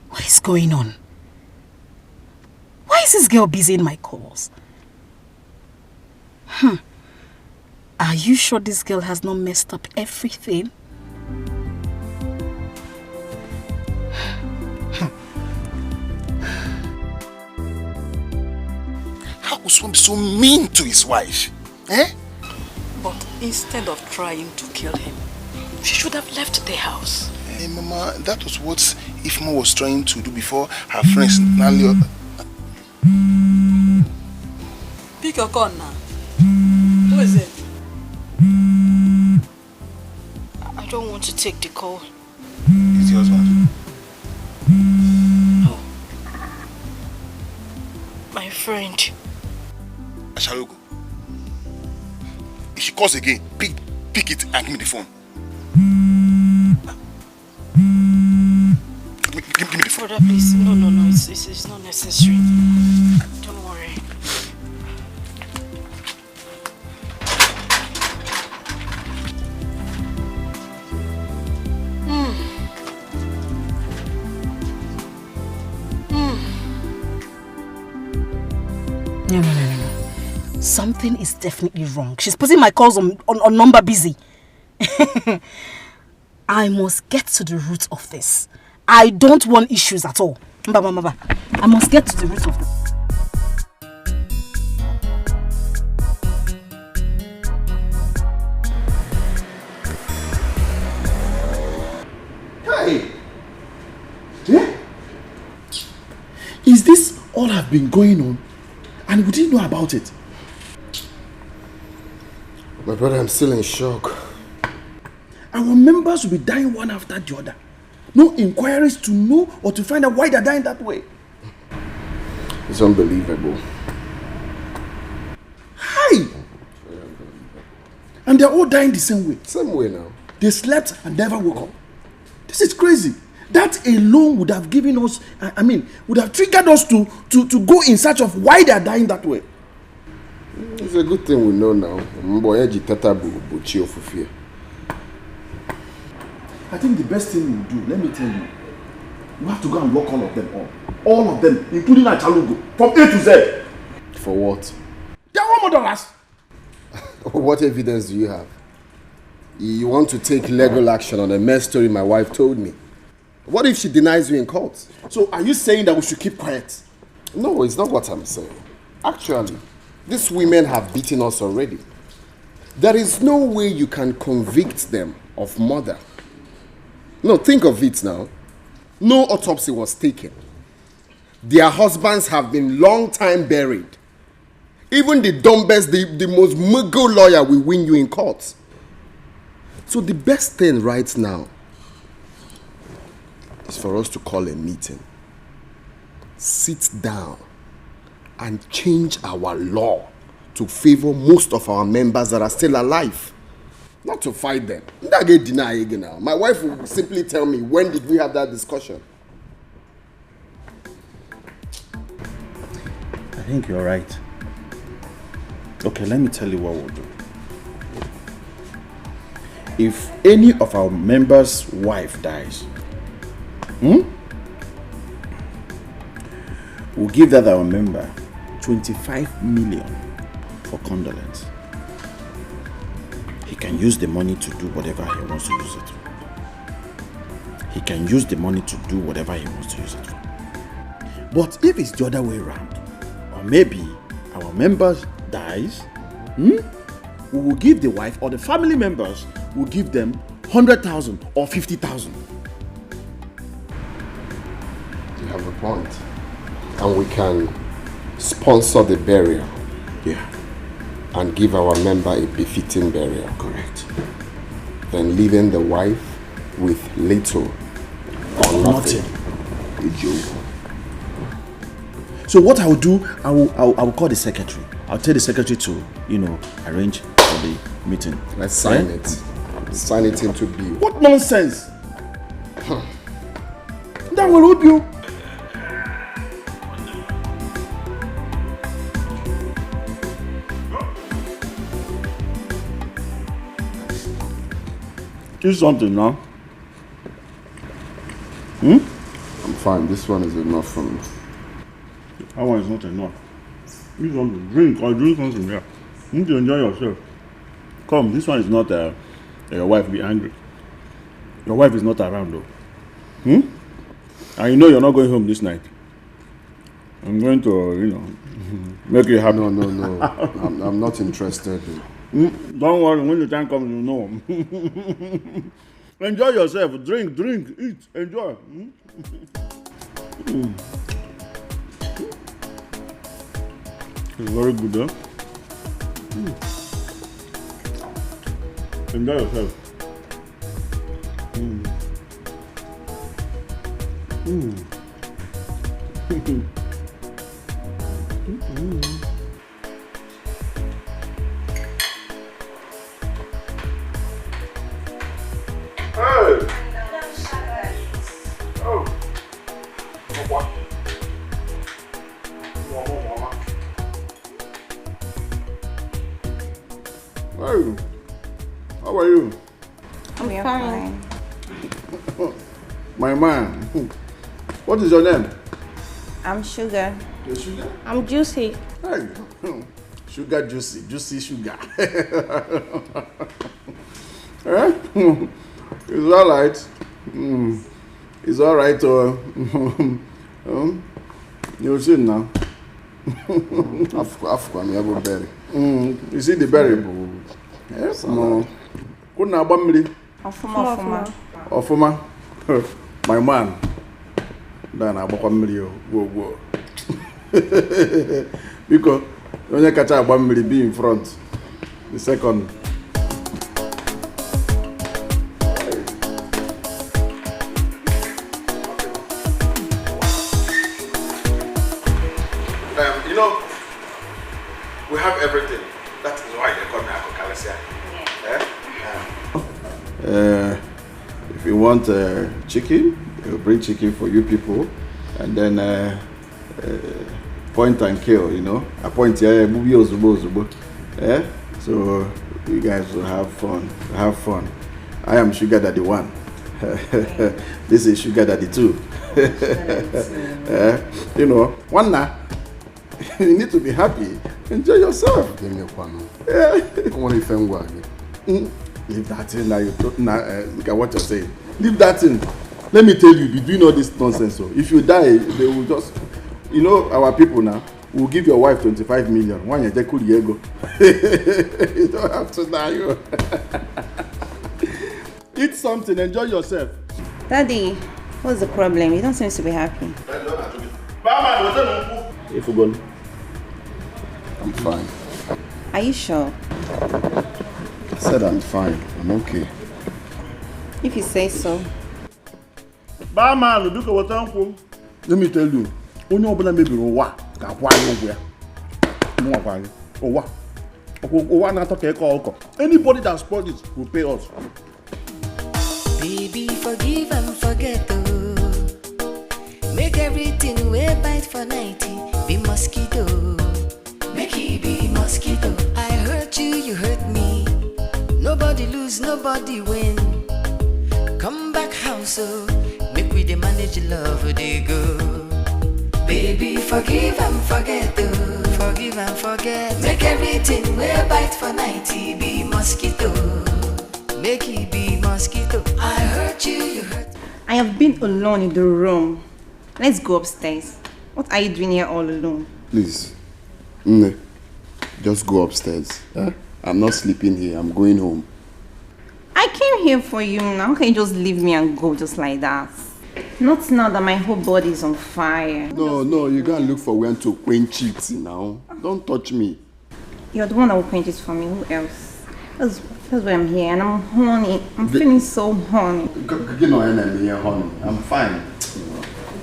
What is going on? Why is this girl busy in my calls? Are you sure this girl has not messed up everything? How could someone be so mean to his wife? Eh? But instead of trying to kill him, she should have left the house. Hey, Mama, that was what Ifma was trying to do before her friends Nalio. Pick your gun now. Who is it? I don't want to take the call. It's your husband. Oh. My friend. Shall we go? If she calls again, pick it and give me the phone. Give me the phone. Brother, please. No. It's not necessary. Don't worry. No. Something is definitely wrong. She's putting my calls on number busy. I must get to the root of this. I don't want issues at all. Mbaba. I must get to the root of this. Hey! Yeah? Is this all have been going on? And we didn't know about it? My brother, I'm still in shock. Our members will be dying one after the other. No inquiries to know or to find out why they're dying that way. It's unbelievable. Hi! And they're all dying the same way. Same way now. They slept and never woke up. This is crazy. That alone would have given us, would have triggered us to go in search of why they are dying that way. It's a good thing we know now. I think the best thing we'll do, let me tell you, we have to go and lock all of them up. All of them, including Achalugo, from A to Z. For what? They are more than us. What evidence do you have? You want to take legal action on a mess story my wife told me. What if she denies you in court? So are you saying that we should keep quiet? No, it's not what I'm saying. Actually, these women have beaten us already. There is no way you can convict them of murder. No, think of it now. No autopsy was taken. Their husbands have been long time buried. Even the dumbest, the most muggle lawyer will win you in court. So the best thing right now is for us to call a meeting, sit down, and change our law to favor most of our members that are still alive. Not to fight them. My wife will simply tell me, when did we have that discussion? I think you're right. Okay, let me tell you what we'll do. If any of our members' wife dies, we'll give that our member 25 million for condolence. He can use the money to do whatever he wants to use it for. He can use the money to do whatever he wants to use it for. But if it's the other way around, or maybe our member dies, we will give the wife or the family members, will give them 100,000 or 50,000. You have a point. And we can sponsor the burial. Yeah. And give our member a befitting burial. Correct. Then leaving the wife with little or nothing. So what I will do, I will call the secretary. I'll tell the secretary to, arrange for the meeting. Let's sign it. Sign it into bill. What nonsense! That will help you. Do something now. I'm fine. This one is enough for me. That one is not enough. You want to drink or drink something here. You need to enjoy yourself. Come, this one is not your wife will be angry. Your wife is not around though. And you know you're not going home this night. I'm going to, make you happy. No. I'm not interested. Don't worry, when the time comes, you know. Enjoy yourself. Drink, eat, enjoy. It's very good, huh? Enjoy yourself. Hey, how are you? I'm fine. My man. What is your name? I'm Sugar. You're Sugar? I'm Juicy. Hey, Sugar Juicy. Juicy Sugar. Eh? It's alright. It's alright. You'll see now. You see the berry? Yes. No. Couldn't have been Ofuma. My man. Then I bought whoa. Because when you catch a bamboo be in front, the second. We have everything. That is why they call me Akokalesia. If you want chicken, we'll bring chicken for you people. And then point and kill, you know. A point here, yeah? So you guys will have fun. Have fun. I am Sugar Daddy 1. This is Sugar Daddy 2. You know, one now. You need to be happy. Enjoy yourself. Give me a one. Yeah. Leave that in now. Look at what you're saying. Leave that in. Let me tell you, be doing all this nonsense. So if you die, they will just, you know, our people now will give your wife 25 million. One year, you don't have to die. Eat something, enjoy yourself. Daddy, what's the problem? You don't seem to be happy. If you go, I'm fine. Are you sure? I said I'm fine. I'm okay. If you say so. Let me tell you, only open maybe Owa, anybody that spoils it will pay us. Baby, forgive and forget, oh. Make everything we bite for 90 be mosquito. Make it be mosquito. I hurt you, you hurt me. Nobody lose, nobody win. Come back house, oh. Make we the manage love, they go. Baby, forgive and forget, oh. Forgive and forget. Make everything we bite for 90 be mosquito. Make it be mosquito. I hurt you, you hurt me. I have been alone in the room. Let's go upstairs. What are you doing here all alone? Please, Nne, just go upstairs. I'm not sleeping here. I'm going home. I came here for you now. How can you just leave me and go just like that? Not now that my whole body is on fire. No, you gotta look for when to quench it now. Don't touch me. You're the one that will quench it for me. Who else? That's why I'm here and I'm horny. I'm feeling so horny. You know, honey. I'm fine.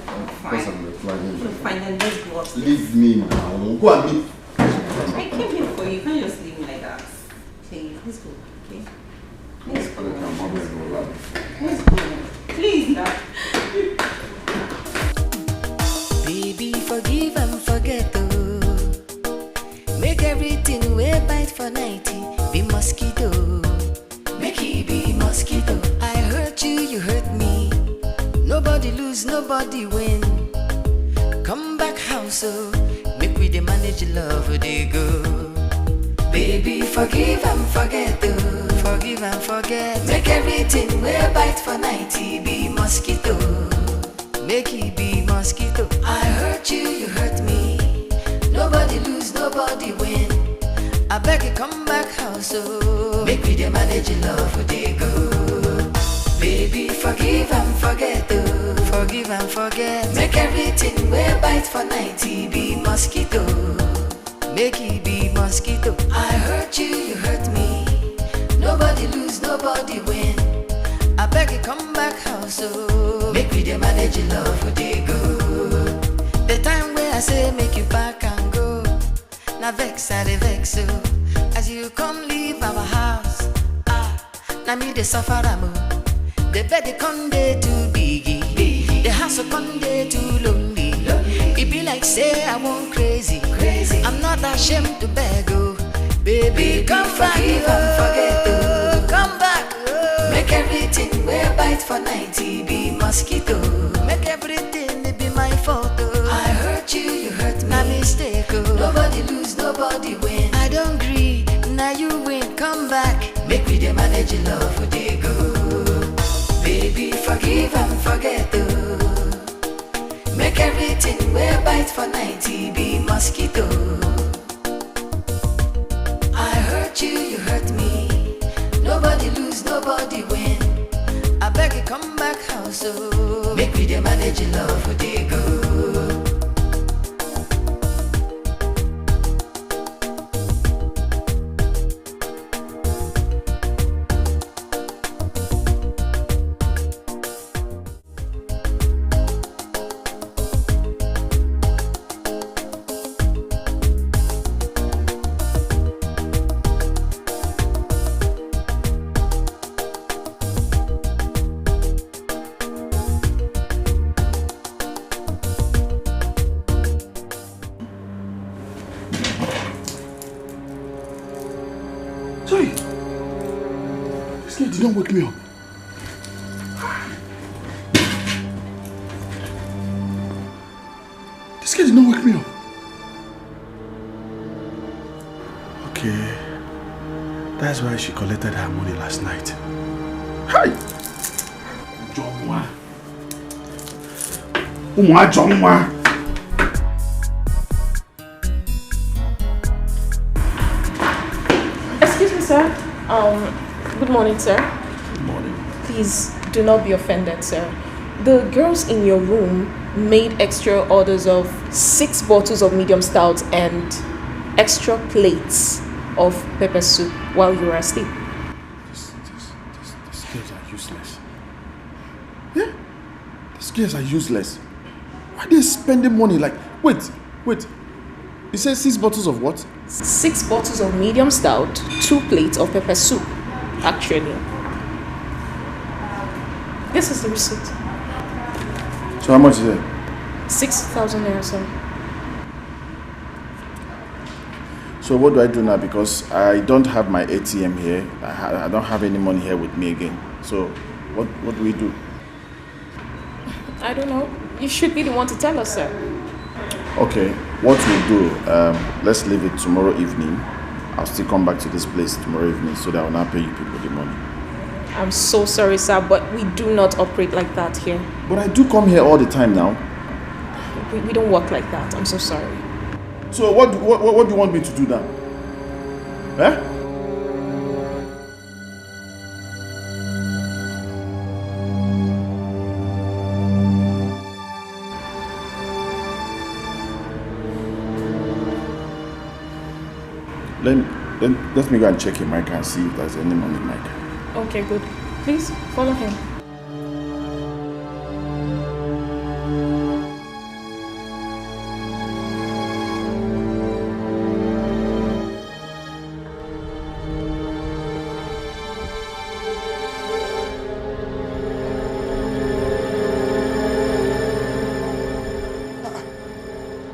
I'm fine. Because I'm replying. You're fine, then let's go upstairs. Leave me now. Go and meet. I came here for you. You can't just leave me like that. Okay, let's go. Okay? Let's go. Let's go. Please, Dad. Baby, forgive and forget, oh. Make everything we bite for 90 be mosquito. Make it be mosquito. I hurt you, you hurt me. Nobody lose, nobody win. Come back house, oh. Make we the manage love, they go. Baby, forgive and forget, oh. Forgive and forget. Make everything we bite for 90 be mosquito. Make it be mosquito. I hurt you, you hurt me. Nobody lose, nobody win. I beg you, come back house, oh. Make we the manage love, they go. Baby, forgive and forget, oh. Forgive and forget. Make everything we bite for 90 be mosquito. Make it be mosquito. I hurt you, you hurt me. Nobody lose, nobody win. I beg you, come back house, oh. Make we the manage love, they go. The time where I say make you back and go. Now vex, I vex, oh. As you come leave our house, now me the suffer, the bed they come there too biggie. The house come there too lonely. It be like say I want crazy. I'm not ashamed to beg, oh. Baby, come back, oh. Come back, oh. Make everything we bite for 90 be mosquito. Make everything it be my fault, oh. I hurt you, you hurt me. Now mistake, oh. Nobody lose, nobody win. I don't agree, now you win. Come back, make we the manage love, they go. Baby, forgive and forget, oh. Make everything we bite for 90 be mosquito. I hurt you, you hurt me. Nobody lose, nobody win. I beg you, come back house, oh. Make we the manage love, they go. did not wake me up. This girl did not wake me up. Okay. That's why she collected her money last night. Hi! Jomwa. Jomwa. Excuse me, sir. Good morning, sir. Good morning. Please do not be offended, sir. The girls in your room made extra orders of 6 bottles of medium stout and extra plates of pepper soup while you were asleep. These girls are useless. Yeah? These girls are useless. Why are they spending money like... Wait. You said 6 bottles of what? 6 bottles of medium stout, 2 plates of pepper soup, actually. This is the receipt. So how much is it? 6,000 naira, sir. So what do I do now? Because I don't have my ATM here. I don't have any money here with me again. So what do we do? I don't know. You should be the one to tell us, sir. Okay, what we'll do, let's leave it tomorrow evening. I'll still come back to this place tomorrow evening so that I'll not pay you people the money. I'm so sorry, sir, but we do not operate like that here. But I do come here all the time now. We don't work like that. I'm so sorry. So what do you want me to do now? Eh? Let me go and check in my car and see if there's any money in my car. Okay, good. Please follow him.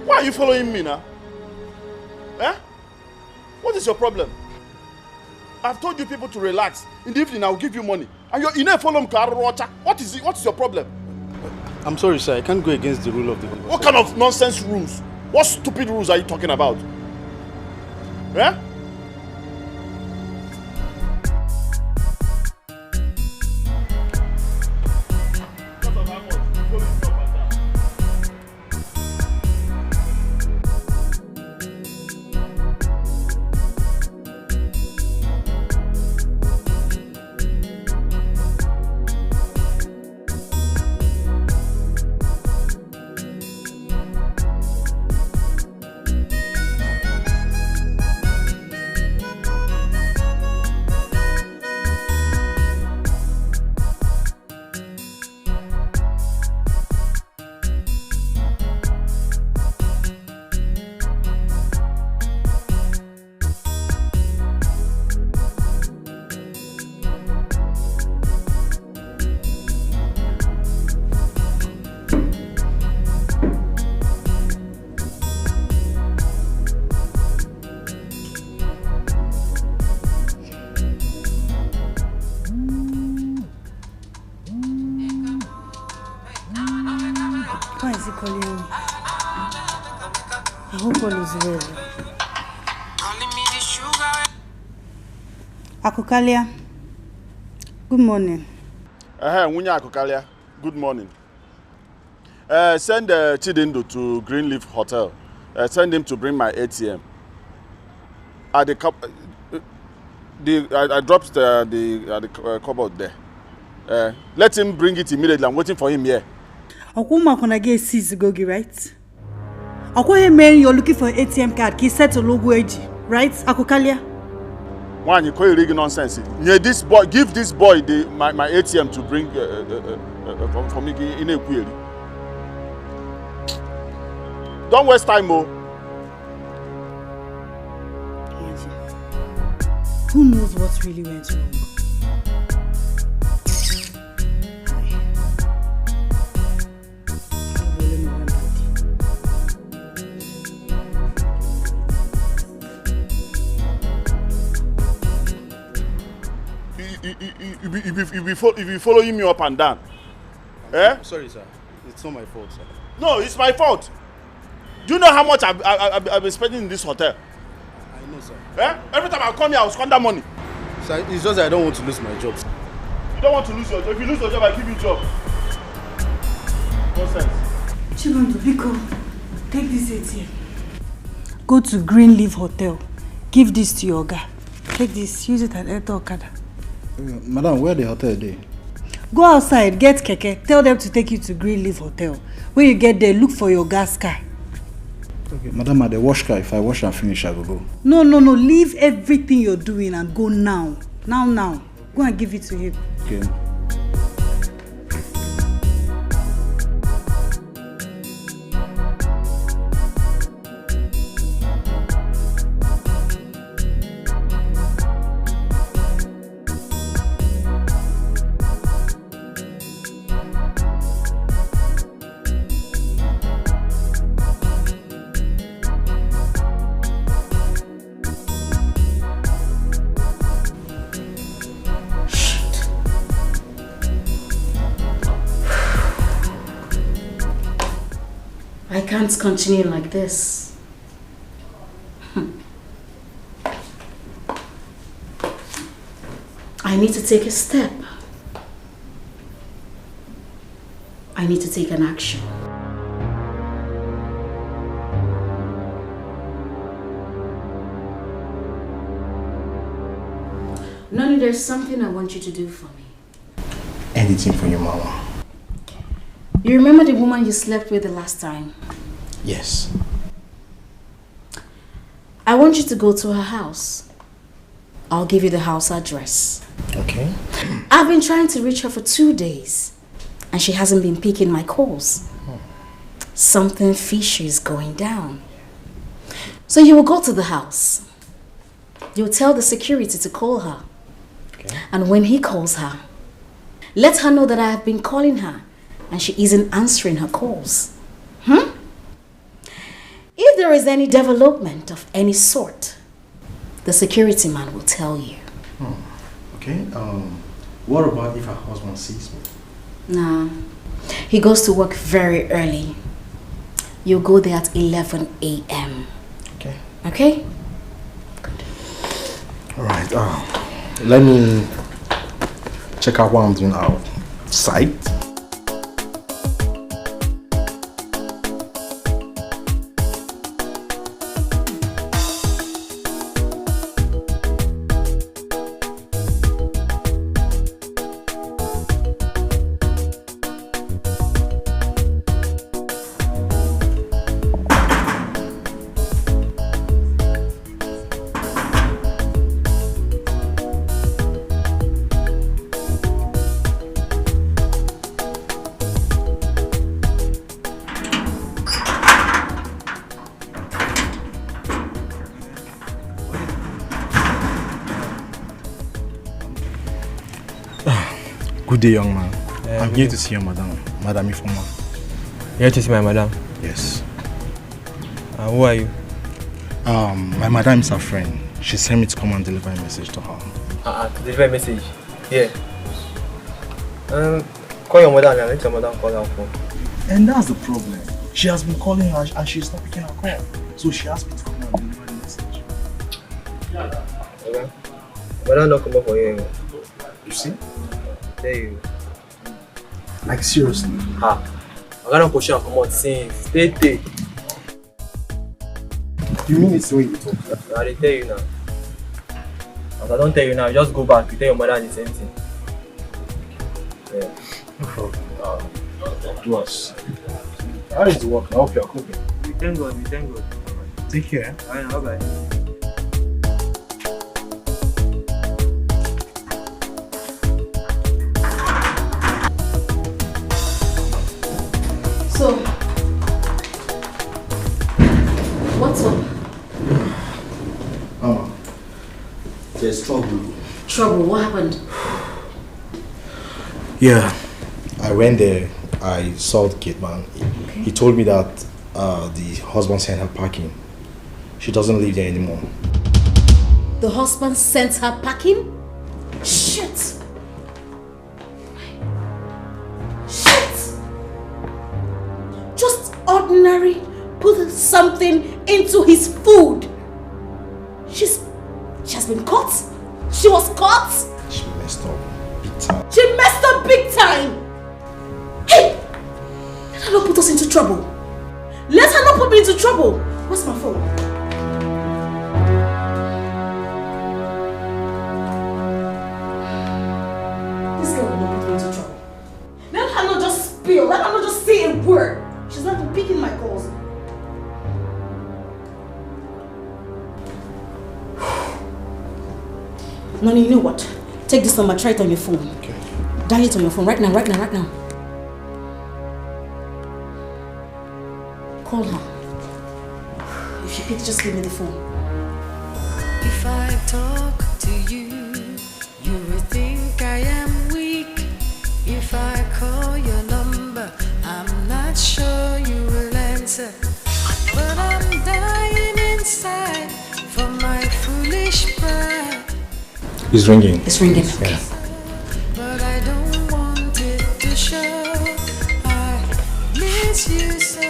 Why are you following me now? Eh? What is your problem? I've told you people to relax. In the evening, I'll give you money. And you're in a follow me. What is it? What is your problem? I'm sorry, sir. I can't go against the rule of the game. What kind of nonsense rules? What stupid rules are you talking about? Eh? Why is he calling me? I hope all is well. Akukalia, good morning. Wunya Akukalia, good morning. Send Chidindo to Greenleaf Hotel. Send him to bring my ATM. At I dropped the cupboard there. Let him bring it immediately. I'm waiting for him here. Okuma kona get seize gogi, right? Okwa man, you're looking for an ATM card. He set a logo edge, right? Akukalia. One, you call it really nonsense. Yeah, this boy, give this boy my ATM to bring for me in a query. Don't waste time, Mo. Who knows what really went wrong? be following me up and down. I'm sorry, sir. It's not my fault, sir. No, it's my fault. Do you know how much I've been spending in this hotel? I know, sir. Every time I come here, I will squander money. Sir, it's just that I don't want to lose my job. You don't want to lose your job. If you lose your job, I give you a job. Nonsense. Chibundo, Biko, take this ATM. Go to Greenleaf Hotel. Give this to your guy. Take this, use it at Eto Okada. Madam, where the hotel dey? Go outside, get keke. Tell them to take you to Greenleaf Hotel. When you get there, look for your gas car. Okay, madam, at the wash car, if I wash and finish, I will go. No. Leave everything you're doing and go now. Now. Go and give it to him. Okay. I can't continue like this. I need to take a step. I need to take an action. Noni, there's something I want you to do for me. Anything for your mama. You remember the woman you slept with the last time? Yes. I want you to go to her house. I'll give you the house address. Okay. I've been trying to reach her for 2 days, and she hasn't been picking my calls. Something fishy is going down. So you will go to the house. You'll tell the security to call her. Okay. And when he calls her, let her know that I have been calling her and she isn't answering her calls. If there is any development of any sort, the security man will tell you. Okay. What about if her husband sees me? Nah. He goes to work very early. You'll go there at 11 a.m. Okay. Okay? Alright. Let me check out what I'm doing outside. Good day, young man. I'm here to see your madam, Madam Ifoma. Here to see my madam? Yes. Who are you? My madam is her friend. She sent me to come and deliver a message to her. To deliver a message? Yeah. Call your mother and let your mother call her phone. And that's the problem. She has been calling her and she's not picking her call. So she asked me to come and deliver the message. Okay. Madam not come up for you. You see? There you. Like seriously? I'm gonna push her come out since. Stay. You mean it's the way you talk? I tell you now. As I don't tell you now, just go back. You tell your mother the same thing. Yeah. No problem. Do us. How is the work? I hope you're cooking. We thank God. Take care. Bye. So, what's up? There's trouble. Trouble? What happened? Yeah, I went there. I saw the gate man. He told me that the husband sent her packing. She doesn't live there anymore. The husband sent her packing? Shit! ordinary put something into his food. She has been caught. She was caught. She messed up big time. She messed up big time. Hey! Let her not put us into trouble. Let her not put me into trouble. Where's my phone? This girl will not put me into trouble. Let her not just spill. Let her not just say a word. She's not even picking my calls. Nani, you know what? Take this number, try it on your phone. Okay. Dial it on your phone right now. Call her. If she picks, just give me the phone. If I talk to you, you will think I am weak. If I call your number, I'm not sure you will answer. But I'm dying inside for my foolish pride. It's ringing. It's ringing. Okay. But I don't want it to show. I miss you so,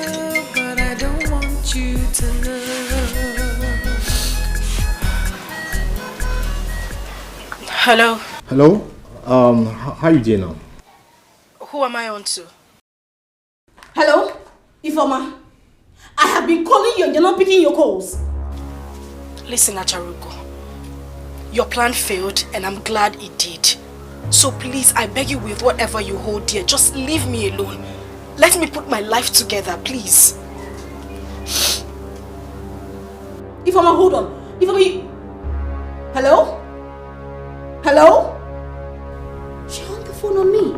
but I don't want you to know. Hello. Hello? How you doing now? Who am I on to? Hello? Ifoma. I have been calling you and you're not picking your calls. Listen, Acharugo. Your plan failed and I'm glad it did. So please, I beg you with whatever you hold dear, just leave me alone. Let me put my life together, please. Ifoma, hold on. Ifoma, Hello? Hello? She hung the phone on me.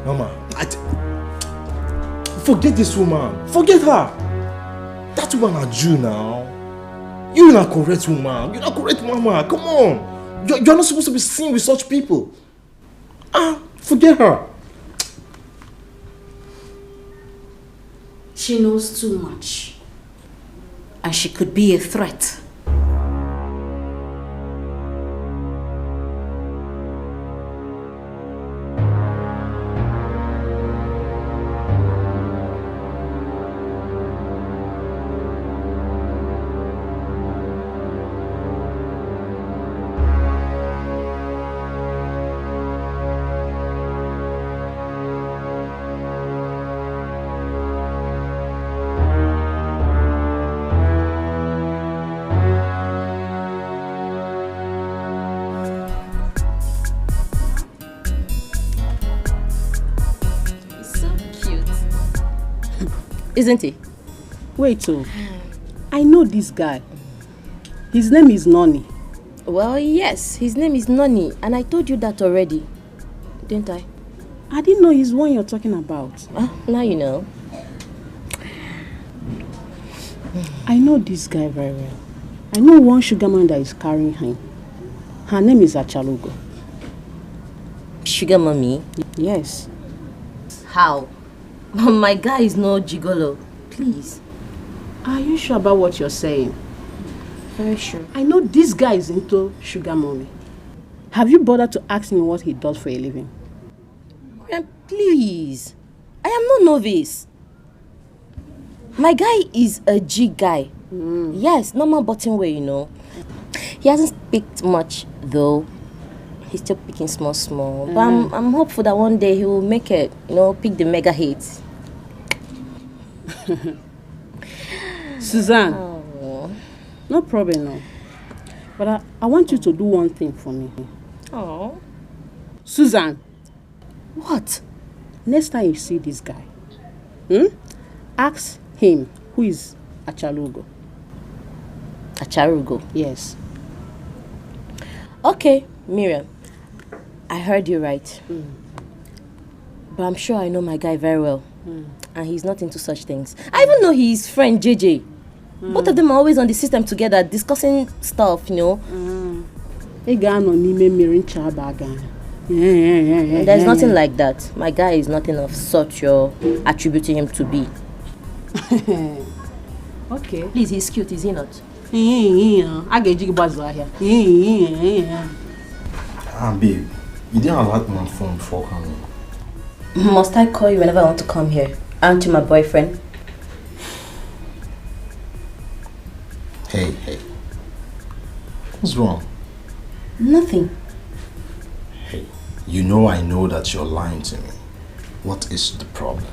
Mama, forget this woman. Forget her. That woman are Jew now. You're not correct woman. You're not correct mama. Come on. You're not supposed to be seen with such people. Forget her. She knows too much. And she could be a threat. Isn't he? Wait, I know this guy. His name is Noni. Well, yes, his name is Noni, and I told you that already, didn't I? I didn't know he's one you're talking about. Now you know. I know this guy very well. I know one sugar man that is carrying him. Her name is Achalugo. Sugar mommy? Yes. How? My guy is no gigolo. Please. Are you sure about what you're saying? Very sure. I know this guy is into sugar mommy. Have you bothered to ask him what he does for a living? Please. I am no novice. My guy is a G guy. Yes, normal bottom way, you know. He hasn't picked much though. He's still picking small. But I'm hopeful that one day he will make it, you know, pick the mega hits. Suzanne. No problem, no. But I want you to do one thing for me. Oh. Suzanne. What? Next time you see this guy, ask him who is Achalugo. Achalugo? Yes. Okay, Miriam. I heard you right. But I'm sure I know my guy very well. And he's not into such things. I even know his friend JJ. Both of them are always on the system together discussing stuff, you know. There's nothing like that. My guy is nothing of such you're attributing him to be. Okay. Please, he's cute, is he not? Babe, you didn't alert my phone before coming. Must I call you whenever I want to come here? Aren't you my boyfriend? Hey. What's wrong? Nothing. Hey, you know I know that you're lying to me. What is the problem?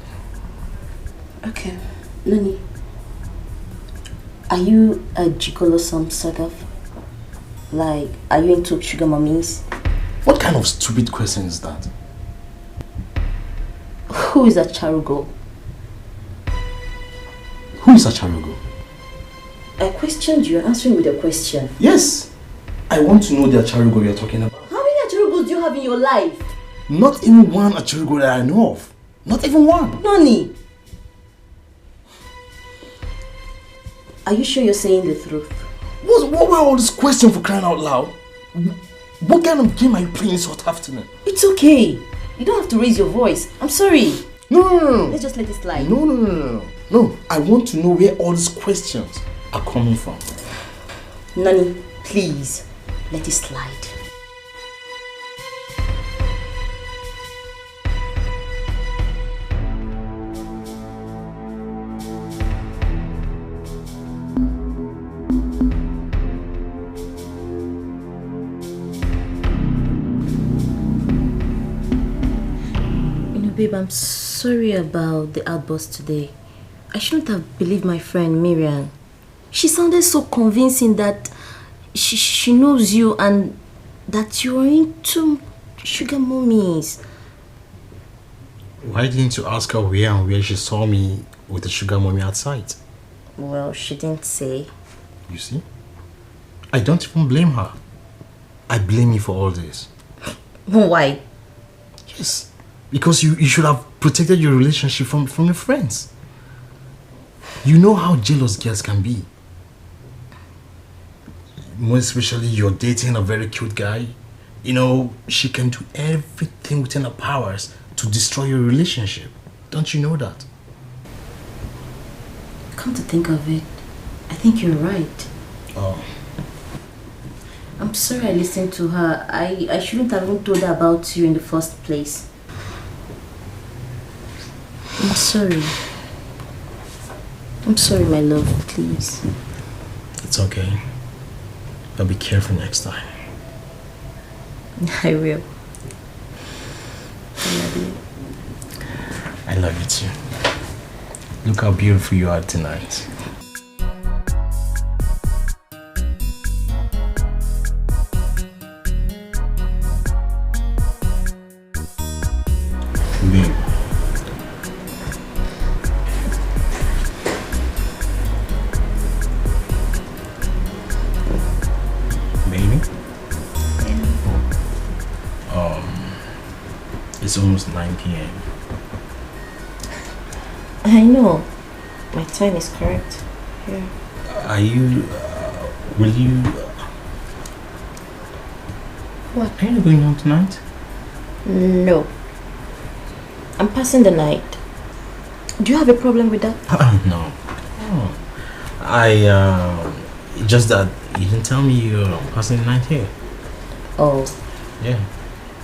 Okay, Nani. Are you a gigolo some sort of? Like, are you into sugar mummies? What kind of stupid question is that? Who is a charugo? Who is a charugo? I questioned you, answering with a question. Yes, I want to know the charugo you're talking about. How many achurugos do you have in your life? Not even one charugo that I know of. Not even one. Nani. Are you sure you're saying the truth? What were all these questions for crying out loud? What kind of game are you playing this hot afternoon? It's okay. You don't have to raise your voice. I'm sorry. No. Let's just let it slide. No, I want to know where all these questions are coming from. Nani, please, let it slide. Babe, I'm sorry about the outburst today. I shouldn't have believed my friend Miriam. She sounded so convincing that she knows you and that you're into sugar mummies. Why didn't you ask her where she saw me with the sugar mummy outside? Well, she didn't say. You see? I don't even blame her. I blame you for all this. Why? Yes. Because you should have protected your relationship from your friends. You know how jealous girls can be. More especially you're dating a very cute guy. You know, she can do everything within her powers to destroy your relationship. Don't you know that? Come to think of it, I think you're right. Oh. I'm sorry I listened to her. I shouldn't have even told her about you in the first place. I'm sorry. I'm sorry, my love, please. It's okay. But be careful next time. I will. I love you. I love you too. Look how beautiful you are tonight. Babe. It's almost 9 p.m. I know. My time is correct. Yeah. Are you... will you... What? Are you going home tonight? No. I'm passing the night. Do you have a problem with that? No. Oh. Just that you didn't tell me you're passing the night here. Oh. Yeah.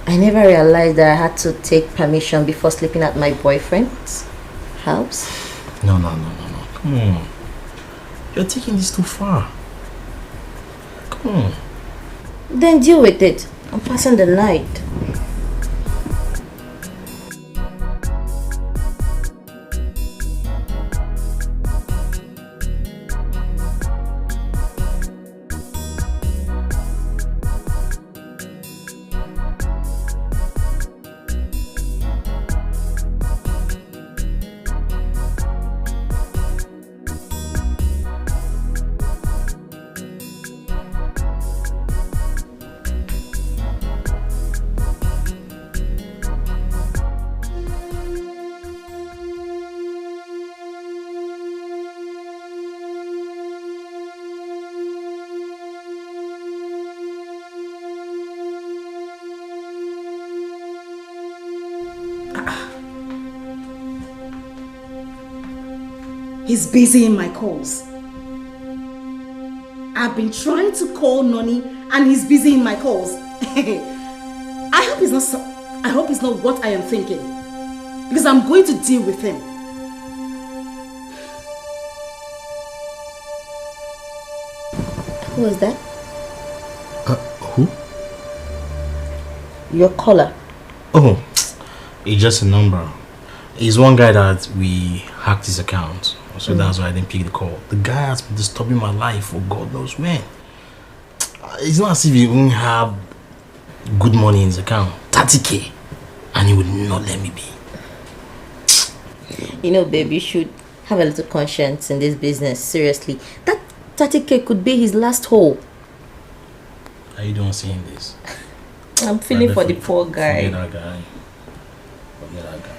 I never realized that I had to take permission before sleeping at my boyfriend's house. No. Come on. You're taking this too far. Come on. Then deal with it. I'm passing the night. He's busy in my calls. I've been trying to call Noni and he's busy in my calls. I hope it's not what I am thinking. Because I'm going to deal with him. Who was that? Who? Your caller. Oh, it's just a number. He's one guy that we hacked his account. So that's why I didn't pick the call. The guy has been disturbing my life for God knows when. It's not as if he even have good money in his account. 30k. And he would not let me be. You know, babe, you should have a little conscience in this business. Seriously. That 30k could be his last hope. How you doing seeing this? I'm feeling for the poor guy. Forget that guy. Forget that guy.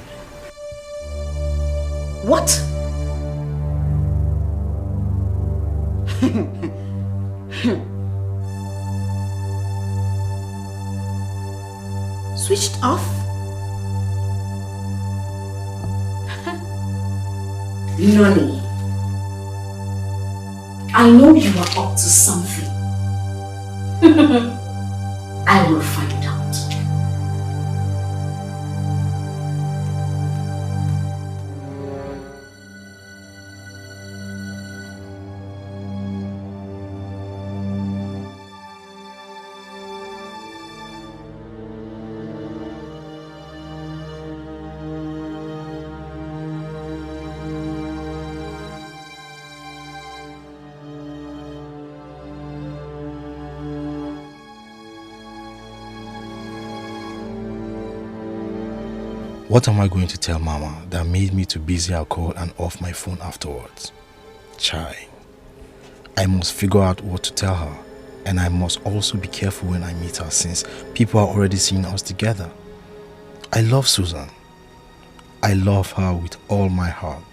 What? Switched off? Nani, I know you are up to something. I will find out. What am I going to tell Mama that made me too busy I'll call and off my phone afterwards? Chai. I must figure out what to tell her, and I must also be careful when I meet her since people are already seeing us together. I love Susan. I love her with all my heart,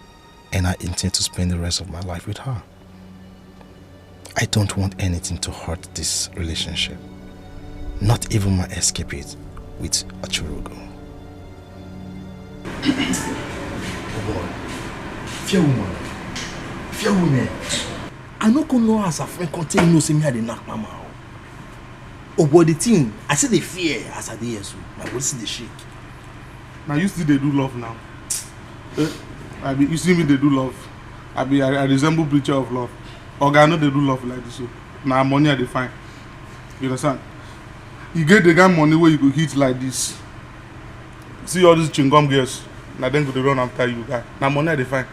and I intend to spend the rest of my life with her. I don't want anything to hurt this relationship. Not even my escapade with Achurugo. Oh boy, fear woman. I no go know as a friend continue no say me I dey knock Mama. Oh boy, the thing I see the fear as I dey here so my body see the shake. Now you still they do love now. You see me they do love. I resemble picture of love. Oga, I know they do love like this. So now money I define. You understand? You get the guy money where you go hit like this. See all these chingom girls. Now then go to run after you guy. Now money I define.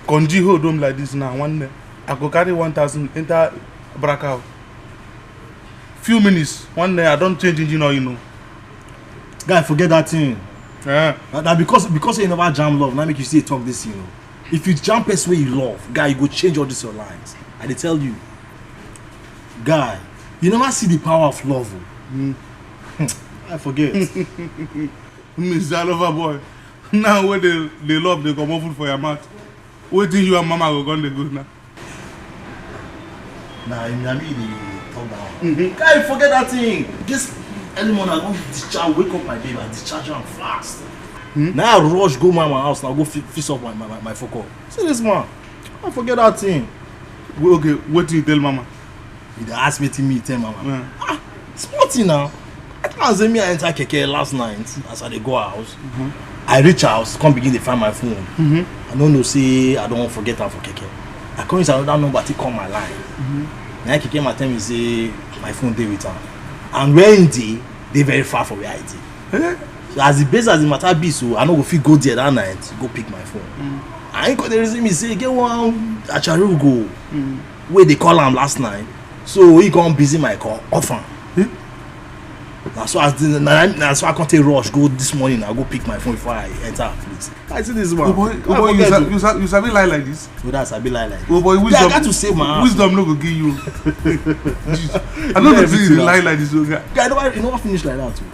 Konji hold them like this now. One day I go carry 1,000 enter Bracao. Few minutes. One day I don't change engine or you know. Guy, forget that thing. Yeah. Now because you never jam love, now make you still talk this, you know. If you jam person where you love, guy, you go change all this your lines. I dey tell you. Guy, you never see the power of love. I forget. Mr. Lover boy. Now when they love, they come food for your mouth. Waiting you and Mama go gone the good now. Nah, I mean talk down. Guy, forget that thing. This early morning I go discharge, wake up my baby and discharge her fast. Now I rush go Mama house now go fix up my focus. See this man. I forget that thing. Okay, what do you tell Mama? You dey ask me to tell Mama. Sporty now. I can't say me I enter keke last night as I dey go house. I reach house, come begin to find my phone. I don't know say I don't forget her for keke. I come use another number to call my line. Now keke my tell me say my phone dey with her. And when they very far from where I dey. So as the base as the matter be, so I no go fit go there that night go pick my phone. I ain't got the reason me say get one Acharugo where they call him last night. So he come busy my call often. That's why I can't take rush go this morning. I go pick my phone before I enter a place. I see this man. Oh boy, you sabi lie like this? Oh, that's I be lie like this. Oh boy, wisdom. I got to save my wisdom no go give you. I don't know if you lie like this. Guy, you know what finish like that too.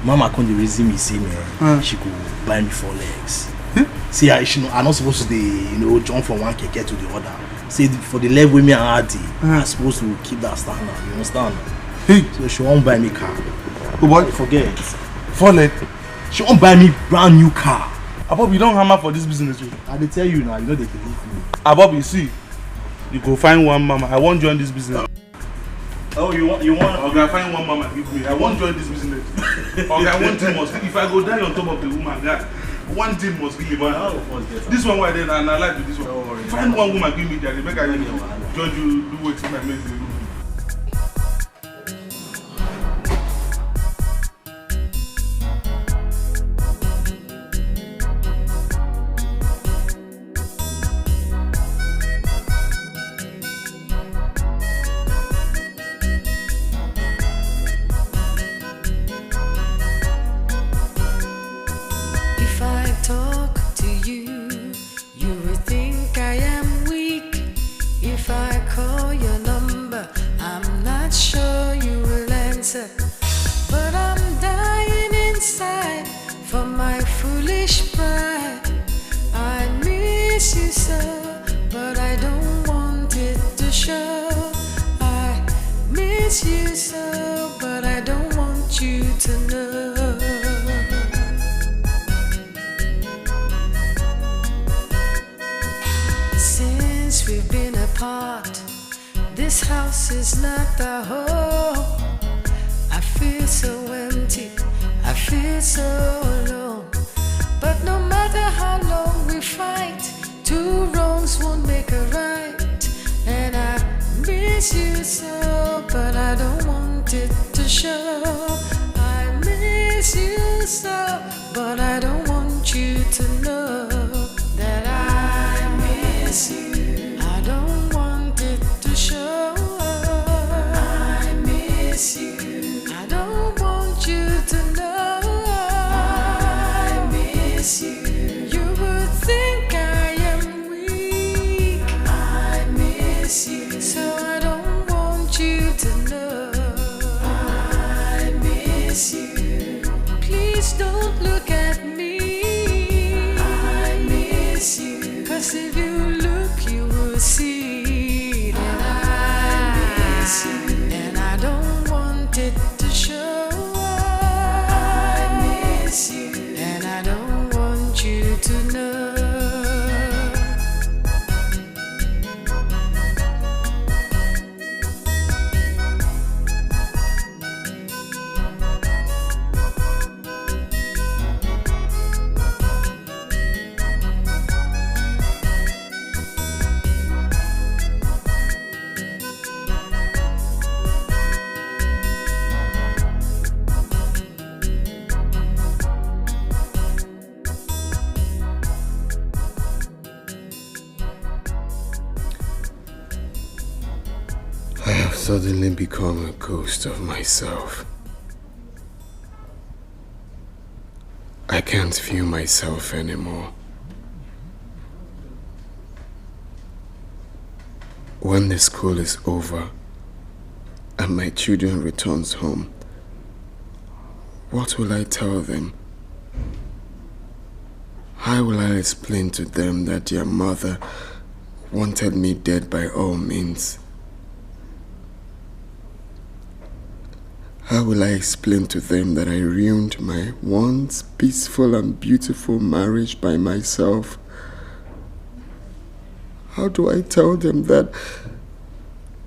Mama come dey reason me say man, she could buy me 4 legs. See, I not supposed to jump from one keke to the other. Say for the level with me and Adi, I'm supposed to keep that standard. You understand? So she won't buy me car. Oh boy, forget. 4 leg. She won't buy me brand new car. Abob, you don't hammer for this business. I dey tell you now, you know they believe me. Abob, you see, you go find one Mama. I won't join this business. Oh, you want? Okay, find one mama give me. I won't join this business. Okay, one thing must. If I go die on top of the woman, that one thing must give me. Man, this one why then and I like this one. Find one woman give me that. Make I join you. Do what my mate do. Suddenly become a ghost of myself. I can't feel myself anymore. When the school is over and my children returns home, what will I tell them? How will I explain to them that their mother wanted me dead by all means? How will I explain to them that I ruined my once peaceful and beautiful marriage by myself? How do I tell them that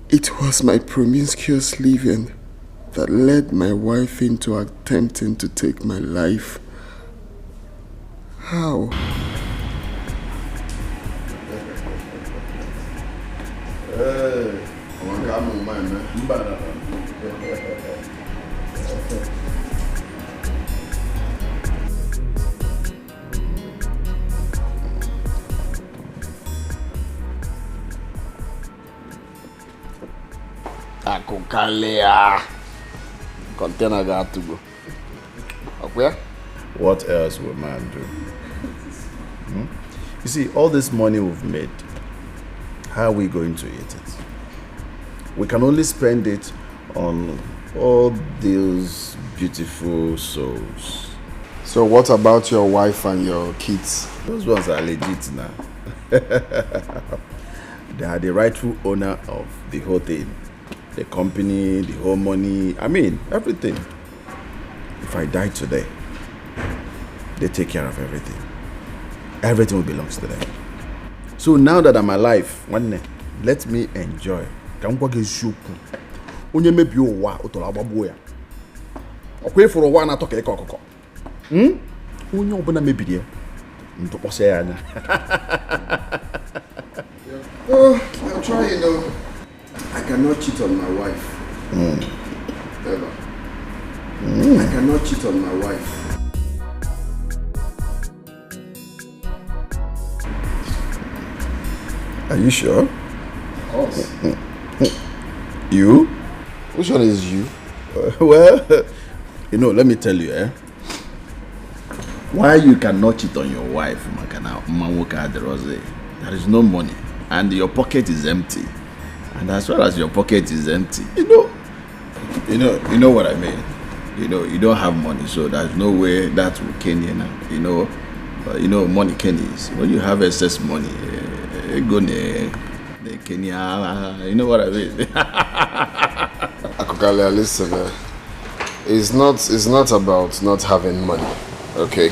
it was my promiscuous living that led my wife into attempting to take my life? How? Hey, come on, man. Akukalea. Container got to go. Okay? What else will man do? You see, all this money we've made, how are we going to eat it? We can only spend it on all those beautiful souls. So what about your wife and your kids? Those ones are legit now. They are the rightful owner of the whole thing. The company, the whole money, I mean, everything. If I die today, they take care of everything. Everything will belong to them. So now that I'm alive, let me enjoy. onye mebi ụwa ụtọrọ agbagbuo ya. Ọkwa ịfụrụ ụwa na-atọ ka ịkọ ọkụkọ. Onye ọbụla mebiri ya ndụkpọsị ya anya. Oh, I'm trying, you know. I cannot cheat on my wife. Ever. I cannot cheat on my wife. Are you sure? Of course. You? Which one is you? Well, you know, let me tell you, why you cannot cheat on your wife, there is no money, and your pocket is empty. And as far as your pocket is empty, you know what I mean. You don't have money, so there's no way that will cane you now. Money cane is when you have excess money. Go Kenya, you know what I mean. Akokalia, listen, it's not about not having money, okay?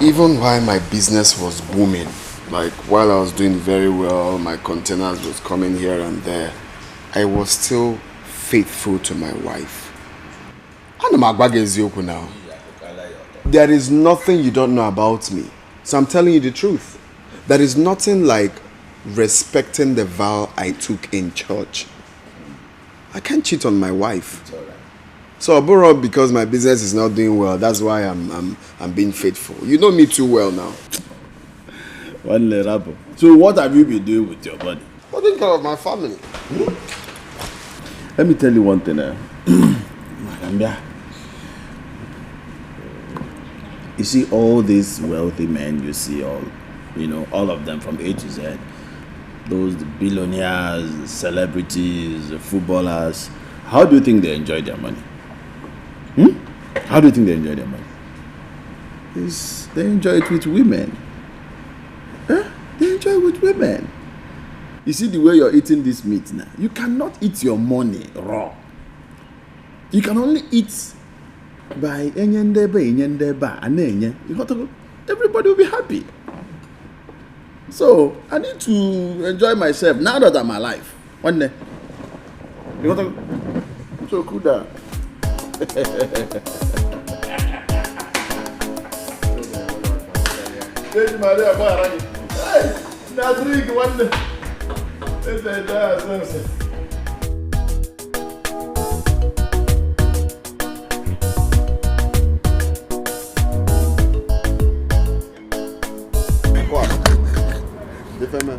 Even while my business was booming, like while I was doing very well, my containers was coming here and there, I was still faithful to my wife. Now. There is nothing you don't know about me, so I'm telling you the truth. There is nothing like respecting the vow I took in church. I can't cheat on my wife. So Aburo, because my business is not doing well, that's why I'm being faithful. You know me too well now. So what have you been doing with your body? Taking care of my family. Let me tell you one thing. You see all these wealthy men, you see all of them from A to Z. Those billionaires, celebrities, footballers. How do you think they enjoy their money? How do you think they enjoy their money? They enjoy it with women. They enjoy it with women. You see the way you're eating this meat now. You cannot eat your money raw. You can only eat by everybody will be happy. So I need to enjoy myself now that I'm alive. One day. So cool down.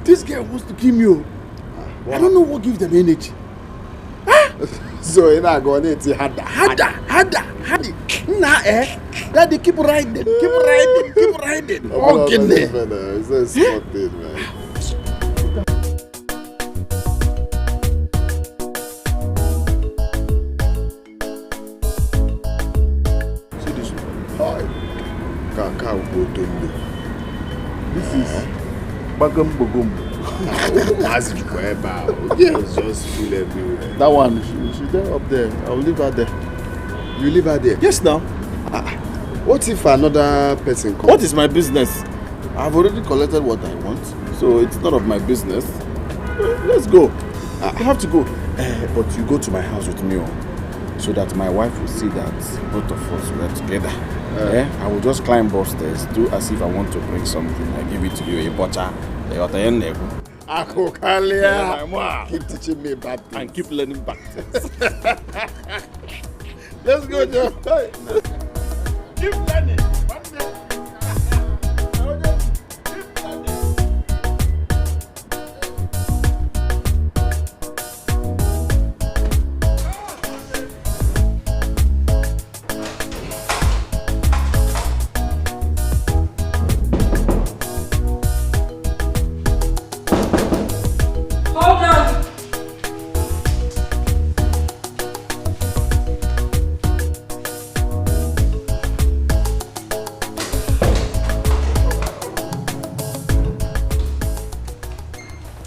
This girl wants to kill me. I don't know what gives them energy. So you're not going to eat harder. That they keep riding. Okay, it's a smart thing, man. See this one. This is Bagum. Wazico, it's just full everywhere. That one, she's there up there. I'll leave her there. You leave her there? Yes, now. What if another person comes? What is my business? I've already collected what I want, so it's none of my business. Let's go. I have to go. But you go to my house with me, so that my wife will see that both of us were together. I will just climb upstairs, do as if I want to bring something. I give it to you, a butter. Akokalia, keep teaching me bad things. And keep learning bad things. Let's go, Joe. Keep learning.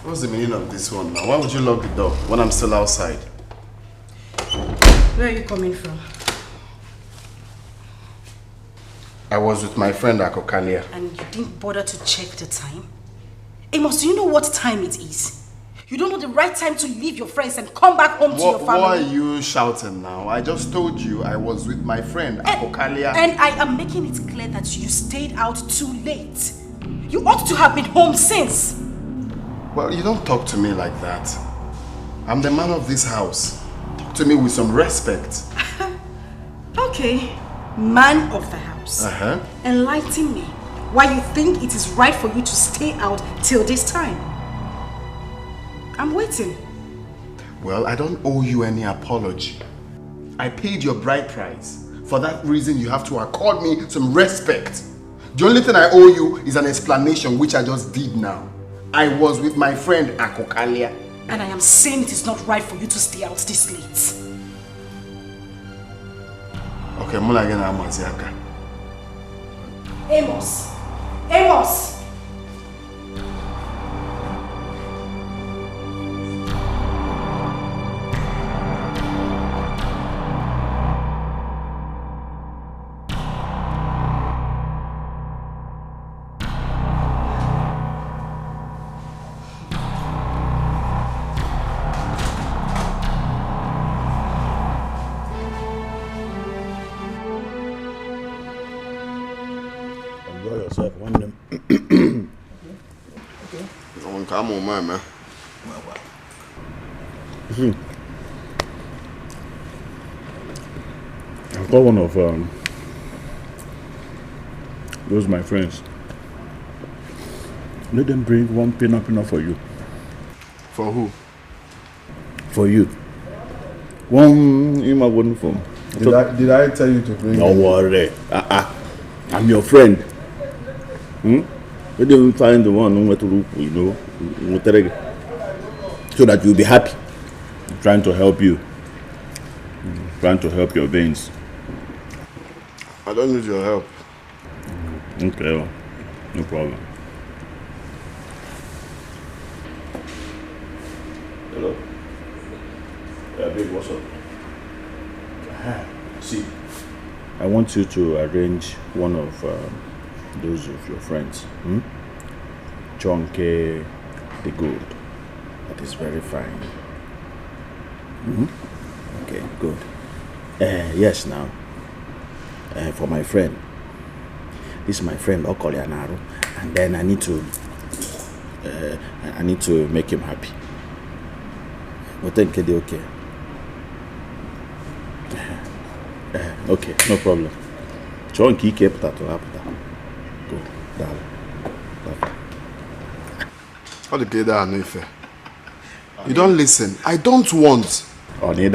What's the meaning of this one now? Why would you lock the door when I'm still outside? Where are you coming from? I was with my friend Akokalia. And you didn't bother to check the time? Amos, do you know what time it is? You don't know the right time to leave your friends and come back home to your family. Why are you shouting now? I just told you I was with my friend, Apokalia. And I am making it clear that you stayed out too late. You ought to have been home since. Well, you don't talk to me like that. I'm the man of this house. Talk to me with some respect. Okay, man of the house. Enlighten me why you think it is right for you to stay out till this time. I'm waiting. Well, I don't owe you any apology. I paid your bride price. For that reason, you have to accord me some respect. The only thing I owe you is an explanation, which I just did now. I was with my friend Akokalia. And I am saying it is not right for you to stay out this late. Okay, I'm going to Amaziaka. Amos! Amos! Come on, man. I've got one of those my friends. Let them bring one peanut for you. For who? For you. One in my one phone. Did I tell you to bring? Don't worry. I'm your friend. Let them find the one who to look, you know, so that you'll be happy. I'm trying to help you. Trying to help your veins. I don't need your help. Okay, well, no problem. Hello? Yeah, babe, what's up? See, I want you to arrange one of those of your friends. Chonke the Good. That is very fine. Okay, good. Yes, now. For my friend. This is my friend Okolianaru, and then I need to make him happy. But then okay. Okay, no problem. Chonke kept that to happen. Good. What the kid are Nefe? You don't listen. I don't want. Okay.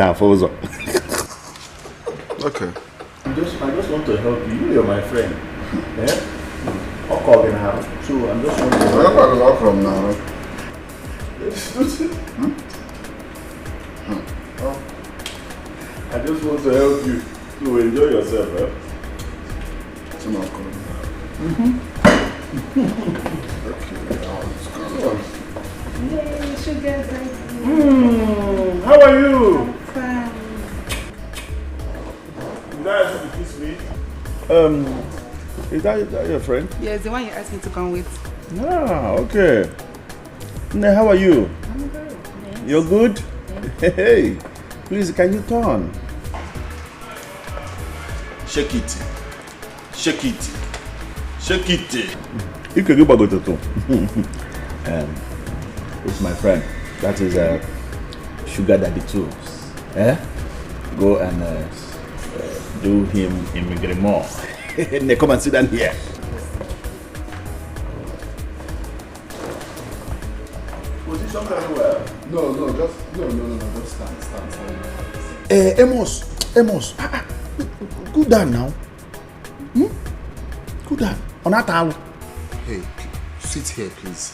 I just want to help you. You're my friend. Yeah? I'll call him out. So I'm just want to help you. Where are you from now? I just want to help you to enjoy yourself. It's not coming. Yay, sugar baby. How are you? Fine. Did I ask you to kiss me? Is that your friend? Yes, the one you asked me to come with. Ah, okay. Now, how are you? I'm good. Yes. You're good? Yes. Hey, please, can you turn? Shake it. Shake it. Shake it. You can go back to the it's my friend. That is Sugar Daddy too. Go and do him immigrant more. Come and sit down here. Position very well. No, just stand. Amos. Go down now. Go down. On that towel. Hey, sit here, please.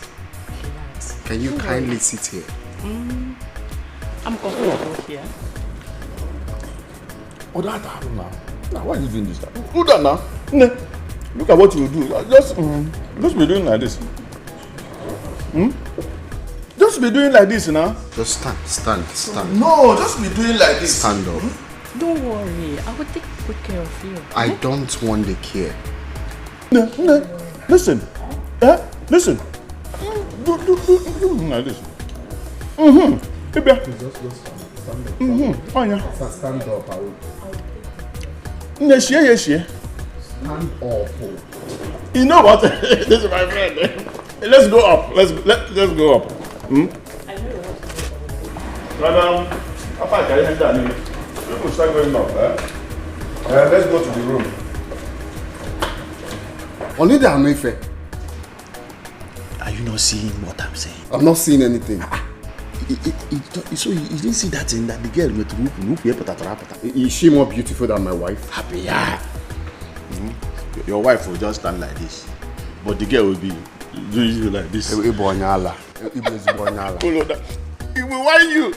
Can you kindly sit here? I'm comfortable here. Oh, that towel now. Now, why are you doing this? Go down now. Look at what you do. Just be doing like this. Just be doing like this now. Just stand. No, just be doing like this. Stand up. Don't worry, I will take good care of you. I don't want the care. No. Listen. Listen. Do like this. Just stand up. Oh, yeah. Stand up. I will. Yes, Stand up. You know what? This is my friend. Let's go up. Let's go up. Madam, after I carry him down, we will start going up. Let's go to the room. Only the Amefe. Are you not seeing what I'm saying? I'm not seeing anything. So you didn't see that thing that the girl with whoop. Is she more beautiful than my wife? Happy, yeah. Your wife will just stand like this, but the girl will be doing you like this. He will want you.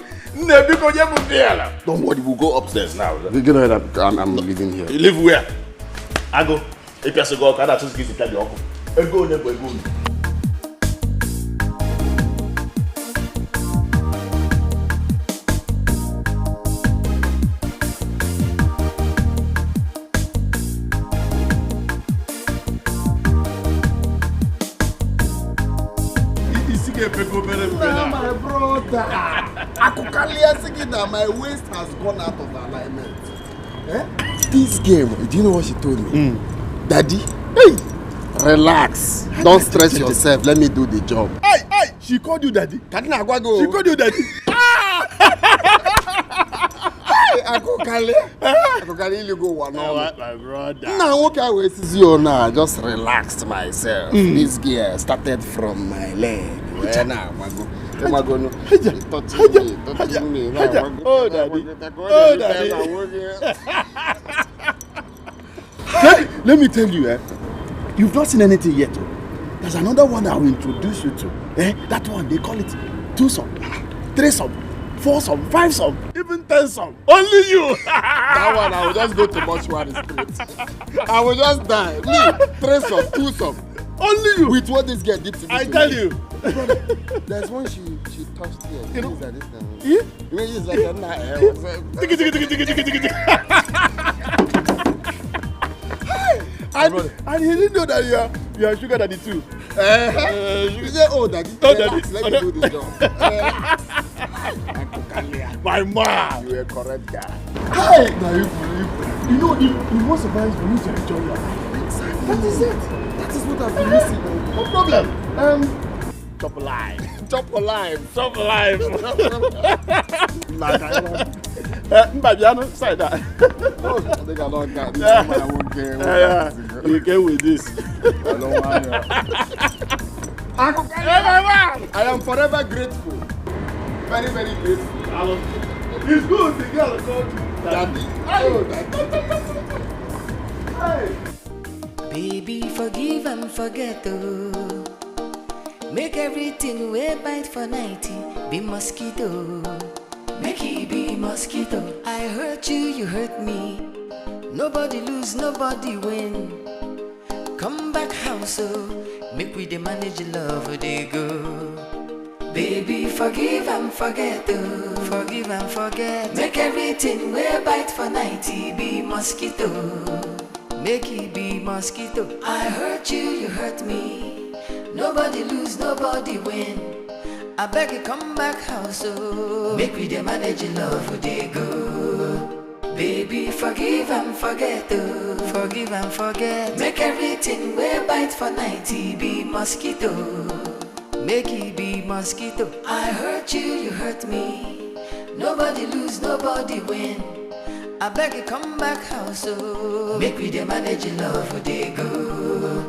Don't worry, we'll go upstairs now. You know that I'm living here. You live where? I go. If you go, I just give you the uncle. Go. My brother. Akukalia thinking that my waist has gone out of alignment. This game, do you know what she told me? Daddy, hey, relax. Don't stress yourself. Let me do the job. Hey, she called you daddy. She called you daddy. Akukali, you go one on. My brother. Now, okay, I will see you now. I just relaxed myself. This gear started from my leg. Where now, Mago? Touching me. Oh, daddy. Let me tell you, you've not seen anything yet. There's another one I will introduce you to. That one, they call it 2-some, 3-some, 4-some, 5-some, even 10-some. Only you. That one, I will just go to mortuary straight. I will just die. Me, 3-some, 2-some. Only you. With what this girl did to me. I tell you. Brother, there's one she touched here. You know? Like this now. You mean it's like a and he didn't know that you are sugar daddy too. You say, oh daddy, relax, let me do this job. My man, you are a correct guy. Hey, now you know it was surprised for you to enjoy your life. Exactly. That is it. That is what I've been missing. No problem. Top alive. Mbabiano, say that. Oh, they got all that. I won't care. You came with this. I don't want you. I am forever grateful. Very, very grateful. It's good, the girl called you daddy. Hey. Baby, forgive and forget, oh. Make everything way bite for 90 be mosquito. Make it be mosquito. I hurt you, you hurt me. Nobody lose, nobody win. Come back house, oh. Make we the manage love, they go. Baby, forgive and forget, oh. Forgive and forget. Make everything way bite for 90 be mosquito. Make it be mosquito. I hurt you, you hurt me. Nobody lose, nobody win. I beg you come back house, oh. Make we the manage love, they go. Baby, forgive and forget, oh. Forgive and forget. Make everything way bite for 90 be mosquito. Make it be mosquito. I hurt you, you hurt me. Nobody lose, nobody win. I beg you come back house, oh. Make we the manage love, they go.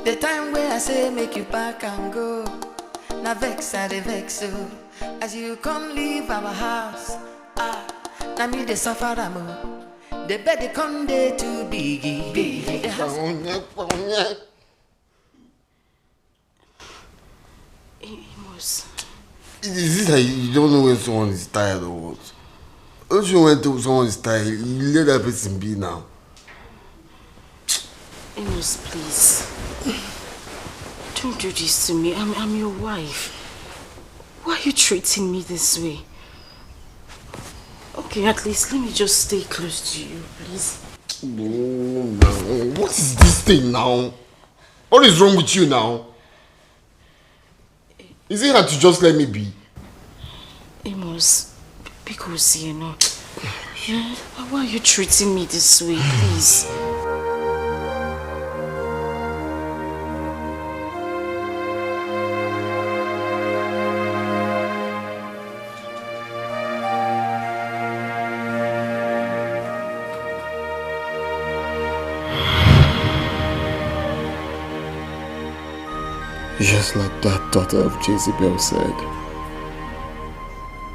The time where I say make you pack and go. Na vex I dey vex, oh. As you come leave our house, na me dey suffer am, oh. The bed they come there to biggie. The house. Is it that you don't know when someone is tired or what? Don't you when someone is tired, you let that person be now. Amos, please. Don't do this to me. I'm your wife. Why are you treating me this way? Okay, at least let me just stay close to you, please. No. What is this thing now? What is wrong with you now? Is it hard to just let me be? Amos, because, you know, why are you treating me this way, please? Just like that daughter of Jezebel said,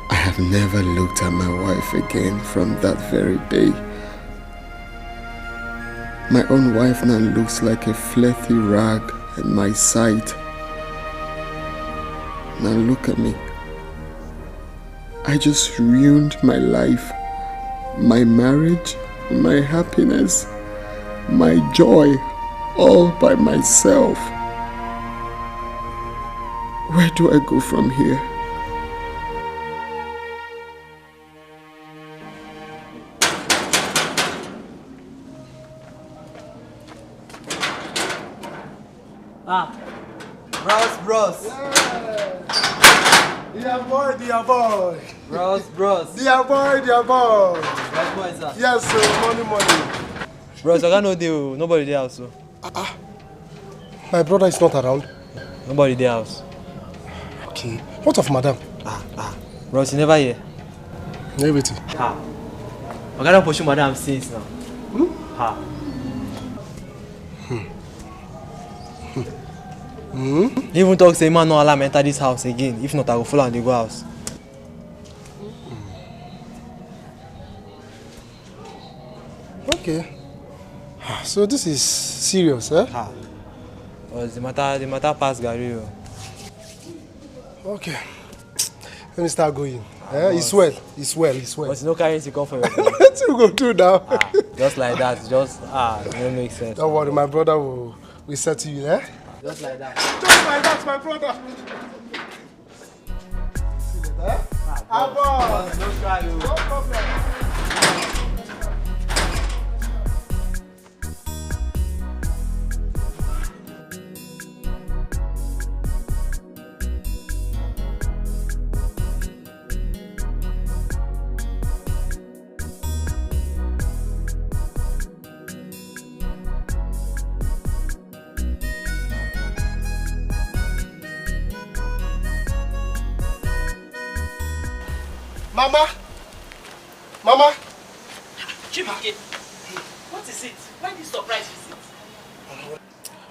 I have never looked at my wife again from that very day. My own wife now looks like a filthy rag in my sight. Now look at me. I just ruined my life, my marriage, my happiness, my joy, all by myself. Where do I go from here? Bros. Dear boy. Bros. Dear boy. Bros, boy, sir. Yes, sir, money. Bros, I got no deal. Nobody there also. My brother is not around. Nobody there house. Okay. What of madam? Bros, you never hear. Everything. I gotta push madam since now. He even talk say man no allow me enter this house again. If not, I will follow and they go house. Okay. So this is serious, eh? Because the matter pass Gary. Okay. Let me start going. It's well. But you no carry to come for your What you go do now? Just like that. Just it don't make sense. Don't worry, my brother will settle you, eh? Just like that. Just like that, my brother. See you later, eh? Don't try you. No problem. Mama! Chibike, what is it? Why this surprise visit?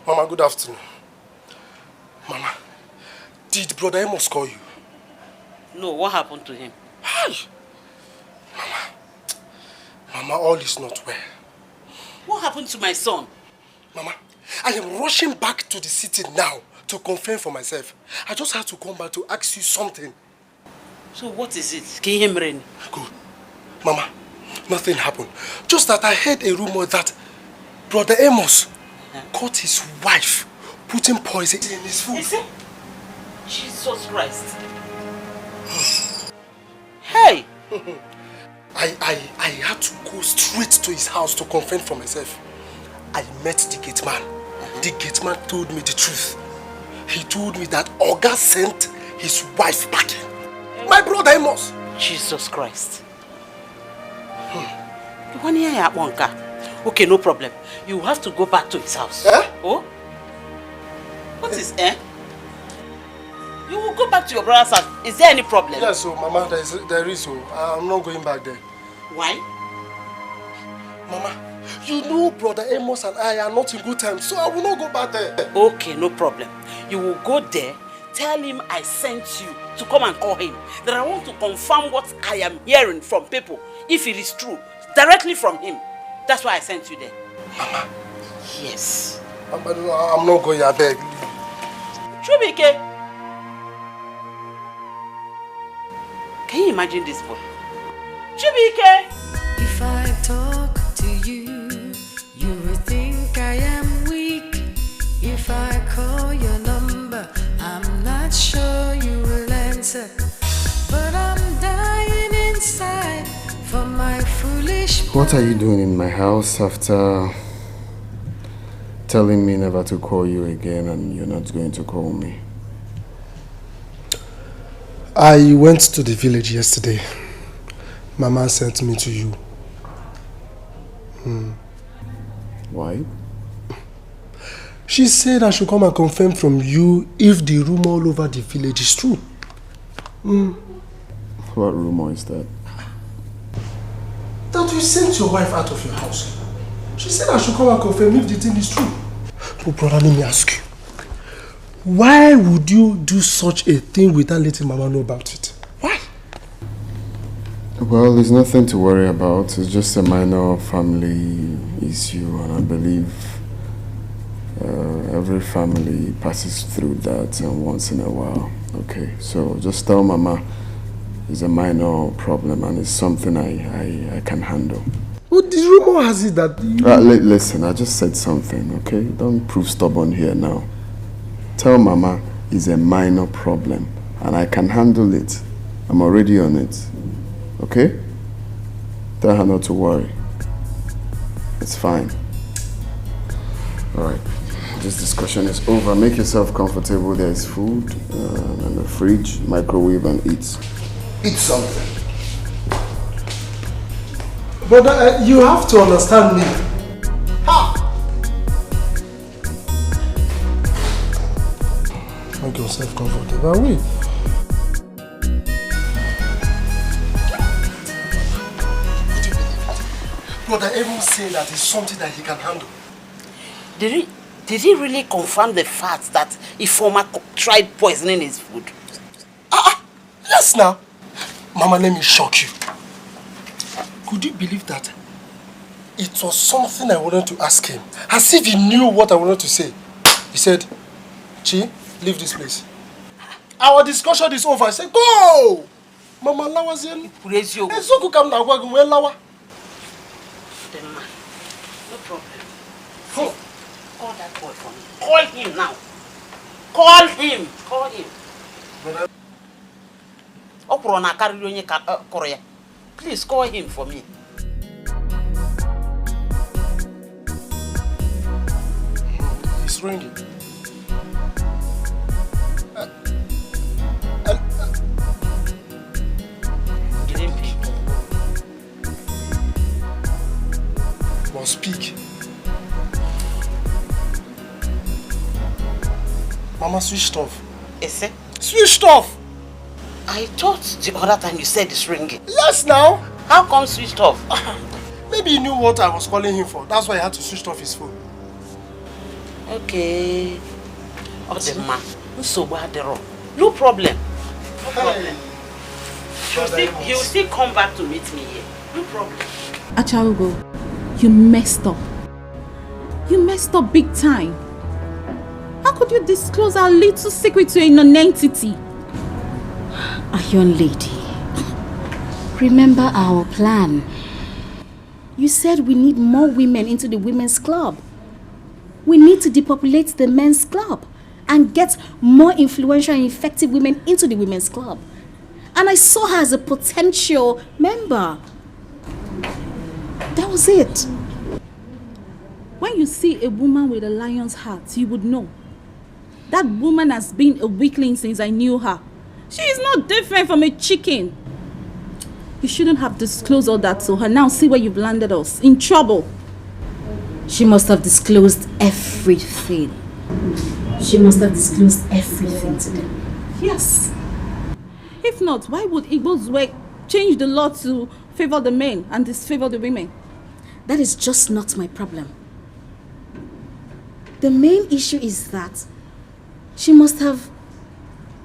Mama, good afternoon. Mama, did Brother Amos call you? No, what happened to him? Hi! Mama, all is not well. What happened to my son? Mama, I am rushing back to the city now to confirm for myself. I just had to come back to ask you something. So what is it? Can you hear me? Good. Mama, nothing happened. Just that I heard a rumor that Brother Amos caught his wife putting poison in his food. Is it? Jesus Christ. Hey! I had to go straight to his house to confirm for myself. I met the gate man. The gate man told me the truth. He told me that Oga sent his wife packing. My brother Amos. Jesus Christ. Okay, no problem. You have to go back to his house. Oh? What is You will go back to your brother's house. Is there any problem? Yes, so Mama, there is. I'm not going back there. Why? Mama, you know Brother Amos and I are not in good terms, so I will not go back there. Okay, no problem. You will go there, tell him I sent you to come and call him. That I want to confirm what I am hearing from people, if it is true, directly from him. That's why I sent you there. Mama. Yes. Mama, I'm not going, I beg. Chubike. Can you imagine this boy? Chubike. If I talk to you, you will think I am weak. If I call your number, I'm not sure you will answer. But I'm dying inside for my foolish. What are you doing in my house after telling me never to call you again and you're not going to call me? I went to the village yesterday. Mama sent me to you. Why? She said I should come and confirm from you if the rumor all over the village is true. What rumor is that? That you sent your wife out of your house. She said I should come and confirm if the thing is true. But brother, let me ask you. Why would you do such a thing without letting Mama know about it? Why? Well, there's nothing to worry about. It's just a minor family issue, and I believe every family passes through that once in a while. Okay, so just tell Mama it's a minor problem and it's something I can handle. Well, the rumor has it that you... Listen, I just said something, okay? Don't prove stubborn here now. Tell Mama it's a minor problem and I can handle it. I'm already on it. Okay? Tell her not to worry. It's fine. Alright. This discussion is over. Make yourself comfortable. There is food in the fridge, microwave, and eat. Eat something. Brother, you have to understand me. Ha! Make yourself comfortable. Wait. Brother, even say that is something that he can handle. Did he really confirm the fact that Ifoma tried poisoning his food? Yes, now. Mama, let me shock you. Could you believe that? It was something I wanted to ask him. As if he knew what I wanted to say. He said, Chi, leave this place. Our discussion is over. I said, go! Mama, Lawa's in. Praise you. Ezoku kam na agwa gwe Lawa. The man. No problem. Hey, call that boy for me. Call him now. Call him. Call him. Please call him for me. It's ringing. Didn't pick. Must speak. Mama switched off. Is it? Switched off! I thought the other time you said it's ringing. Yes, now. How come switched off? Maybe he knew what I was calling him for. That's why he had to switch off his phone. Okay. Oh, the man. No problem. No problem. He'll still come back to meet me here. No problem. Acharugo, you messed up. You messed up big time. How could you disclose our little secret to a non-entity? A young lady, remember our plan. You said we need more women into the women's club. We need to depopulate the men's club and get more influential and effective women into the women's club. And I saw her as a potential member. That was it. When you see a woman with a lion's heart, you would know. That woman has been a weakling since I knew her. She is not different from a chicken. You shouldn't have disclosed all that to her. Now see where you've landed us. In trouble. She must have disclosed everything. She must have disclosed everything to them. Yes. If not, why would Igbo's way change the law to favor the men and disfavor the women? That is just not my problem. The main issue is that she must have...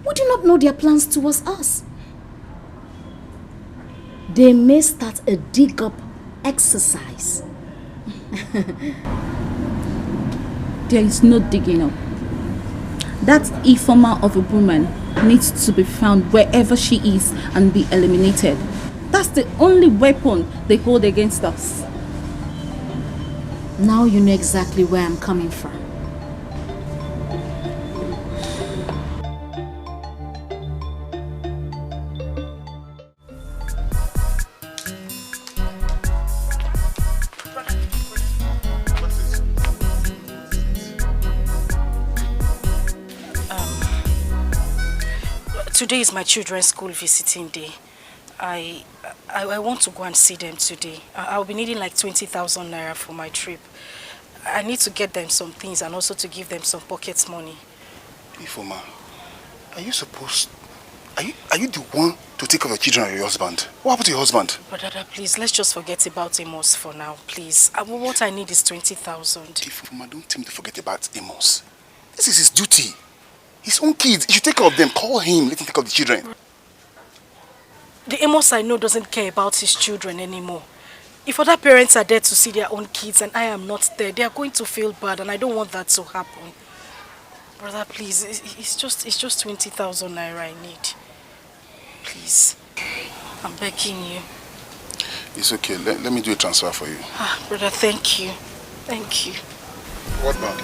We do not know their plans towards us. They may start a dig-up exercise. There is no digging up. That informer of a woman needs to be found wherever she is and be eliminated. That's the only weapon they hold against us. Now you know exactly where I'm coming from. Today is my children's school visiting day. I want to go and see them today. I'll be needing like 20,000 naira for my trip. I need to get them some things and also to give them some pocket money. Ifoma, are you supposed... Are you the one to take care of the children or your husband? What happened to your husband? But Dada, please, let's just forget about Amos for now, please. What I need is 20,000. Ifoma, don't tell me to forget about Amos. This is his duty. His own kids. He should take care of them. Call him. Let him take care of the children. The Amos I know doesn't care about his children anymore. If other parents are there to see their own kids and I am not there, they are going to feel bad and I don't want that to happen. Brother, please, it's just 20,000 naira I need. Please, I'm begging you. It's okay. Let me do a transfer for you. Brother, thank you. Thank you. What bank?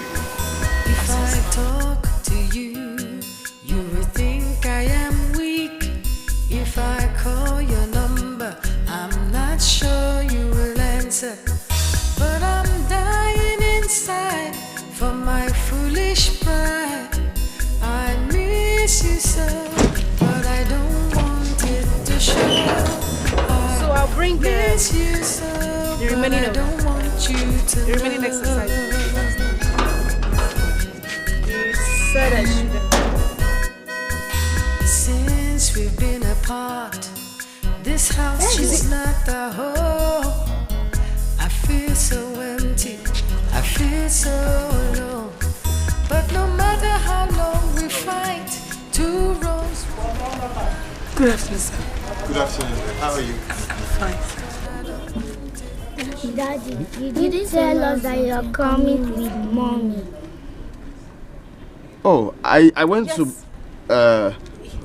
If I talk to you, you will think I am weak. If I call your number, I'm not sure you will answer. But I'm dying inside for my foolish pride. I miss you so, but I don't want it to show. So I'll bring the remaining I don't want you to the remaining exercise. You said I should. Since we've been apart, this house is not a home. I feel so empty, I feel so alone. But no matter how long we fight, two wrongs. Good afternoon, sir. Good afternoon. How are you? I'm fine. Daddy, did you tell us that you're coming with mommy? Oh, I went to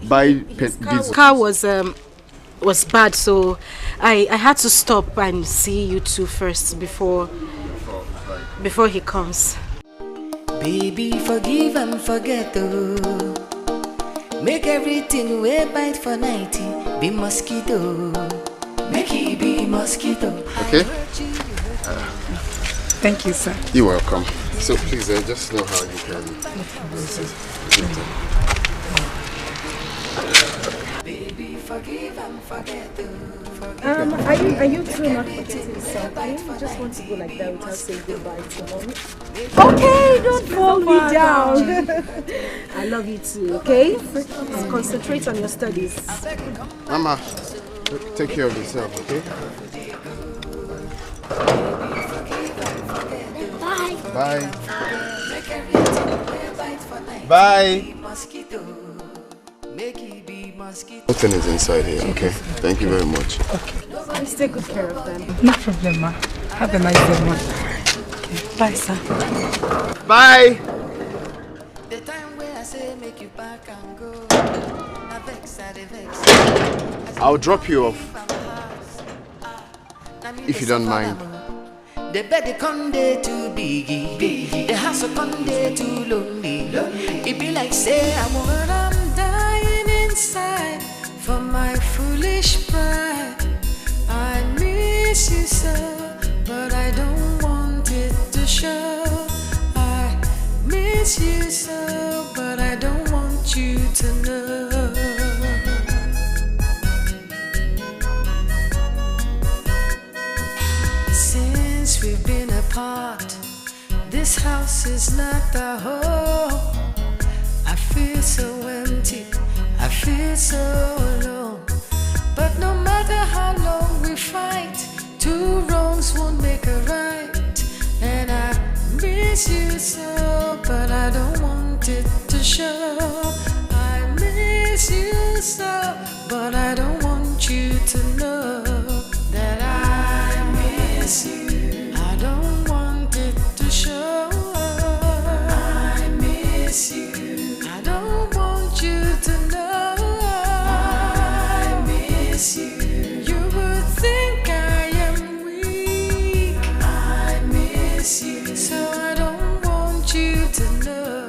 buy diesel. Car was bad, so I had to stop and see you two first before he comes. Baby, forgive and forget, oh. Make everything way bite for 90. Be mosquito. Make it be mosquito. Okay? Thank you, sir. You're welcome. So please, just know how you can. Baby, forgive and forget, oh. Are you two not forgetting something? You just want to go like that without saying goodbye to mommy? Okay, don't fall me down. I love you too, okay? Concentrate on your studies. Mama, take care of yourself, okay? Bye. Bye. Nothing is inside here, okay? Thank you very much. Okay. Please take good care of them. No problem, ma. Have a nice day, ma. Okay. Bye, sir. Bye. The time where I say make you back and go. I'll drop you off. If you don't mind. The bed conde too biggie. The house conde too lonely. It be like say I'm dying inside for my foolish pride. I miss you so, but I don't want it to show. I miss you so, but I don't want you to know. Since we've been apart, this house is not a home. I feel so empty, I feel so alone. But no matter how long we fight, two wrongs won't make a right. And I miss you so, but I don't want it to show. I miss you so, but I don't want you to know that I miss you. I don't want it to show. I miss you. I don't want you to know. I miss you. You would think I am weak. I miss you. So I don't want you to know.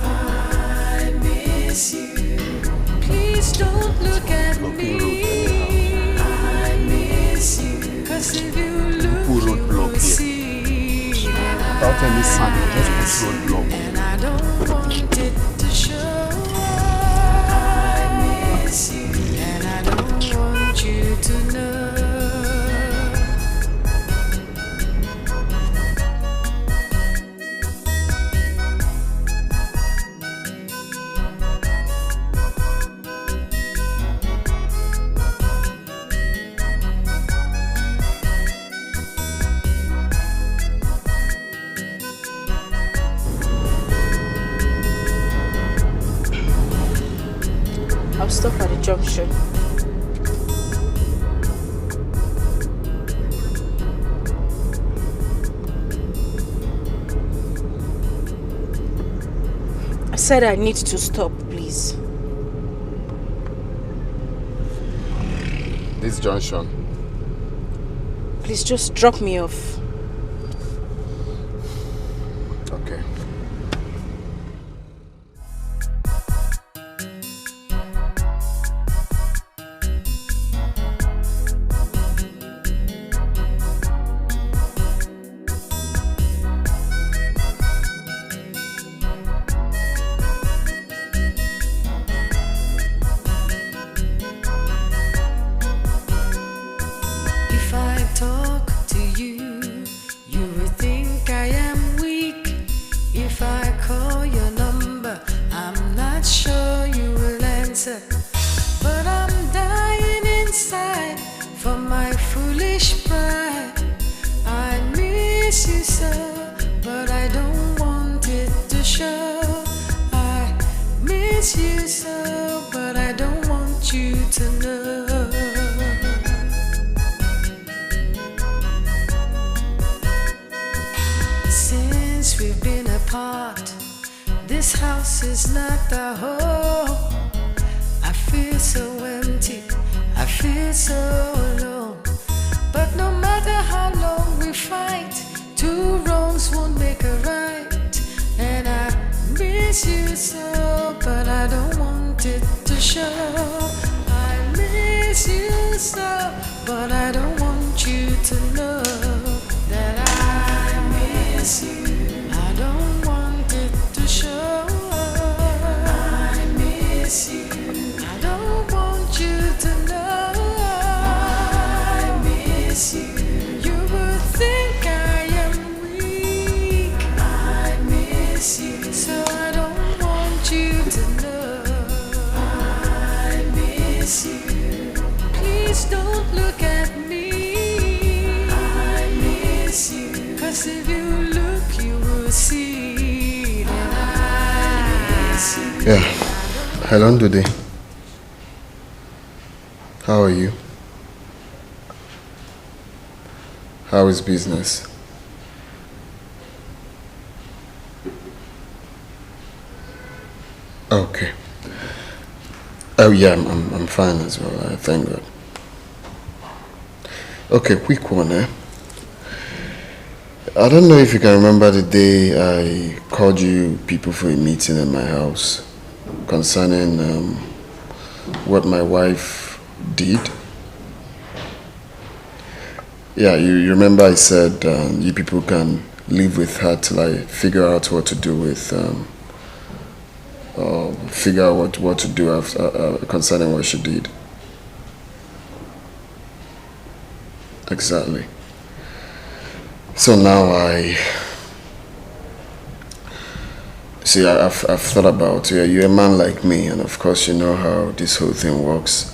I miss you. Please don't look at me. I miss you. 'Cause if you look, you will see. Without any sign, just put roadblock. And I don't want it to show. I I'll stop at the junction. I said I need to stop, please. This junction. Please just drop me off. Okay. If I talk to you, you will think I am weak. If I call your number, I'm not sure you will answer. But I'm dying inside for my foolish pride. I miss you so, but I don't want it to show. I miss you so, but I don't want you to know. Since we've been apart, this house is not a home. I feel so empty, I feel so alone. But no matter how long we fight, two wrongs won't make a right. And I miss you so, but I don't want it to show. I miss you so, but I don't want you to know that I miss you. I don't want it to show. I miss you. I don't want you to know. I miss you. You would think I am weak. I miss you. So I don't want you to know. I miss you. Please don't look at me. I miss you. 'Cause if you look, you will see that I miss you. Yeah. Hello, Dude. How are you? How is business? Okay. Oh yeah, I'm fine as well. I thank God. Okay, quick one, eh? I don't know if you can remember the day I called you people for a meeting in my house concerning what my wife did. Yeah, you remember I said you people can live with her till I figure out what to do with, or figure out what to do after, concerning what she did. Exactly. So now I've thought about it. You're a man like me, and of course you know how this whole thing works.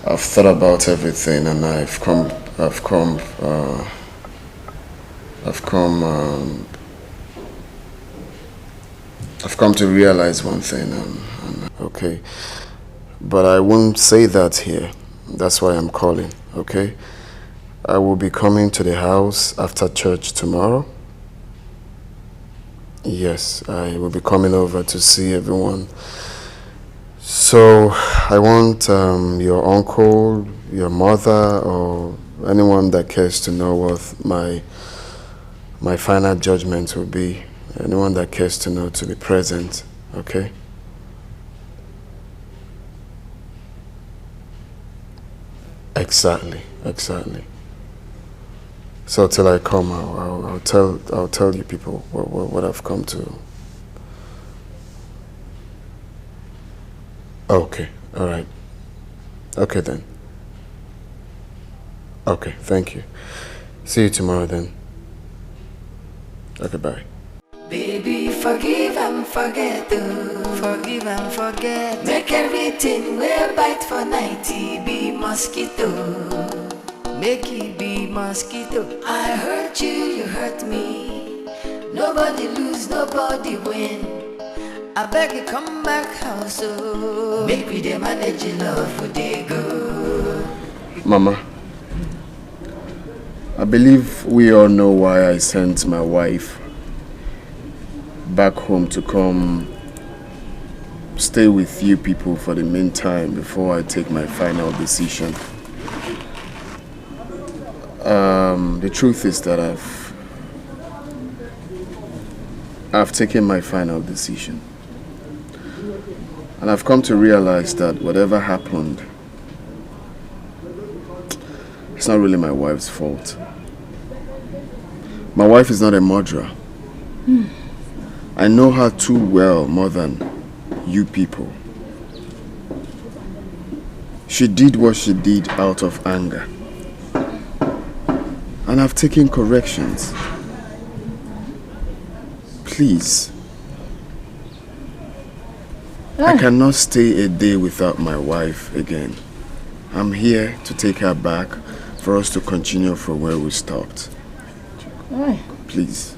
I've thought about everything, and I've come to realize one thing. Okay, but I won't say that here. That's why I'm calling. Okay. I will be coming to the house after church tomorrow. Yes, I will be coming over to see everyone. So I want your uncle, your mother, or anyone that cares to know what my final judgment will be. Anyone that cares to know to be present, okay? Exactly. So till I come, I'll tell you people what I've come to. Okay, all right. Okay then. Okay, thank you. See you tomorrow then. Okay, bye. Baby, forgive and forget, oh. Forgive and forget. Make everything we bite for 90 be mosquito. Make it be mosquito. I hurt you, you hurt me. Nobody lose, nobody win. I beg you come back house, oh. Make we dey manage your love for day go. Mama, I believe we all know why I sent my wife back home to come stay with you people for the meantime before I take my final decision. The truth is that I've taken my final decision. And I've come to realize that whatever happened, it's not really my wife's fault. My wife is not a murderer. I know her too well, more than you people. She did what she did out of anger. And I've taken corrections. Please. I cannot stay a day without my wife again. I'm here to take her back for us to continue from where we stopped. Please.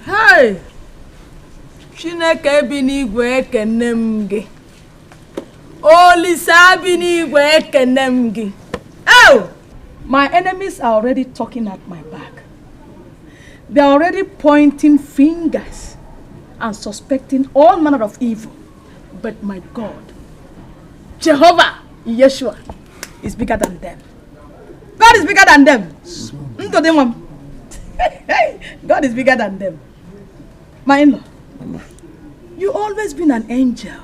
Hey! Chineke bi n'igwe ekene m gị. Olisa bi n'igwe ekene m gị. Oh! My enemies are already talking at my back. They are already pointing fingers and suspecting all manner of evil. But my God, Jehovah, Yeshua, is bigger than them. God is bigger than them. God is bigger than them. My in-law, you always been an angel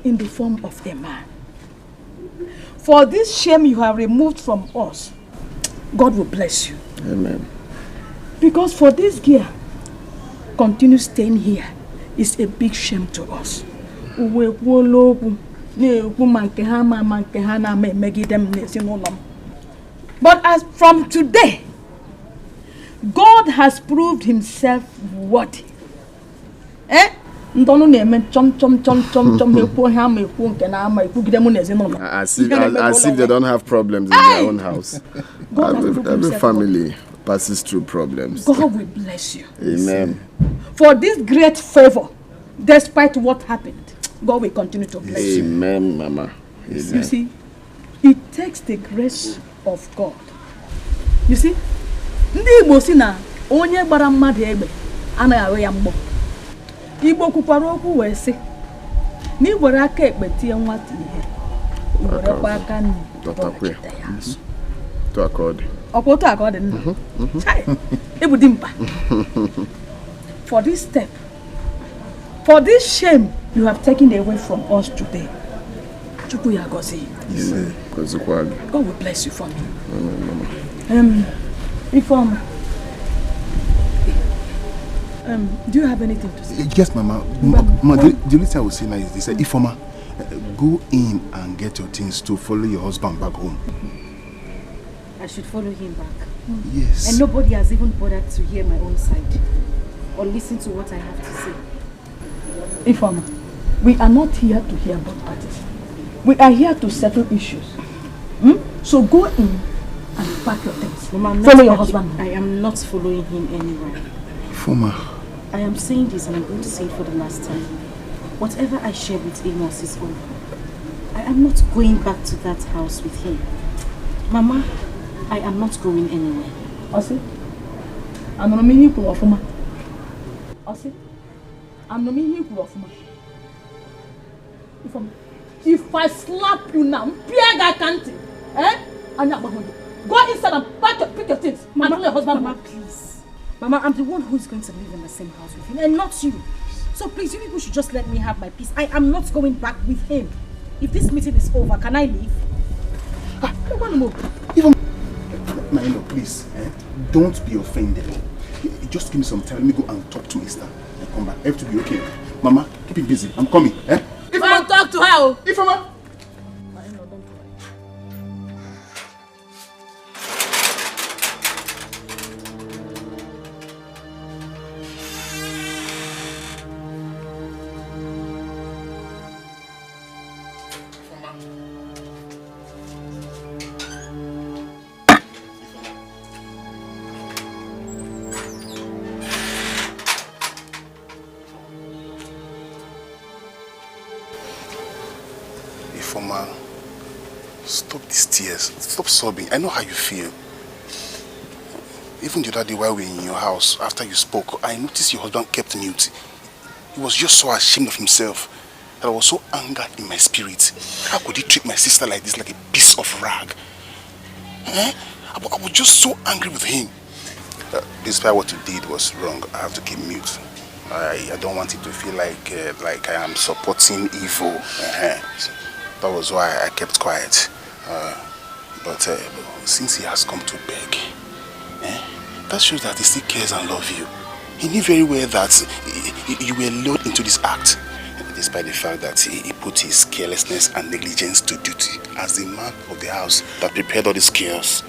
in the form of a man. For this shame you have removed from us, God will bless you. Amen. Because for this gear, continue staying here is a big shame to us. But as from today, God has proved himself worthy. As if they don't have problems in their own house. Every family passes through problems. God will bless you. Amen. For this great favor, despite what happened, God will continue to bless you. Amen, Mama. Amen. You see, it takes the grace of God. You see, ndị Igbo si na onye gbara mmadụ egbe anaghị ahụ ya mgbọ. Igbo kwukwara okwu wee sị na iwere aka ekpe tie nwata ihe, iwerekwa aka nri dọtakwa ya azụ. Ọkwa otu aka ọ dị nna. Ịbụ dimkpa. For this step, for this shame you have taken away from us today, God will bless you for me. Ifeoma, do you have anything to say? Yes, Mama. Mama, the only thing I will say now is this: Ifeoma, go in and get your things to follow your husband back home. I should follow him back. Yes. And nobody has even bothered to hear my own side or listen to what I have to say. Ifeoma, we are not here to hear both parties. We are here to settle issues. So go in and pack your things. Mama, follow your husband. I am not following him anywhere. Ifeoma. I am saying this and I'm going to say it for the last time. Whatever I shared with Amos is over. I am not going back to that house with him. Mama, I am not going anywhere. Osi, I'm not meaning to offer. Osi, I'm not meaning to offer. If I slap you now, go inside and pick your things. Mama, and your husband. Mama, please. Mama, I'm the one who is going to live in the same house with him and not you. So please, you people should just let me have my peace. I am not going back with him. If this meeting is over, can I leave? I want to move. Even my in-law, please, don't be offended. Just give me some time. Let me go and talk to Mister and come back. Everything will be okay. Mama, keep it busy. I'm coming. Go and talk to her. Ifeoma. Ifoma, stop these tears. Stop sobbing. I know how you feel. Even the other day while we were in your house, after you spoke, I noticed your husband kept mute. He was just so ashamed of himself that I was so angered in my spirit. How could he treat my sister like this, like a piece of rag? Eh? I was just so angry with him. Despite what you did was wrong, I have to keep mute. I don't want it to feel like I am supporting evil. That was why I kept quiet. But since he has come to beg, that shows that he still cares and loves you. He knew very well that you were lured into this act, despite the fact that he put his carelessness and negligence to duty as the man of the house that prepared all these chaos.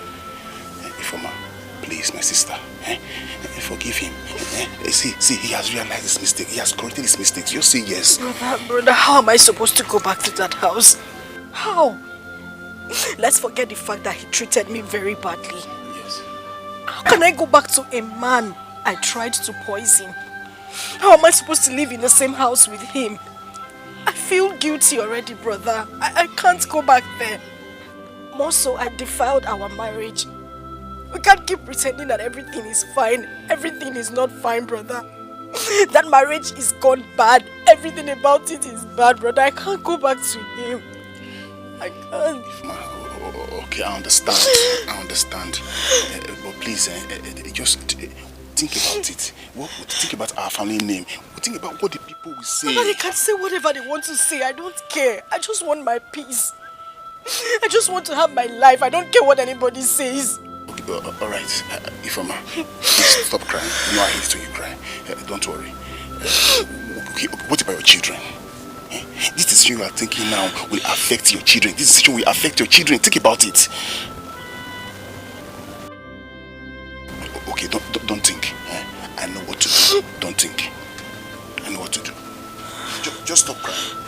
Ifoma, please, my sister, forgive him. See, he has realized his mistake. He has corrected his mistakes. You say yes. Brother, how am I supposed to go back to that house? How? Let's forget the fact that he treated me very badly. Yes. How can I go back to a man I tried to poison? How am I supposed to live in the same house with him? I feel guilty already, brother. I can't go back there. More so, I defiled our marriage. We can't keep pretending that everything is fine. Everything is not fine, brother. That marriage is gone bad. Everything about it is bad, brother. I can't go back to him. I can't. Okay, I understand. But please, just think about it. Think about our family name. Think about what the people will say. But they can say whatever they want to say. I don't care. I just want my peace. I just want to have my life. I don't care what anybody says. Okay, alright, Ifoma, please stop crying. You know I hate it when you cry. Don't worry. Okay, what about your children? This decision you are taking now will affect your children. This decision will affect your children. Think about it. Okay, don't think. I know what to do. Don't think. I know what to do. Just stop crying.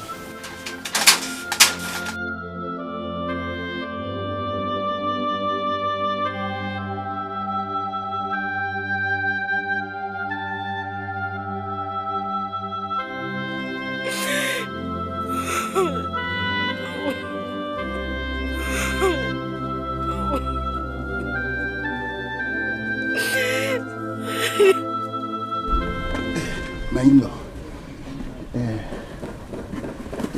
My in-law,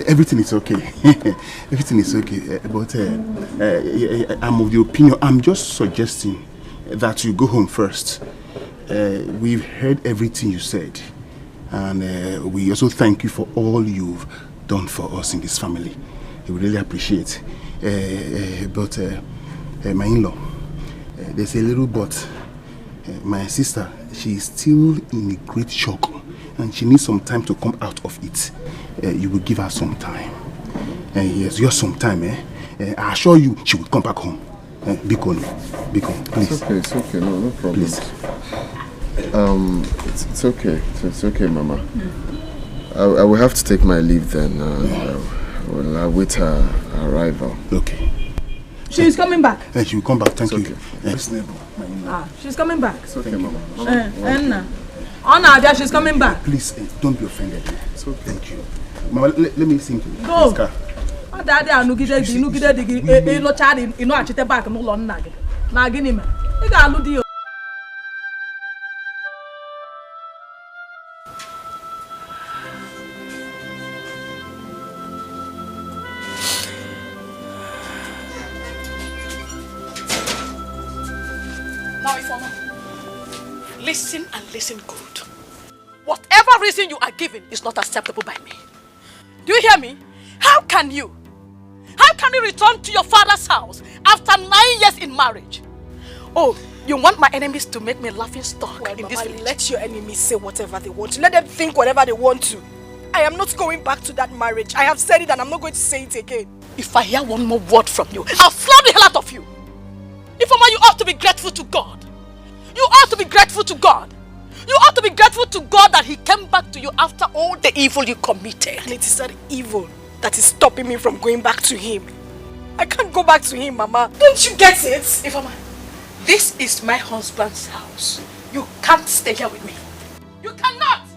everything is okay. Everything is okay. But I'm of the opinion, I'm just suggesting that you go home first. We've heard everything you said. And we also thank you for all you've done for us in this family. We really appreciate. But my in-law, there's a little but. My sister, she is still in a great shock. And she needs some time to come out of it. You will give her some time. Yes, just some time. I assure you, she will come back home. Bikon, please. It's okay. No problem. Please. It's okay. It's okay, Mama. I will have to take my leave then. I'll wait her arrival. Okay. She's coming back. She will come back. Thank you. She's coming back. It's okay, Mama. Anna, she's coming back. Please, don't be offended. It's okay. Thank you. Mama, let me sing to you. Go. Daddy, nugide digi lo chari ino achite back n'ụlọ nna gị. Na gịnị me? Ị ga-alụ di. Now, Ifoma, listen and listen good. Whatever reason you are giving is not acceptable by me. Do you hear me? How can you return to your father's house after 9 years in marriage? Oh, you want my enemies to make me a laughing stock in this village? Let your enemies say whatever they want to. Let them think whatever they want to. I am not going back to that marriage. I have said it and I'm not going to say it again. If I hear one more word from you, I'll floor the hell out of you. Ifoma, you ought to be grateful to God. You ought to be grateful to God. You ought to be grateful to God that he came back to you after all the evil you committed. And it is that evil that is stopping me from going back to him. I can't go back to him, Mama. Don't you get it? Ifoma, this is my husband's house. You can't stay here with me. You cannot.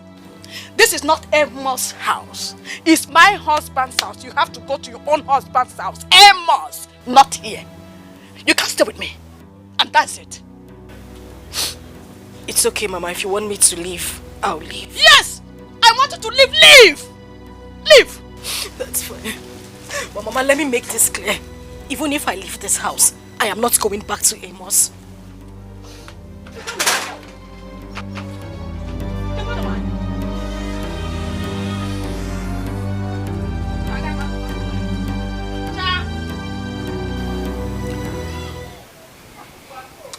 This is not Amos' house. It's my husband's house. You have to go to your own husband's house. Amos, not here. You can't stay with me. And that's it. It's okay, Mama. If you want me to leave, I'll leave. Yes! I want you to leave. Leave! Leave! That's fine. But Mama, let me make this clear. Even if I leave this house, I am not going back to Amos.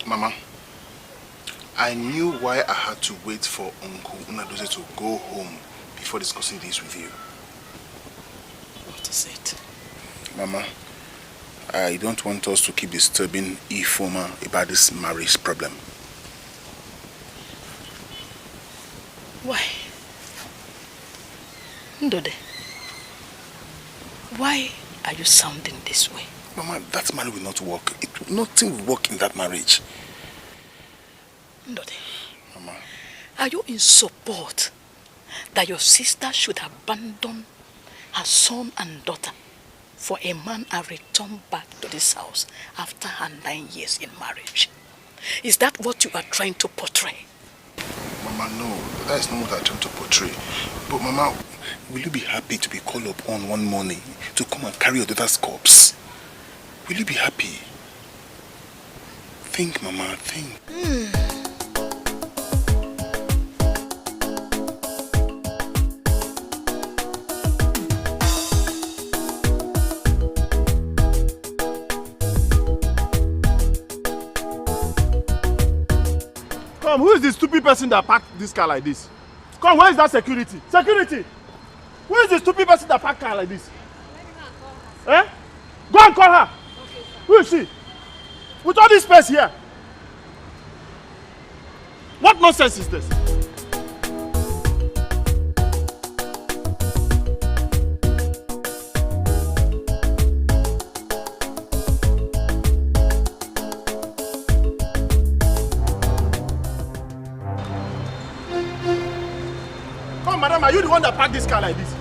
Mama, I knew why I had to wait for Uncle Unadoze to go home before discussing this with you. What is it? Mama, I don't want us to keep disturbing Ifoma about this marriage problem. Why? Ndode, why are you sounding this way? Mama, that marriage will not work. Nothing will work in that marriage. Ndode, Mama, are you in support that your sister should abandon her son and daughter for a man and return back to this house after her 9 years in marriage? Is that what you are trying to portray? Mama, no, that is not what I'm trying to portray. But Mama, will you be happy to be called upon one morning to come and carry your daughter's corpse? Will you be happy? Think, Mama, think. Come, who is the stupid person that parked this car like this? Come, where is that security? Security! Who is the stupid person that parked car like this? Eh? Go and call her! Who is she? With all this space here? What nonsense is this? Come, madam, are you the one that parked this car like this?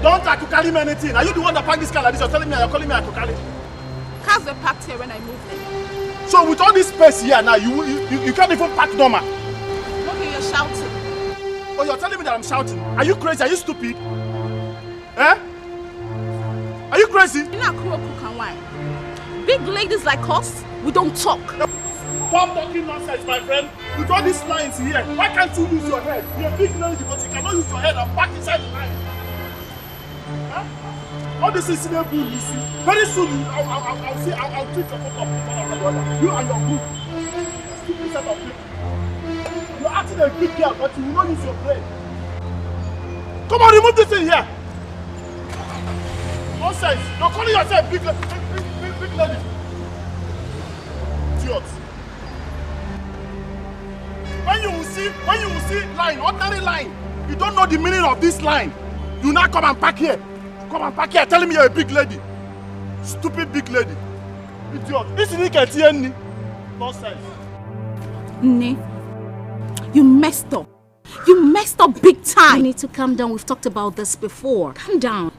Don't Akukali me anything. Are you the one that parked this car like this? You're telling me you're calling me Akukali? Cars were parked here when I moved in. So with all this space here now, you can't even park normal. Okay, you're shouting. Oh, you're telling me that I'm shouting? Are you crazy? Are you stupid? Eh? Are you crazy? You're not cool, cook and wine. Big ladies like us, we don't talk. Stop talking nonsense, my friend. With all these lines here, why can't you use your head? You're a big lady, but you cannot use your head and park inside the line. Huh? All this is in a bull, you see. Very soon, I'll treat your photo of one after the other. You and your group. Stupid set of people. You're acting a big girl, but you will not use your brain. Come on, remove this thing here. Nonsense. You're calling yourself big lady. Idiot. When you will see line, ordinary line, you don't know the meaning of this line. You now come and park here. Come and park here telling me you're a big lady. Stupid big lady. Idiot. This is Niketi. Nonsense. Ne, you messed up. You messed up big time. You need to calm down. We've talked about this before. Calm down.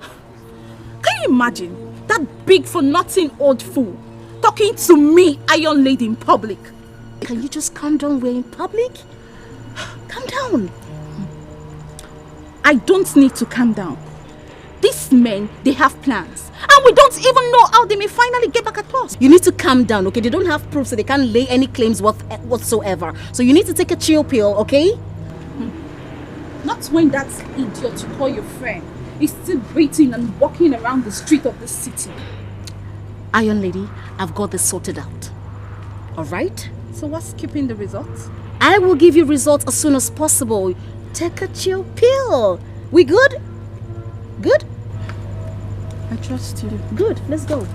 Can you imagine that big for nothing old fool talking to me, Iron Lady, in public? Can you just calm down? We're in public. Calm down. I don't need to calm down. These men, they have plans. And we don't even know how they may finally get back at us. You need to calm down, okay? They don't have proof, so they can't lay any claims whatsoever. So you need to take a chill pill, okay? Not when that idiot you call your friend is still breathing and walking around the street of the city. Iron Lady, I've got this sorted out. Alright? So what's keeping the results? I will give you results as soon as possible. Take a chill pill. We good? Good? I trust you. Good, let's go.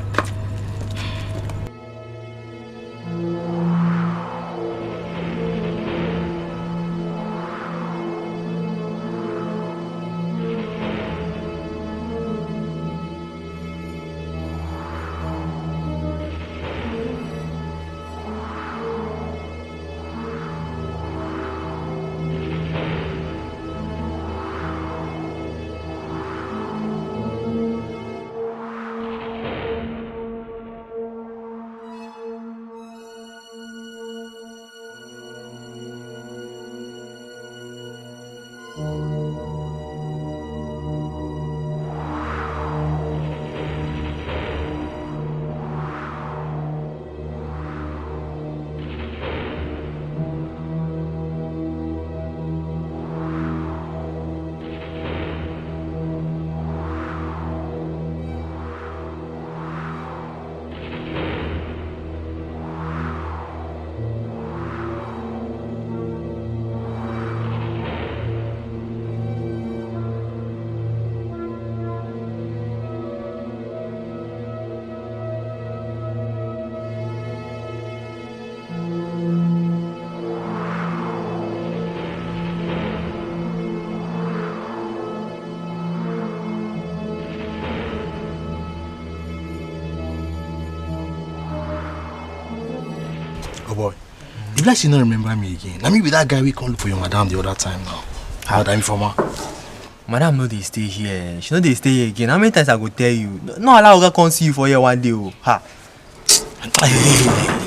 You like you not remember me again. I mean with that guy we come look for your madam the other time now. How time from her? Madam no dey stay here. She no dey stay here again. How many times I go tell you? No allow Oga come see you for here one day. Oh. Ha.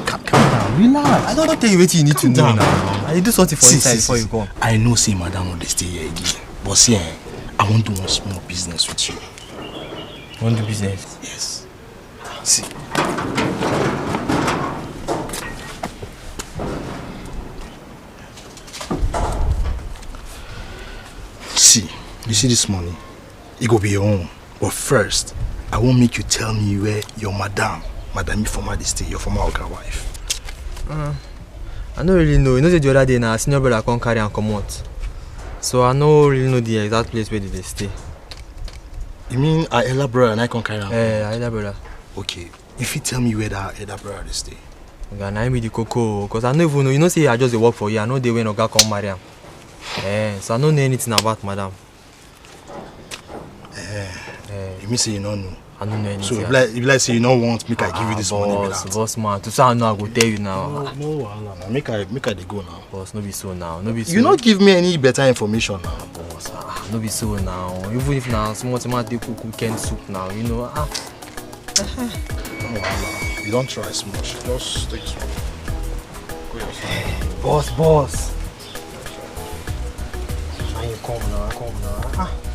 Calm down, relax. I don't tell you what you need to know now. I do something for inside before you come. I know say madam no dey stay here again. But see, I want to do one small business with you. You want to do business? Yes. See. See, you see this money? It go be your own. But first, I won't make you tell me where your madam former stay, your former Oga wife. I don't really know. You know the other day now, senior brother come carry and come out. So I don't really know the exact place where they stay. You mean our elder brother and I come carry am? Yeah, elder brother. Okay. If you tell me where that elder brother they stay. Oga, na be the cocoa. Because I don't even know. You know say I just work for you. I know they when Oga come marry am. So I don't know anything about madam. You mean say you don't know? I don't know anything. So if you like say you don't want, make I give you this money with that. Boss man, to say I know I go tell you now. No, make I dey go now. Boss, no be so now. No be so. You not give me any better information now. Boss, no be so now. Even if now small tomato cook weekend soup now, you know. You don't try so much. Just take some. Go yourself. Boss. You come now.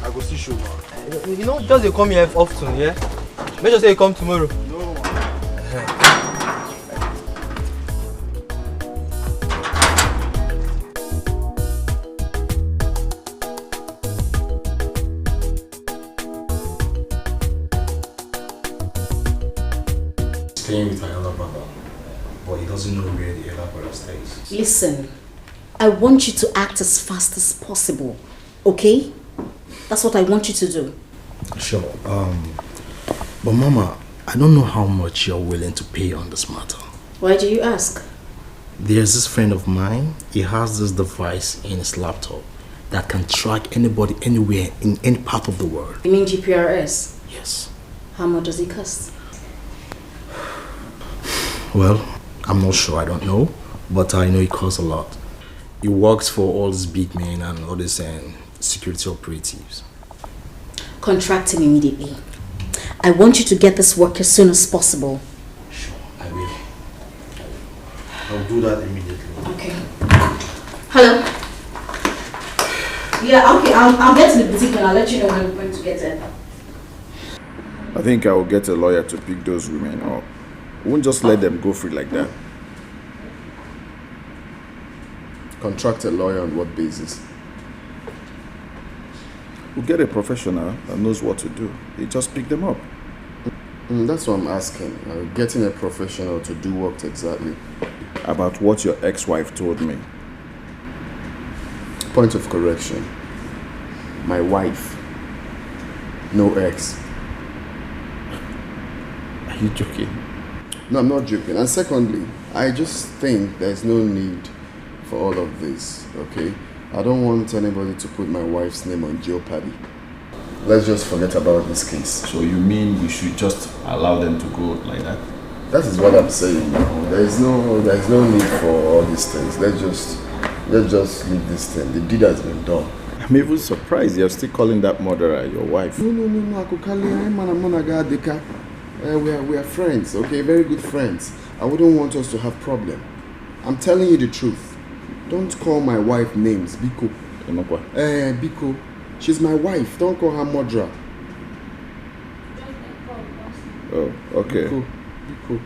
I go see sugar. You know, just they come here often, yeah? Make sure say you come tomorrow. No. Staying with my elder brother, but he doesn't know where the elder brother stays. Listen, I want you to act as fast as possible, okay? That's what I want you to do. Sure. But Mama, I don't know how much you're willing to pay on this matter. Why do you ask? There's this friend of mine. He has this device in his laptop that can track anybody anywhere in any part of the world. You mean GPRS? Yes. How much does it cost? Well, I'm not sure. I don't know. But I know it costs a lot. He works for all these big men and all these security operatives. Contract him immediately. I want you to get this work as soon as possible. Sure, I will. I'll do that immediately. Okay. Hello? Yeah, okay, I'll get to the boutique and I'll let you know when we're going to get there. I think I will get a lawyer to pick those women up. We won't just let them go free like that. Contract a lawyer on what basis? We'll get a professional that knows what to do. He just pick them up. That's what I'm asking. Getting a professional to do what exactly? About what your ex-wife told me. Point of correction. My wife. No ex. Are you joking? No, I'm not joking. And secondly, I just think there's no need for all of this, okay? I don't want anybody to put my wife's name on jeopardy. Let's just forget about this case. So you mean we should just allow them to go like that? That is what I'm saying now. There's no need for all these things. Let's just leave this thing. The deed has been done. I'm even surprised you're still calling that murderer your wife. No. We are friends, okay? Very good friends. I wouldn't want us to have problem. I'm telling you the truth. Don't call my wife names, Biko. Biko. She's my wife. Don't call her murderer. Oh, okay. Biko.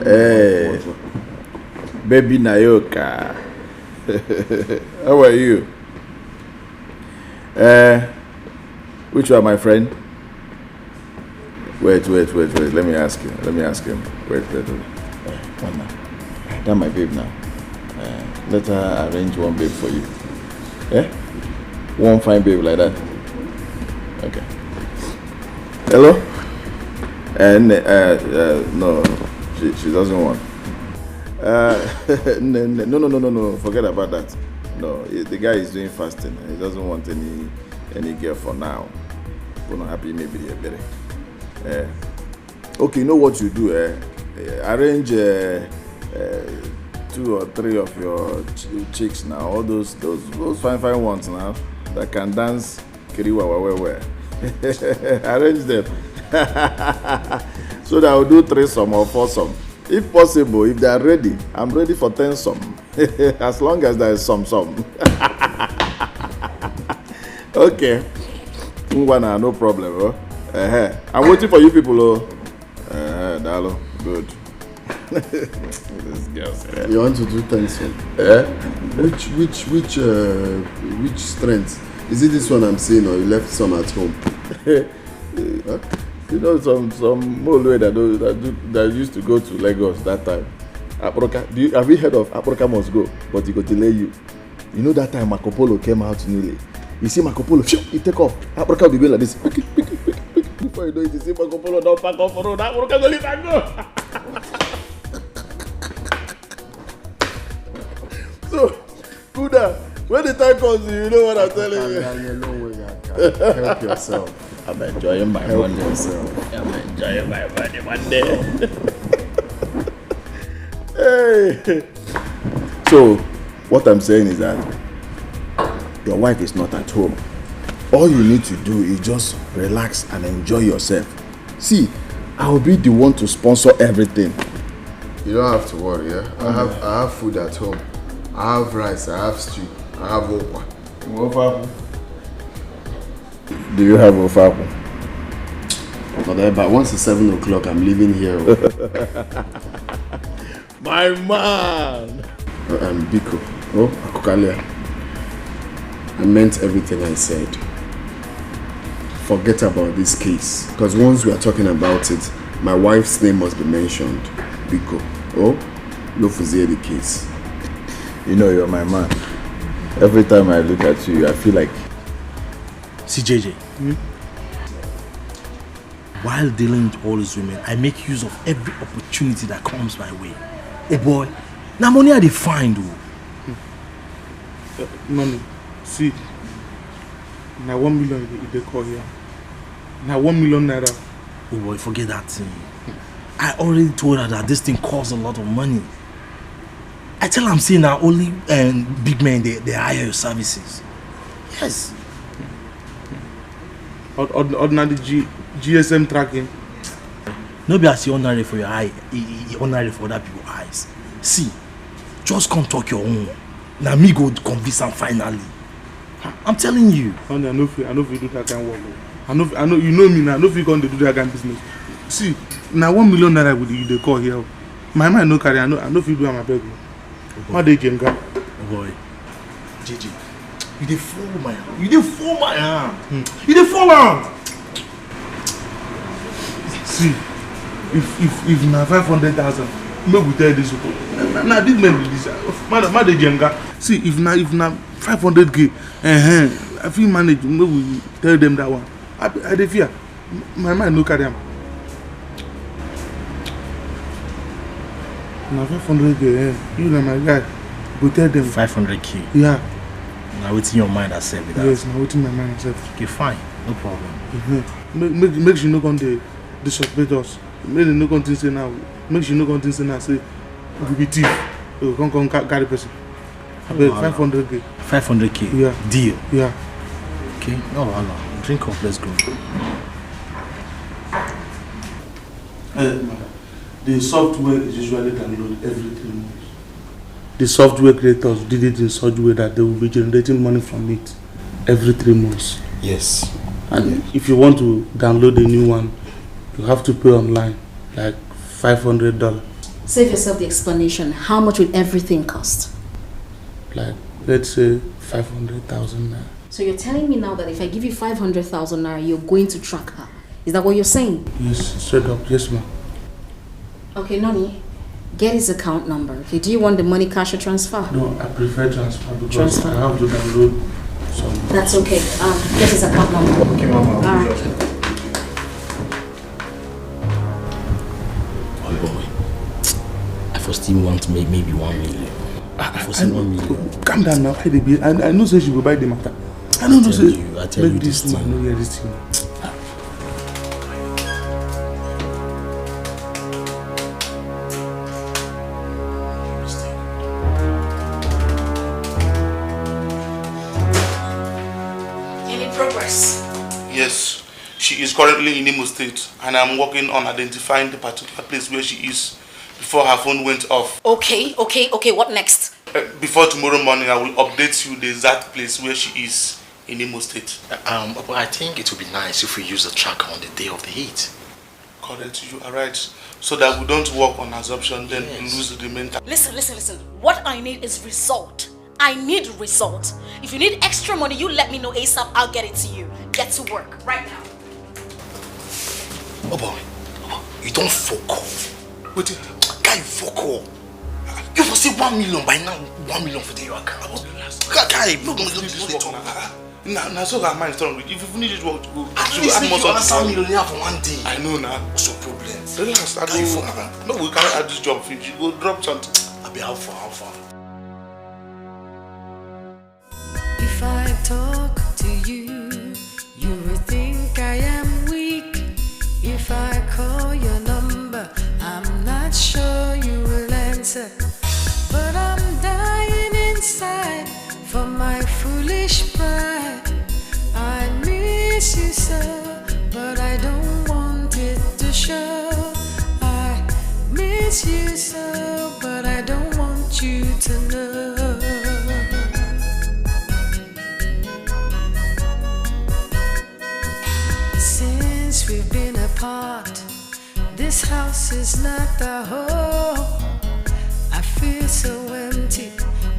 Hey, baby Nayoka. How are you? Which one, my friend? Wait. Let me ask him. Wait. Come now. That's my babe now. Let her arrange one babe for you. Yeah? One fine babe like that. Okay. Hello? No. She doesn't want. No. Forget about that. No, the guy is doing fasting. He doesn't want any girl for now. We're not happy, maybe they're better. Okay, you know what you do, arrange 2 or 3 of your chicks now, all those fine ones now that can dance kiriwa. Arrange them so that I'll do 3-some or 4-some. If possible, if they are ready, I'm ready for 10-some. As long as there is some. Okay. No problem. I'm waiting for you people. Dalo. Good. This girl's You want to do 10-some? Which strength? Is it this one I'm seeing, or you left some at home? Huh? You know, some mole that used to go to Lagos that time. Aproka, have you heard of Aproka must go, but he go delay you? You know that time Marco Polo came out newly. You see Marco Polo, he take off. Aproka will be going like this. Pick. Before you know it, you see Marco Polo don't pack off for road. Aproka go leave and go. So, Kuda, when the time comes, you know what I'm telling you. Help yourself. I'm enjoying my Monday. I'm enjoying my Monday. Hey. So, what I'm saying is that your wife is not at home. All you need to do is just relax and enjoy yourself. See, I will be the one to sponsor everything. You don't have to worry, yeah? I have food at home. I have rice, I have stew, I have okwa. Do you have ofaku? But once it's 7 o'clock, I'm leaving here. My man! I'm Biko. Oh, Akukalia. I meant everything I said. Forget about this case. Because once we are talking about it, my wife's name must be mentioned. Biko. Oh, no fuzie the case. You know you're my man. Every time I look at you, I feel like... See, JJ. While dealing with all these women, I make use of every opportunity that comes my way. Oh boy, now money I find. Money. See, now 1 million they call here. Now 1 million naira. Oh boy, forget that thing. I already told her that this thing costs a lot of money. I tell her I'm saying now only big men they hire your services. Yes. Ordinary GSM tracking. No be as ordinary for your eye, ordinary for other people's eyes. See, just come talk your own. Now me go convince am finally. I'm telling you. Honey, I know if you do that kind of work. I know you know me now. I know if you going to do that kind of business. See, now 1 million naira with you they call here. My mind no carry. I know if you do my beg. What they can go? Oh boy, JJ, you dey fall my hand. You dey fall my hand. You dey fall hand. See, if na 500,000, make we tell this people. Now this man do this. Man dey jenga. See, if na 500k, I feel manage. Make we tell them that one. I dey fear. My mind no carry am. Now 500k, you know my guy. Go tell them 500k. Yeah. Now what's in your mind accept with that? Yes, now what's in my mind accept. Okay, fine, no problem. Make sure you no come to disrespect us. Make you no come to say now. Make sure you no come to say now. Say we be thief. You come carry person. I bet 500k. 500k. Yeah. Deal. Yeah. Okay. No, no. Drink up. Let's go. The software is usually downloaded every 3 months. The software creators did it in such a way that they will be generating money from it every 3 months. Yes. And if you want to download a new one, you have to pay online, like $500. Save yourself the explanation. How much will everything cost? Like, let's say 500,000 naira. So you're telling me now that if I give you 500,000 naira, you're going to track her? Is that what you're saying? Yes, straight up. Yes, ma'am. Okay, Nani, get his account number. Okay, do you want the money cash or transfer? No, I prefer transfer because Transfer. I have to download some. That's okay. Get his account number. Okay, mama. All right. Oh boy, I first still want to make maybe 1 million. I first 1 million. Calm down now. I know say she will buy the matter. I don't know say. I tell you this thing. thing. No, yeah, this thing. address? Yes. She is currently in Imo State, and I'm working on identifying the particular place where she is before her phone went off. Okay. What next? Before tomorrow morning, I will update you the exact place where she is in Imo State. But I think it would be nice if we use the tracker on the day of the hit. Correct, you are right. So that we don't work on assumption, then lose the mental. Listen. What I need is result. I need result. If you need extra money, you let me know ASAP. I'll get it to you. Get to work right now. Oh boy, you don't fuck off. Wait, guy, fuck off. You must say 1 million by now. 1 million for the your account. Guy, don't this work now. So that mind strong. If you need it work to go, at least make you answer millionaire for 1 day. I know now. What's your problem? Relax, no, we can't add this job finish. You go drop something. I'll be how far. If I talk to you, you will think I am weak. If I call your number, I'm not sure you will answer. But I'm dying inside for my foolish pride. I miss you so, but I don't want it to show. I miss you so, but I don't want you to know. Since we've been apart, this house is not the home. I feel so empty,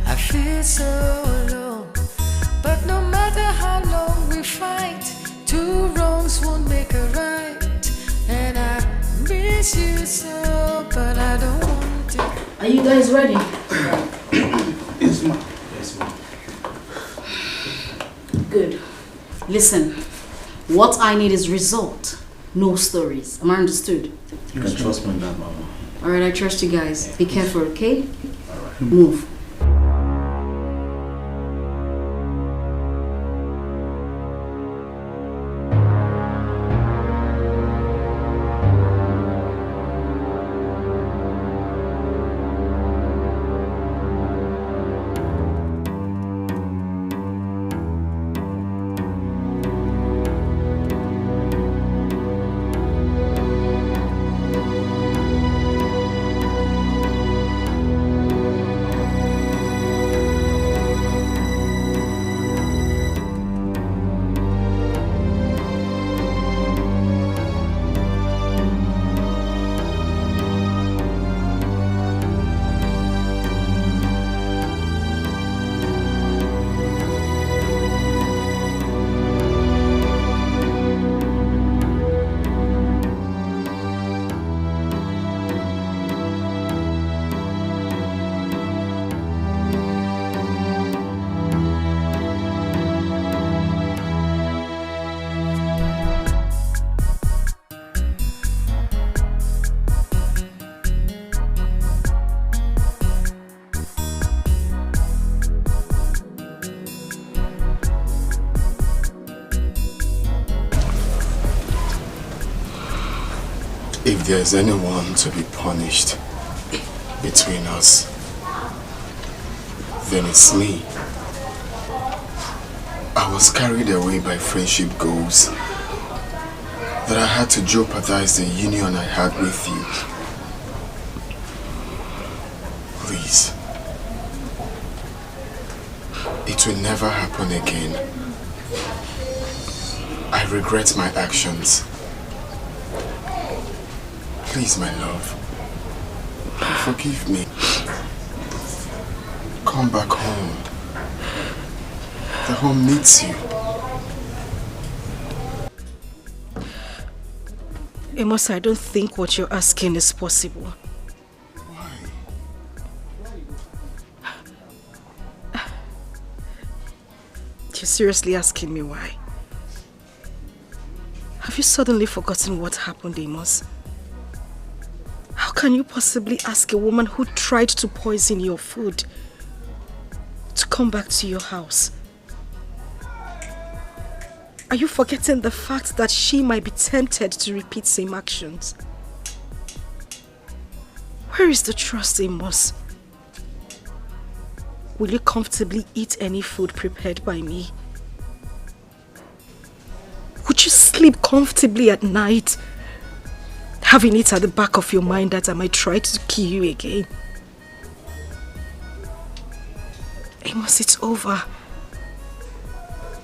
I feel so alone. But no matter how long we fight, 2 wrongs won't make a right. And I miss you so, but I don't want it. Are you guys ready? Yes, ma'am. Good. Listen, what I need is result, no stories. Am I understood? You can trust me on that, Mama. Alright, I trust you guys. Be careful, okay? Move. If there's anyone to be punished between us, then it's me. I was carried away by friendship goals that I had to jeopardize the union I had with you. Please. It will never happen again. I regret my actions. Please, my love, forgive me. Come back home. The home needs you. Amos, I don't think what you're asking is possible. Why? You're seriously asking me why? Have you suddenly forgotten what happened, Amos? How can you possibly ask a woman who tried to poison your food to come back to your house? Are you forgetting the fact that she might be tempted to repeat same actions? Where is the trust, Amos? Will you comfortably eat any food prepared by me? Can't you sleep comfortably at night? Having it at the back of your mind that I might try to kill you again. Amos, it's over.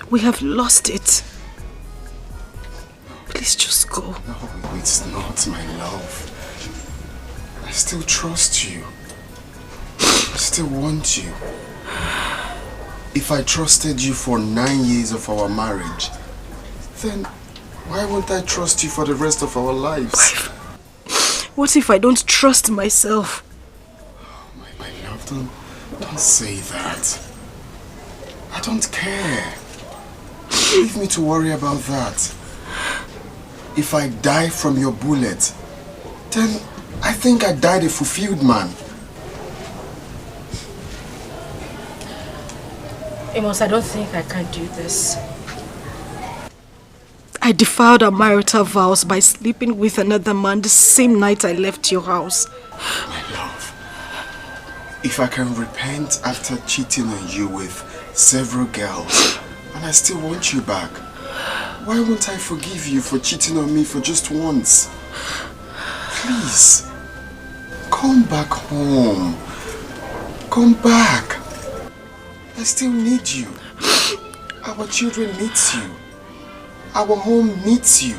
We have lost it. Please just go. No, it's not, my love. I still trust you. I still want you. If I trusted you for 9 years of our marriage, then why won't I trust you for the rest of our lives? What if I don't trust myself? My love, don't say that. I don't care. Leave me to worry about that. If I die from your bullet, then I think I died a fulfilled man. Amos, I don't think I can do this. I defiled our marital vows by sleeping with another man the same night I left your house. My love, if I can repent after cheating on you with several girls, and I still want you back, why won't I forgive you for cheating on me for just once? Please, come back home. Come back. I still need you. Our children need you. Our home needs you.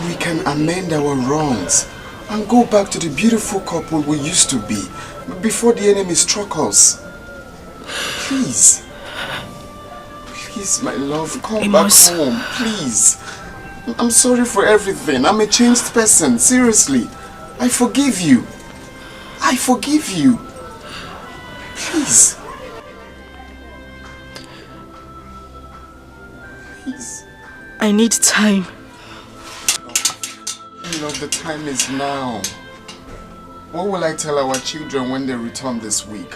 We can amend our wrongs and go back to the beautiful couple we used to be before the enemy struck us. Please. Please, my love, come Amos. back home. Please. I'm sorry for everything. I'm a changed person. Seriously. I forgive you. I forgive you. Please. Please. I need time. Love, the time is now. What will I tell our children when they return this week?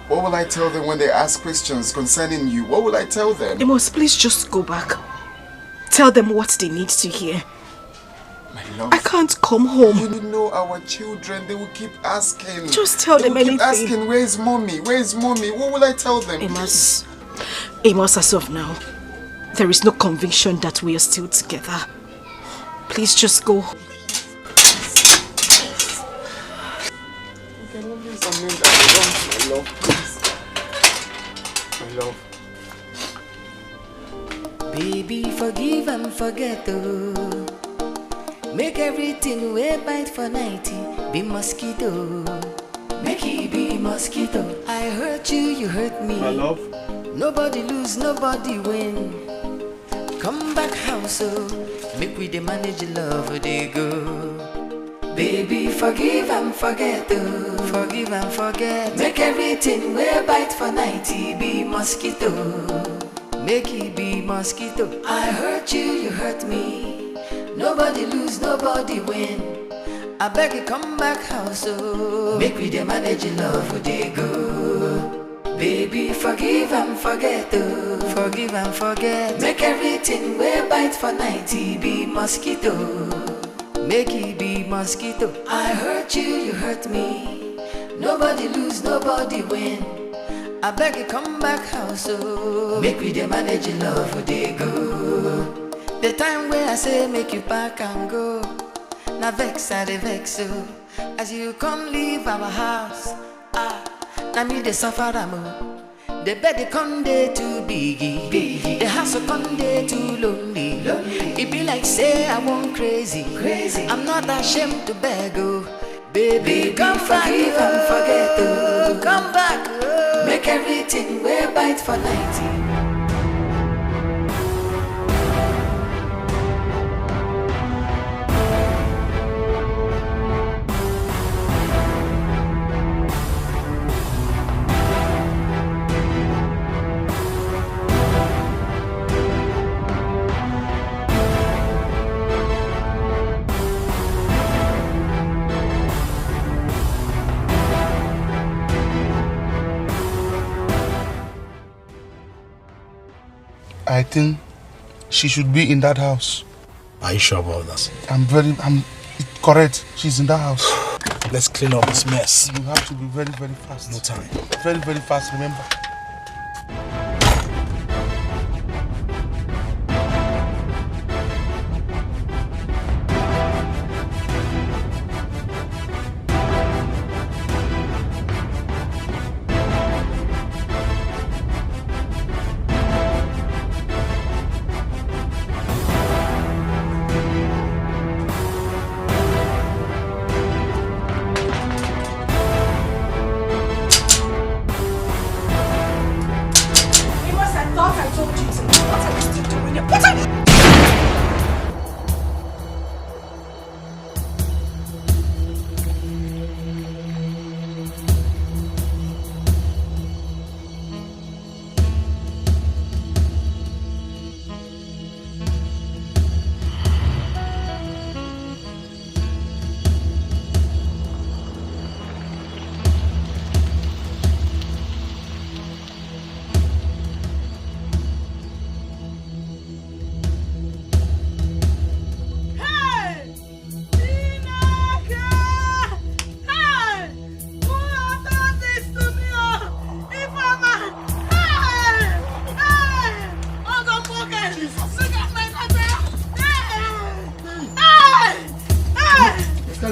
What will I tell them when they ask questions concerning you? What will I tell them? Amos, please just go back. Tell them what they need to hear. My love, I can't come home. You know our children, they will keep asking. Just tell them anything. Keep asking, where is mommy? Where is mommy? What will I tell them? Amos, Amos, as of now, there is no conviction that we are still together. Please just go. Okay, let me examine that. My love, please. My love. Baby, forgive and forget, oh. Make everything way bite for 90. Be mosquito. Make it be mosquito. I hurt you, you hurt me. My love. Nobody lose, nobody win. Come back house, oh. Make we the manage love, they go. Baby, forgive and forget, oh. Forgive and forget. Make everything way bite for 90. Be mosquito. Make it be mosquito. I hurt you, you hurt me. Nobody lose, nobody win. I beg you, come back house, oh. Make we the manage love, they go. Baby, forgive and forget, oh. Forgive and forget. Make everything way bite for 90. Be mosquito. Make it be mosquito. I hurt you, you hurt me. Nobody lose, nobody win. I beg you, come back house, oh. Make we the manage love, they go. The time where I say make you back and go. Now vex, I dey vex, oh. As you come leave our house, now me the suffer, the bed they come there too biggie. The house come there too lonely. It be like say I want crazy. I'm not ashamed to beg, oh. Baby, come forgive and forget, oh. Come back, oh. Make everything way bite for 90. I think she should be in that house. Are you sure about that? I'm correct. She's in that house. Let's clean up this mess. You have to be very, very fast. No time. Very, very fast, remember.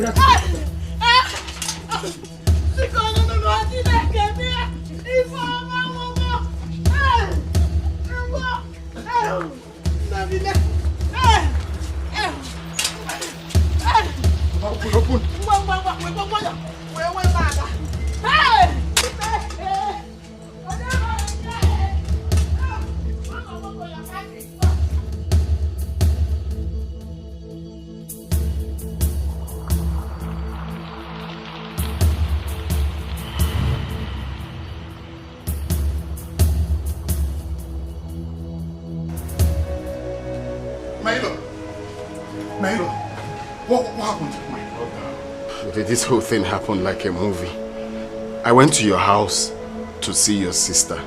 What happened? This whole thing happened like a movie. I went to your house to see your sister,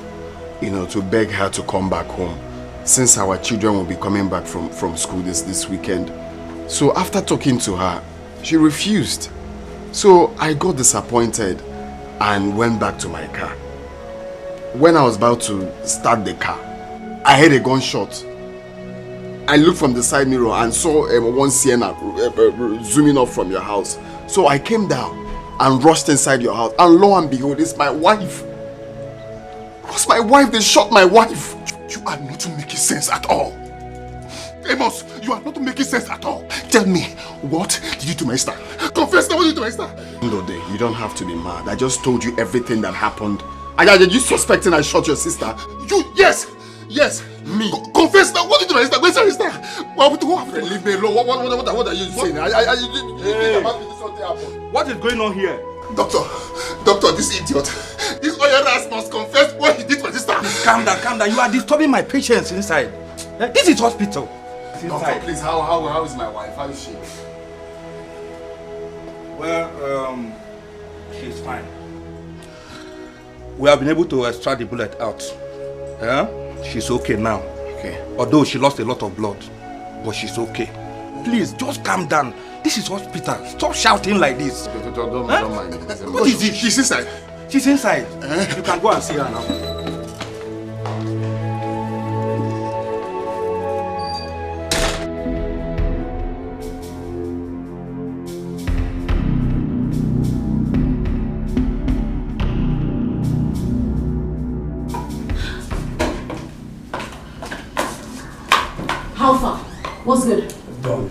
to beg her to come back home, since our children will be coming back from school this weekend. So after talking to her, she refused. So I got disappointed and went back to my car. When I was about to start the car, I heard a gunshot. I looked from the side mirror and saw one Sienna zooming up from your house. So I came down and rushed inside your house. And lo and behold, it's my wife. It was my wife. They shot my wife. You are not making sense at all. Amos, you are not making sense at all. Tell me, what did you do to my sister? Confess now, what did you do to my sister? Ndode, you don't have to be mad. I just told you everything that happened. Are you suspecting I shot your sister? Yes. Me. Confess now, what did you do to my sister? Where's your sister? What happened? Leave me alone. What are you saying? What is going on here? Doctor, this idiot. This Oyera must confess what he did to my sister. Calm down. You are disturbing my patients inside. This is hospital. Doctor, please, how is my wife? How is she? Well, she's fine. We have been able to extract the bullet out. She's okay now. Okay. Although she lost a lot of blood, but she's okay. Please, just calm down. This is hospital. Stop shouting like this. Don't mind. What is it? She's inside. She's inside. You can go and see her now. How far? What's good? Done.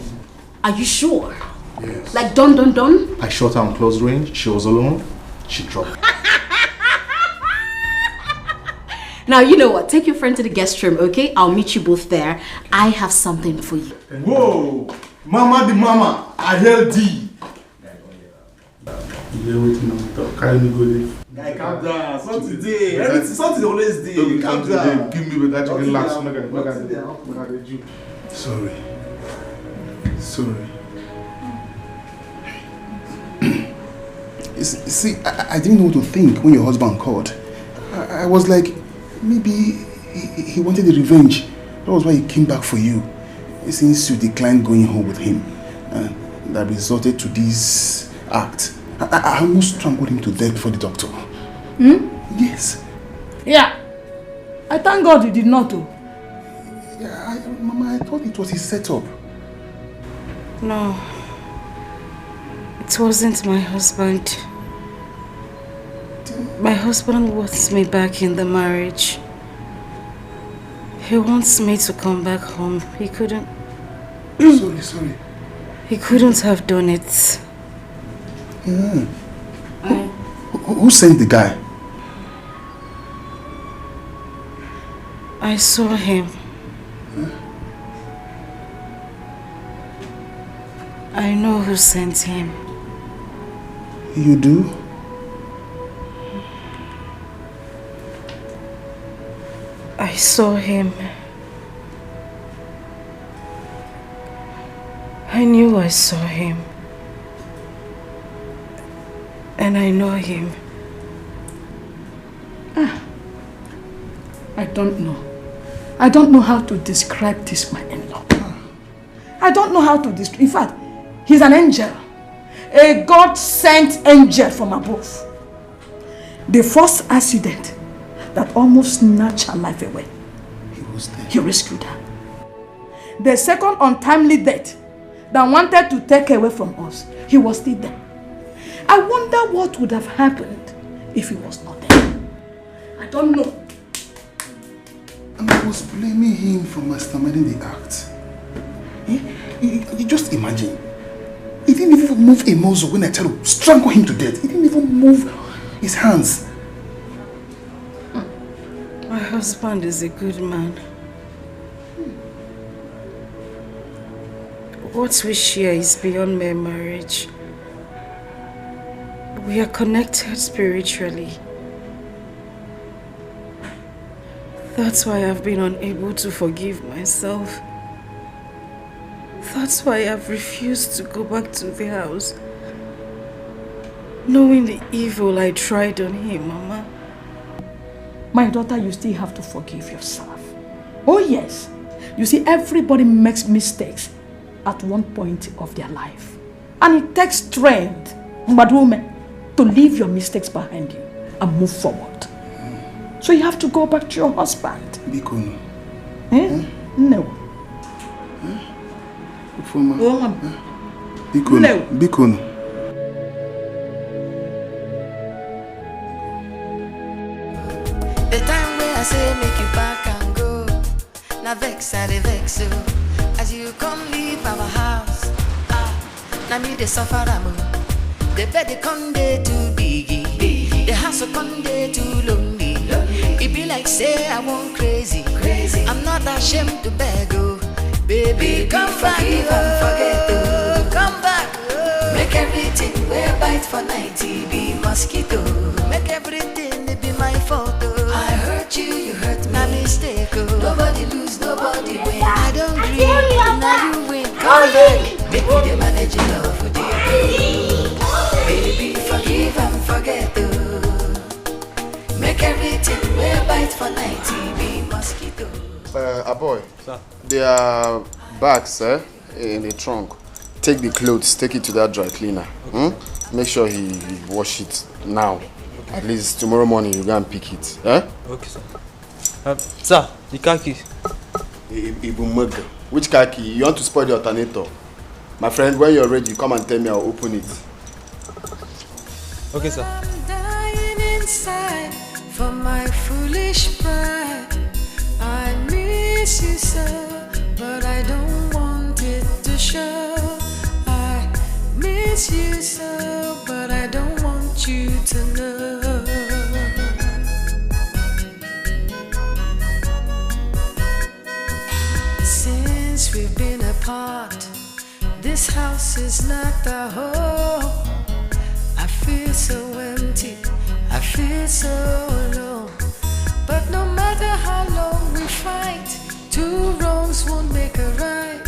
Are you sure? Yes. Like done? I shot her on close range. She was alone. She dropped. Now, you know what? Take your friend to the guest room, okay? I'll meet you both there. I have something for you. Whoa! Mama the mama, I held thee. Carry me go there. Guy, calm down. Something today. Something always day. Calm down. Give me better chicken last. Sorry. See, I didn't know what to think when your husband called. I was like, maybe he wanted the revenge. That was why he came back for you. Since you declined going home with him, that resulted to this act. I almost strangled him to death before the doctor. Yes. Yeah. I thank God you did not do. Yeah, Mama, I thought it was his setup. No. It wasn't my husband. My husband wants me back in the marriage. He wants me to come back home. He couldn't... Sorry. He couldn't have done it. Yeah. Who sent the guy? I saw him. I know who sent him. You do? I saw him. I knew I saw him. And I know him. I don't know. I don't know how to describe this, my in-law. I don't know how to describe. In fact, he's an angel. A God-sent angel from above. The first accident that almost snatched her life away, he was there. He rescued her. The second untimely death that wanted to take away from us, he was still there. I wonder what would have happened if he was not there. I don't know. And I was blaming him for masterminding the act. You just imagine. He didn't even move a muscle when I tried to strangle him to death. He didn't even move his hands. My husband is a good man. What we share is beyond mere marriage. We are connected spiritually. That's why I've been unable to forgive myself. That's why I've refused to go back to the house, knowing the evil I tried on him, Mama. My daughter, you still have to forgive yourself. Oh yes. You see, everybody makes mistakes at one point of their life. And it takes strength, Madume, to leave your mistakes behind you and move forward. So you have to go back to your husband. Bikono. No. Bikono. No. Bikono. The time where I say make you back and go, now vex I dey vex you. As you come leave our house, now me dey suffer am. The bed dey come dey too biggie, the house will come dey too lonely. It be like say I want crazy. I'm not ashamed to beg, oh baby, come back and forget, oh come back. Make everything wear bite for 90 be mosquito. Make everything it be my fault, oh. I hurt you, you hurt me. My mistake, oh. Nobody lose, nobody win. I don't dream, now you win. Come back, make me the manage your love for dear. Baby, forgive and forget, oh. Make everything wear bite for 90 be mosquito. Boy, sir. There are bags in the trunk. Take the clothes, take it to that dry cleaner. Okay. Make sure he wash it now. At least tomorrow morning you go and pick it. Okay, sir. Sir, the car key. Which car key? You want to spoil the alternator? My friend, when you're ready, come and tell me, I'll open it. Okay, sir. I'm dying inside for my foolish pride. I miss you so, but I don't want it to show. I miss you so, but I don't want you to know. Since we've been apart, this house is not a home. I feel so empty, I feel so alone. But no matter how long we fight, two wrongs won't make a right.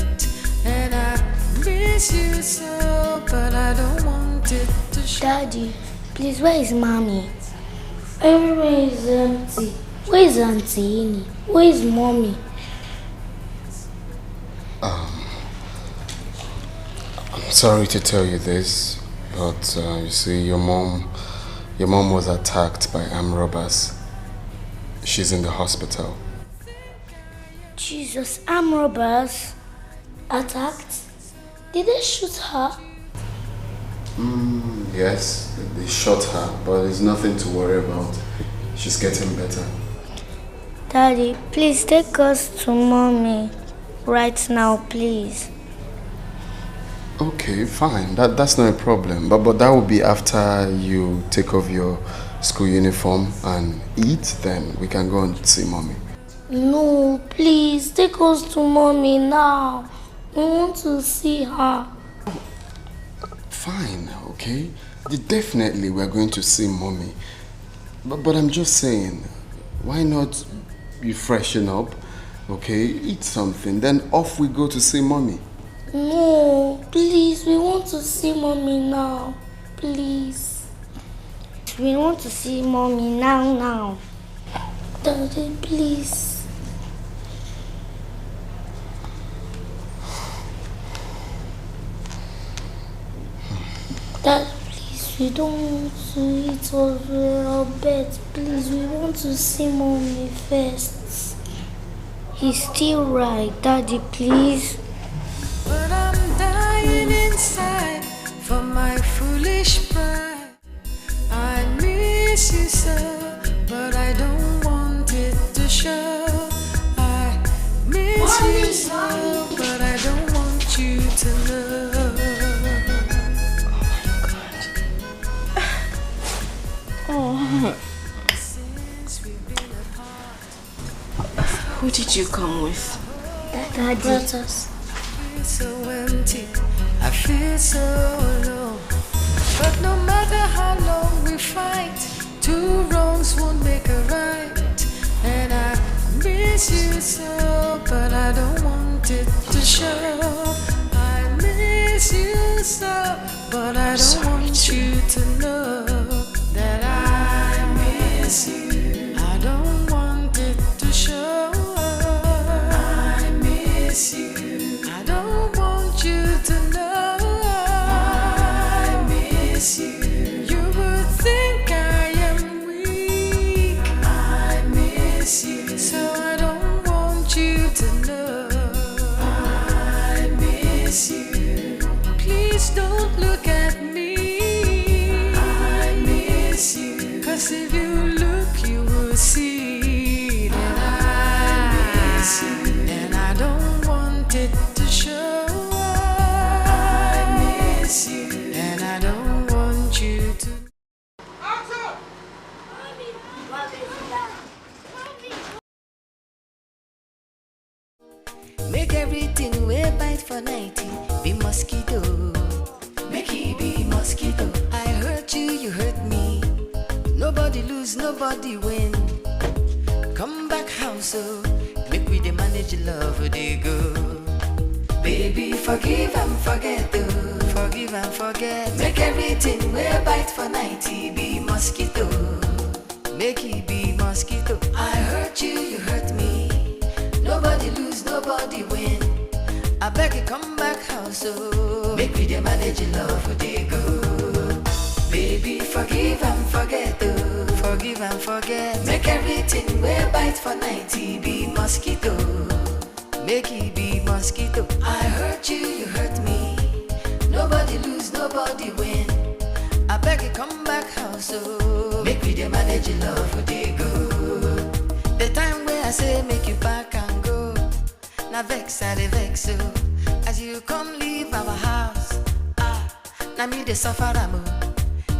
And I miss you so, but I don't want it to show. Daddy, please, where is Mommy? Everywhere is empty. Where is Auntie Ini? Where is Mommy? I'm sorry to tell you this, but you see, your mom was attacked by armed robbers. She's in the hospital. Jesus, armed robbers attacked? Did they shoot her? Yes, they shot her, but there's nothing to worry about. She's getting better. Daddy, please take us to Mommy right now, please. Okay, fine. That's not a problem. But that will be after you take off your school uniform and eat. Then we can go and see Mommy. No, please take us to Mommy now. We want to see her. Fine, okay. Definitely we're going to see Mommy. But I'm just saying, why not you freshen up, okay? Eat something, then off we go to see Mommy. No, please, we want to see Mommy now. Please. We want to see Mommy now. Daddy, please. Daddy, please, we don't want to eat our bed. Please, we want to see Mommy first. He's still right. Daddy, please. But I'm dying burning inside from my foolish pride. I miss you so, but I don't want it to show. I miss you so, but I don't want you to know. Oh. Who did you come with? Daddy. Brothers. I feel so empty, I feel so alone. But no matter how long we fight, two wrongs won't make a right. And I miss you so, but I don't want it to show. I miss you so, but I don't want you to know that I miss you. I don't want it to show. I miss you. I don't want you to know. I miss you. You would think I am weak. I miss you. So I don't want you to know. I miss you. Please don't look at me. I miss you. 'Cause if you look, you will see that I miss you. And I don't want it to show. I miss you. And I don't want you to. Make everything we bite for 90 be mosquito. Make it be mosquito. I hurt you, you hurt me. Nobody lose, nobody win. Come back house, so make we the manage love they go. Baby, forgive and forget, oh. Forgive and forget. Make everything we bite for 90 be mosquito. Make it be mosquito. I hurt you, you hurt me. Nobody lose, nobody win. I beg you, come back house, so make we the manage love they go. Baby, forgive and forget, oh. Forgive and forget. Make everything we bite for 90 be mosquito. Make it be mosquito. I hurt you, you hurt me. Nobody lose, nobody win. I beg you, come back house, so make we the manage love they go. The time where I say make you back and go, now vex I dey vex so. As you come leave our house, now me the suffer am.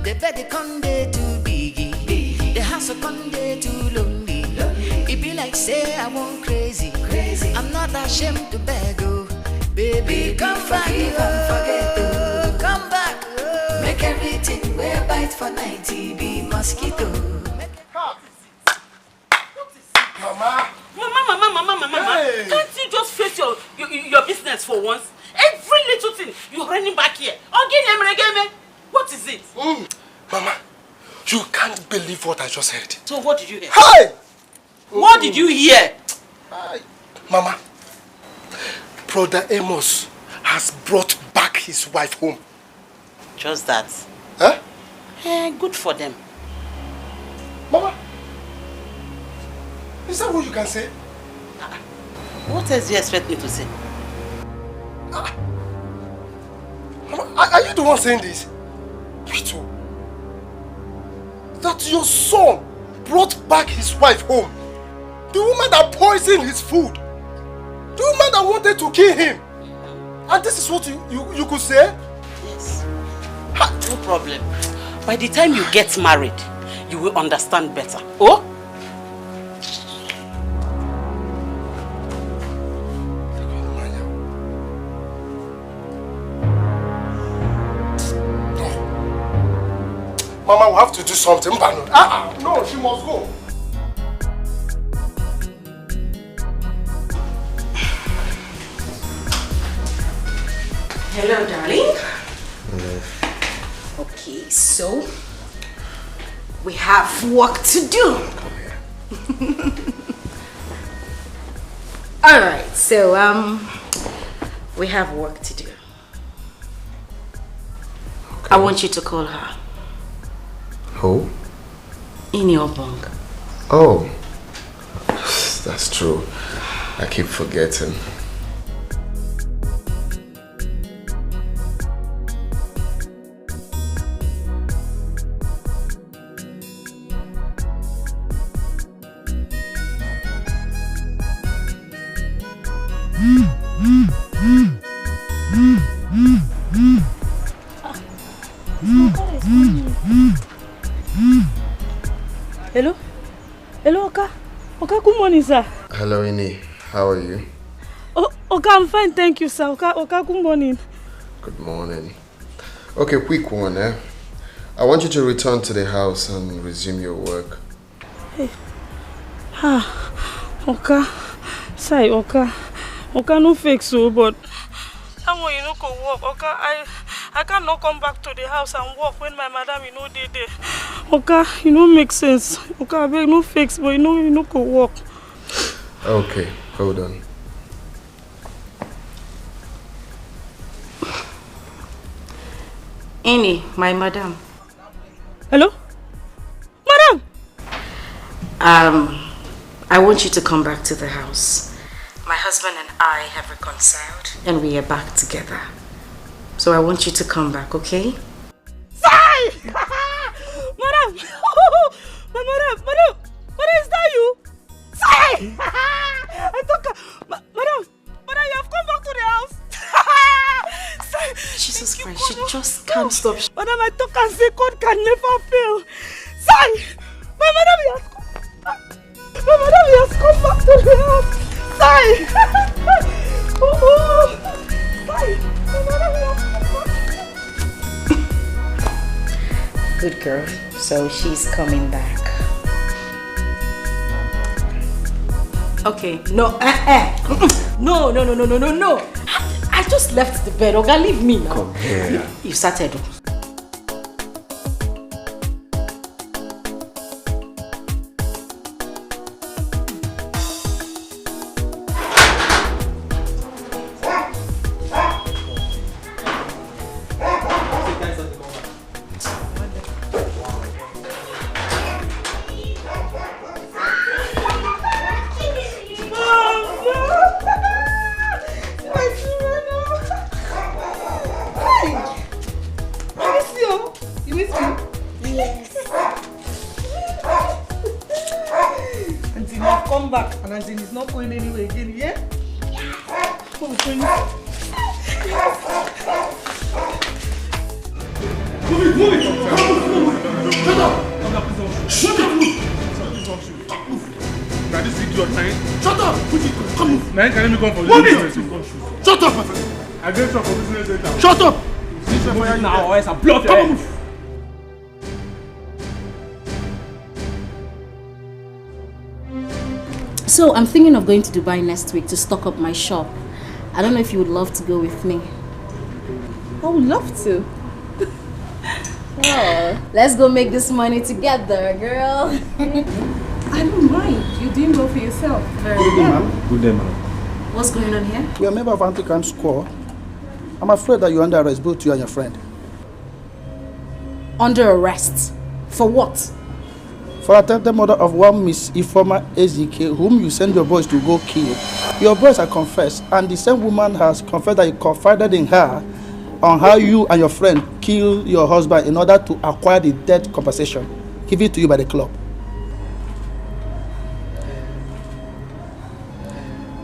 The bed they come there too biggie, the house come there too lonely. It be like say I want crazy. I'm not ashamed to beg, oh. Baby, come back, oh. Come back, oh. Make everything we bite for 90 be mosquito. Mama. Hey. Can't you just face your business for once? Every little thing, you're running back here. Again, what is it? Mama, you can't believe what I just heard. So what did you hear? Hey! What did you hear? Mama, Brother Amos has brought back his wife home. Just that. Huh? Good for them. Mama, is that what you can say? What else do you expect me to say? Mama, are you the one saying this? Wait, that your son brought back his wife home. The woman that poisoned his food. The woman that wanted to kill him. And this is what you could say? Yes. No problem. By the time you get married, you will understand better. Oh? Mama will have to do something. No, she must go. Hello, darling. Okay, so we have work to do. All right, so we have work to do. Okay. I want you to call her. Who? In your bunk. Oh, that's true. I keep forgetting. Hello? Hello, Oka. Oka, good morning, sir. Hello, Ini. How are you? Oh, Oka, I'm fine, thank you, sir. Oka, good morning. Good morning. Okay, quick one, eh? I want you to return to the house and resume your work. Hey. Oka. Say, Oka. Oka, no fake so, but someone you know go work. Oka, I cannot come back to the house and work when my madam you know dey there. Oka, you know make sense. Oka, I beg no fix, but you know go work. Okay, hold on. Annie, my madam. Hello? Madam! I want you to come back to the house. My husband and I have reconciled and we are back together. So I want you to come back, okay? Sai! Madam! Madam, is that you? Sai! I thought, Madam, you have come back to the house. Sai, Jesus Christ, she just can't stop. Madam, I thought I say God can never fail. Sai! My madam has come back. My madam has come back to the house. Sai! Sai! My madam has come back. Good girl. So she's coming back. Okay. No. No. I just left the bed. Okay, leave me now. Come here. You started. Shut up, my friend. I get shot for business center. Shut up! Move now, or else I'll blow up your head. So I'm thinking of going to Dubai next week to stock up my shop. I don't know if you would love to go with me. I would love to. Oh, let's go make this money together, girl. I don't mind. You're doing well for yourself. Very Good day, well. ma'am. Good day, ma'am. What's going on here? We are a member of Anti-Crime Squad. I'm afraid that you're under arrest, both you and your friend. Under arrest? For what? For attempted murder of one Miss Ifoma Ezike, whom you send your boys to go kill. Your boys have confessed, and the same woman has confessed that you confided in her on how you and your friend killed your husband in order to acquire the death compensation given to you by the club.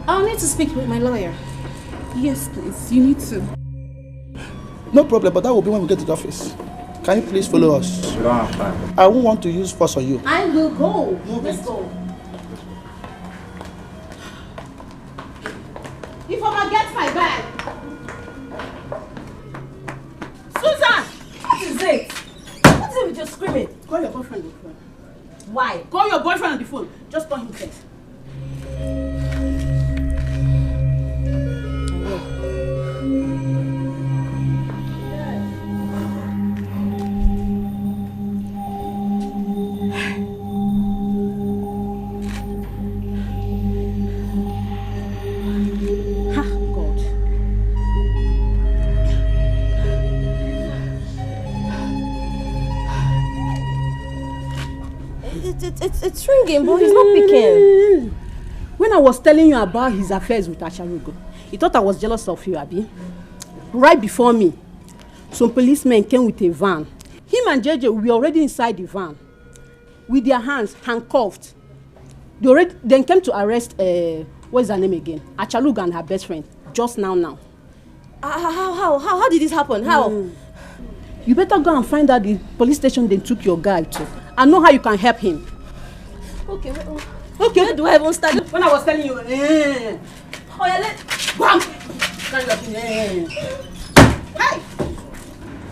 I'll need to speak with my lawyer. Yes, please. You need to. No problem, but that will be when we get to the office. Can you please follow us? We don't have time. I won't want to use force on you. I will go. Let's go. If I'ma get my bag. Susan! What is it? What is it with your screaming? Call your boyfriend on the phone. Why? Call your boyfriend on the phone. Just call him first. It's ringing, but he's not picking. When I was telling you about his affairs with Acharugo, he thought I was jealous of you, Abi. Right before me, some policemen came with a van. Him and JJ were already inside the van, with their hands handcuffed. They then came to arrest What's her name again? Achaluga and her best friend. Just now. How did this happen? How? You better go and find out the police station they took your guy to. I know how you can help him. Okay. Where do I even start? When I was telling you, oh yeah, go Hey!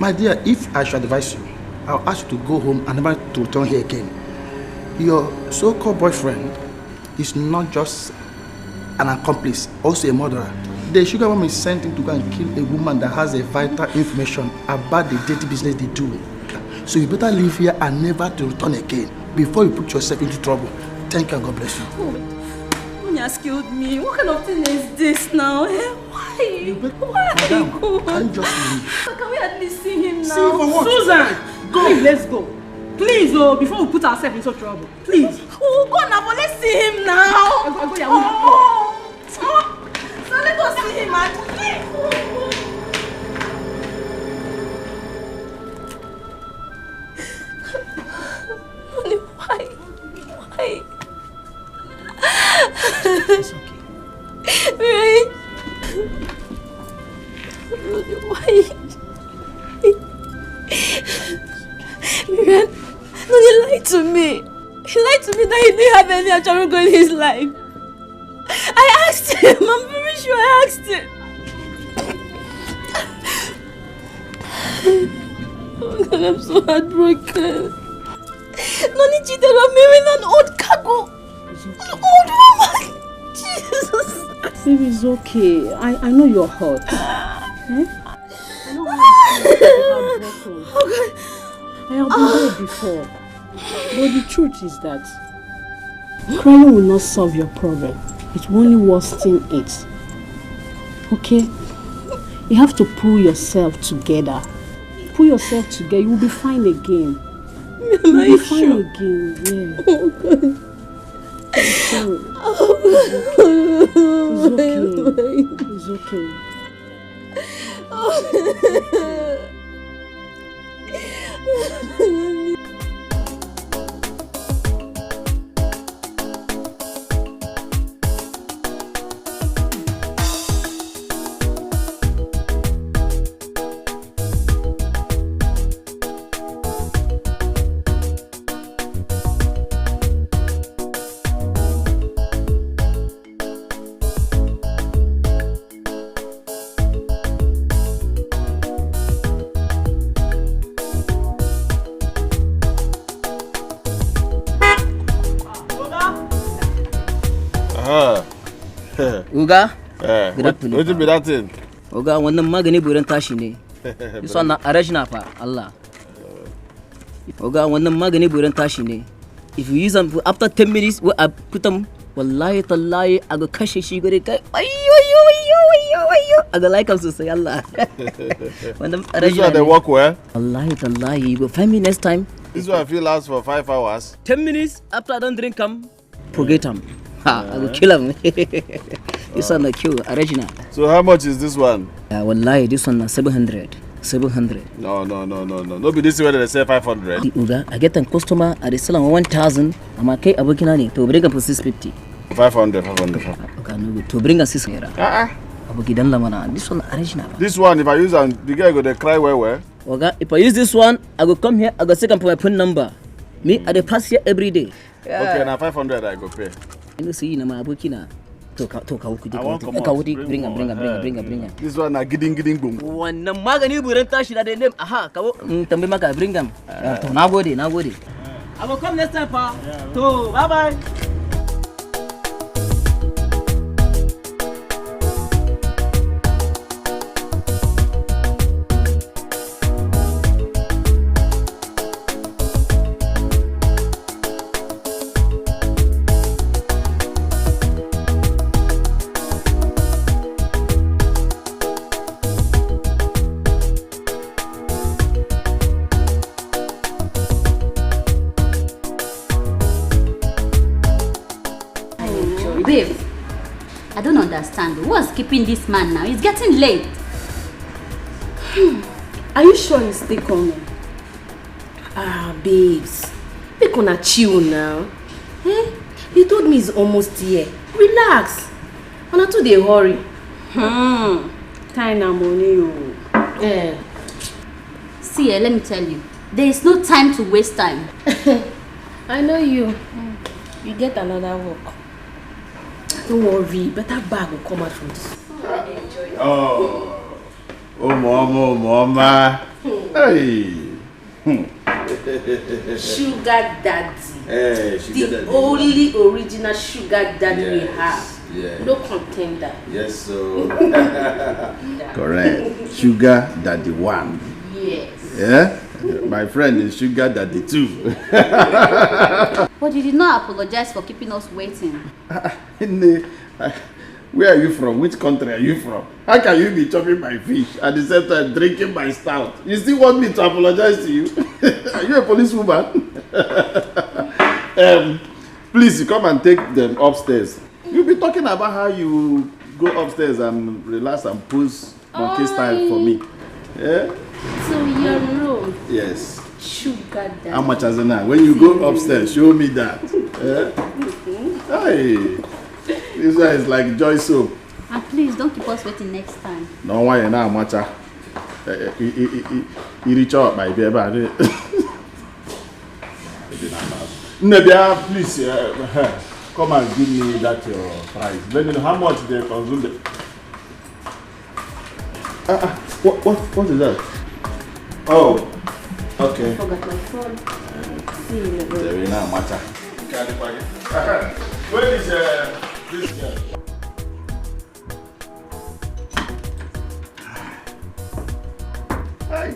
My dear, if I should advise you, I'll ask you to go home and never to return here again. Your so-called boyfriend is not just an accomplice, also a murderer. The sugar mom is sent him to go and kill a woman that has a vital information about the dirty business they do. So you better leave here and never to return again before you put yourself into trouble. Thank you and God bless you. Has killed me. What kind of thing is this now? Why? Why? Madam, can you just leave? Can we at least see him now? See him for what? Susan! Go! Please, let's go. Please, before we put ourselves in such trouble. Please. Oh, go now, but let's see him now. So let us see him and Why? It's okay. Right? Why? Miriam, no, he lied to me. He lied to me that he didn't have any Acharugo in his life. I asked him. I'm very sure I asked him. Oh God, I'm so heartbroken. Noni cheated on me with an old cargo. An old woman. Jesus. Baby, it's okay. I know you're hurt. I know how you feel. Okay. I have been there before. But the truth is that crying will not solve your problem. It will only worsen it. Okay? You have to pull yourself together. Pull yourself together. You will be fine again. Am I You'll be fine sure? again. Yeah. Oh God. I'm sorry. It's okay. Uga? Good afternoon. What be that thing? Uga, wannan magani burin tashi ne. This one na original fa, Allah. Uga, wannan magani burin tashi ne. If you use them after 10 minutes, I put them, wallahi tallahi, I go kashe shi gure kai. Ayyo. I go like them to say Allah. Wannan original. This one they work well? Wallahi tallahi, you go find me next time. This one I feel lasts for 5 hours. 10 minutes after I don't drink them, forget them. I will kill him. This one the cure, original. So how much is this one? Wallahi, this one 700. 700. No. No be this way they say 500. Uga, I get a customer at the salon 1,000. I'm okay, abokinani to bring up for 650. 500. Okay, no, to bring us 600. Abokidan lamana. This one original. This one, if I use and the guy go they cry well. Oga, if I use this one, I go come here, I go second for my phone number. Me, I dey pass here every day. Okay, now 500 I go pay. You know, see, na my abokina. To I want come out. Bring him. This one na giding boom. Wannan magani burin tashi da name. Aha, kawo tambaye maka bring him. To nagode. I will come next time pa. To bye. Babe, I don't understand. What's keeping this man now? It's getting late. Are you sure he's still coming? Babes. Make una chill now. He told me he's almost here. Relax. Not to the hurry. Time and money. See, let me tell you. There is no time to waste time. I know you. You get another work. Don't worry, better bag will come out from this. Oh, mama. Hey. Sugar daddy. Hey, sugar the daddy. only original sugar daddy we have. Yeah. No contender. Yes, so. Correct. Sugar daddy 1. Yes. Yeah? My friend is sugar daddy 2. But you did not apologize for keeping us waiting. Where are you from? Which country are you from? How can you be chopping my fish at the same time drinking my stout? You still want me to apologize to you? Are you a policewoman? Please come and take them upstairs. You'll be talking about how you go upstairs and relax and pose monkey style for me. Yeah? So your room. Yes. Sugar daddy. How much as now? When you go upstairs, show me that. Yeah? Hey. This one is like joy soap. And please don't keep us waiting next time. No why now, macha. You reach out, my baby. Nebia, please come and give me that your price. Let me know how much they consume it. What is that? Oh, okay. I forgot my phone. See you later. There we now, macha. Where is this girl? Hi.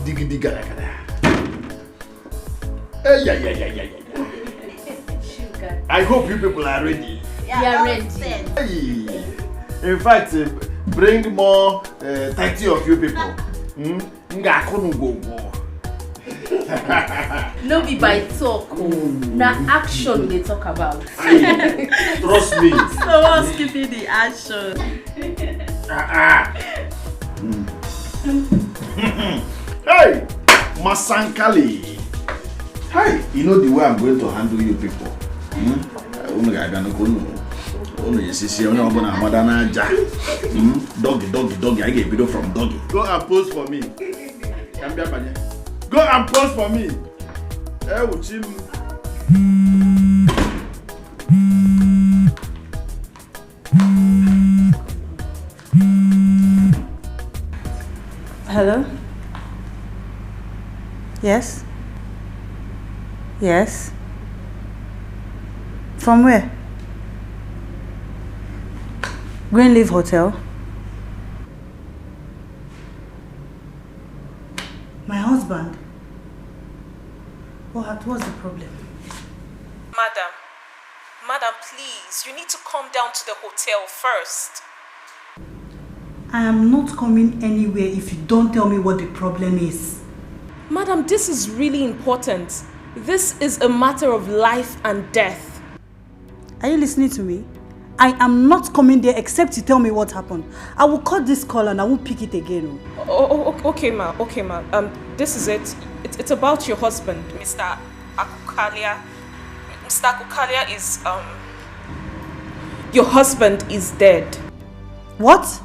Giddy gara gara. Yeah. I hope you people are ready. Yeah, we are ready. Hey. In fact, bring more 30 of you people. No be by talk. Now action they talk about. Trust me. So what's keeping the action? Hey, Masankali. Hey, you know the way I'm going to handle you people. Doggy. I get video from doggy. Go and pose for me. Go and pose for me. Hello? Yes? Yes? From where? Greenleaf Hotel? My husband? What's the problem? Madam, please, you need to come down to the hotel first. I am not coming anywhere if you don't tell me what the problem is. Madam, this is really important. This is a matter of life and death. Are you listening to me? I am not coming there except you tell me what happened. I will cut this call and I won't pick it again. Okay, ma. This is it. It's about your husband, Mr. Akukalia. Mr. Akukalia is, your husband is dead. What?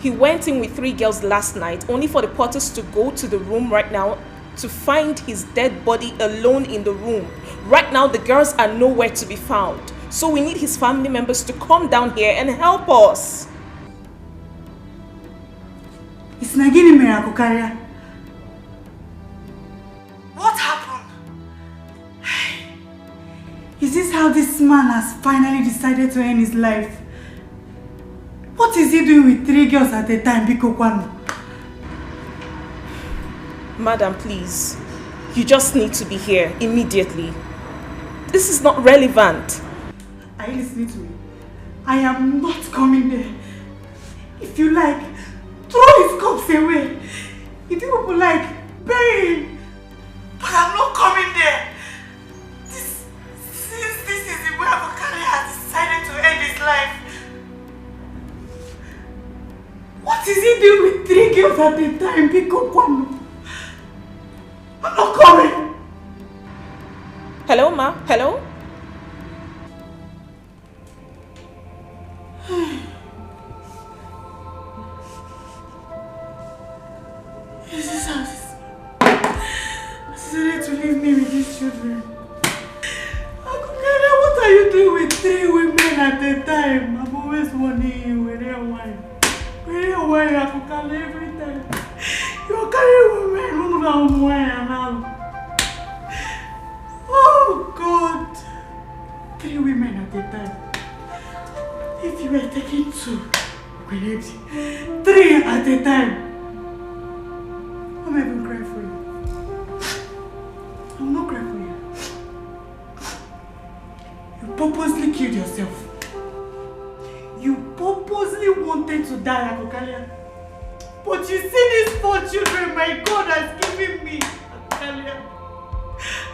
He went in with 3 girls last night, only for the porters to go to the room right now to find his dead body alone in the room. Right now, the girls are nowhere to be found. So we need his family members to come down here and help us. It's Nagini Mirakukaria. What happened? Is this how this man has finally decided to end his life? What is he doing with 3 girls at a time, Biko Kwano? Madam, please. You just need to be here immediately. This is not relevant. Are you listening to me? I am not coming there. If you like, throw his corpse away. If you people like, bury him. But I'm not coming there. Since this is the way Abukari has decided to end his life. What is he doing with 3 girls at a time, Biko Kwano? I'm not coming. Hello, ma? Hello? This is how decided to leave me with these children. Akukele, what are you doing with 3 women at a time? I'm always warning you. Where are wine? Akukele, every time. You're carrying women who don't wine and all. Oh God. 3 women at a time. If you were taking 2, 3 at a time. I'm even crying for you. I'm not crying for you. You purposely killed yourself. You purposely wanted to die, Akokalia. But you see these 4 children my God has given me, Akokalia.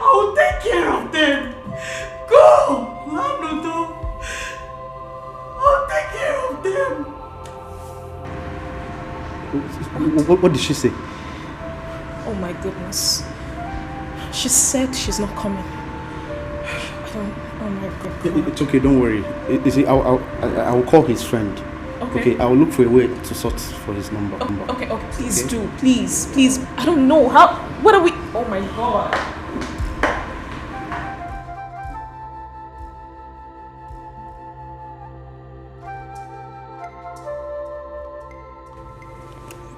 I will take care of them. Go! Lanoto. I'll take care of them. What did she say? Oh my goodness. She said she's not coming. Oh my God. It's okay, don't worry. You see, I will call his friend. Okay, I will look for a way to sort for his number. Okay, please do. Please. I don't know how. What are we? Oh my God.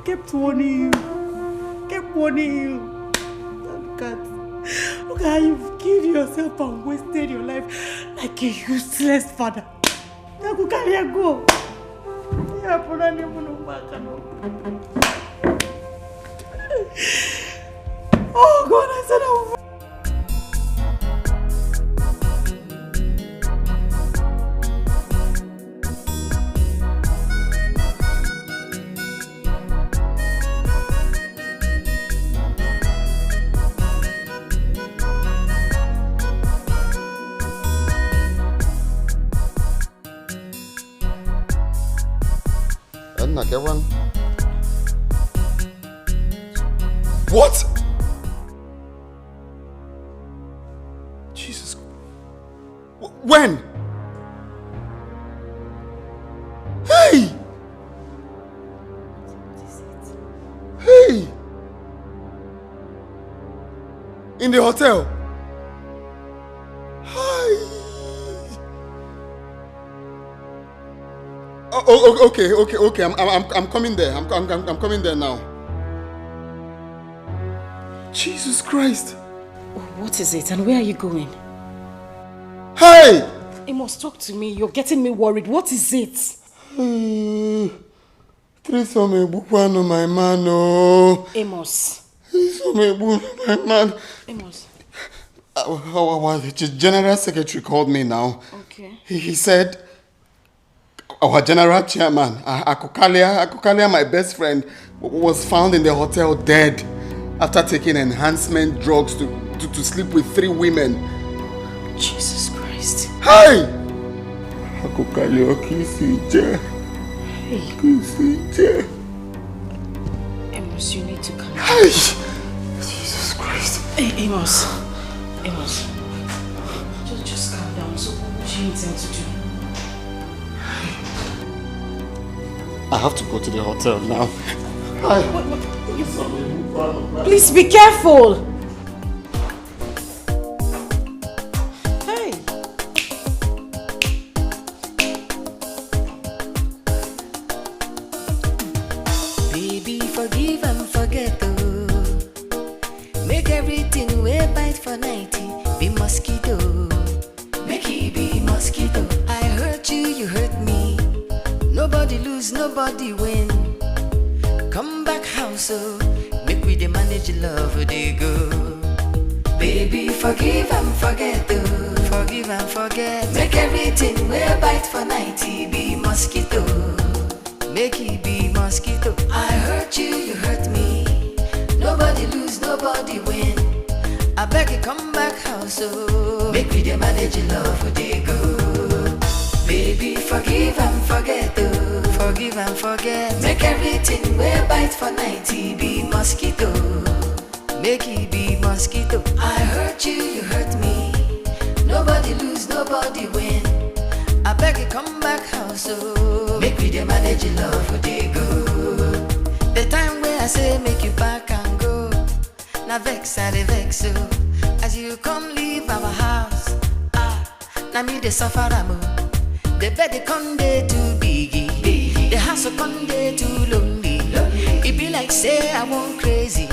Kept warning you. Look how you've killed yourself and wasted your life like a useless father. Nakukalia go. Oh God, I said I will. What? Jesus. When? Hey! In the hotel? Hi! Oh, okay. I'm coming there. I'm coming there now. Jesus Christ. What is it and where are you going? Hey! Amos, talk to me. You're getting me worried. What is it? Threesome Bukwano, my man. Oh. Amos. Threesome my man. Amos. The general secretary called me now. Okay. He said our general chairman, Akokalia, my best friend, was found in the hotel dead after taking enhancement drugs to sleep with 3 women. Jesus Christ. Hey! Akokalia, Kisije. Hey. Kisije. Amos, you need to calm down. Hey! Jesus Christ. Hey, Amos. Just calm down. So what do you intend to do? I have to go to the hotel now. Please be careful. Hey. Baby, forgive and forget, oh. Make everything we bite for 90 be mosquito. Make it be mosquito. I hurt you, you hurt me. Nobody lose, nobody win. Come back house, oh. Make we the manage love, they go. Baby, forgive and forget, oh. Forgive and forget. Make everything we bite for 90 be mosquito. Make it be mosquito. I hurt you, you hurt me. Nobody lose, nobody win. I beg you, come back house, oh. Make we the manage love, they go. Baby, forgive and forget, oh. Forgive and forget. Make everything we bite for 90 be mosquito. Make it be mosquito. I hurt you, you hurt me. Nobody lose, nobody win. I beg you, come back house. house, oh. Make we dey manage your love, oh, they go. The time where I say make you back and go, na vex I dey vex, oh. As you come leave our house, na me dey suffer am, oh. The bed dey come dey too biggie, the house come dey too lonely. It be like say I want crazy.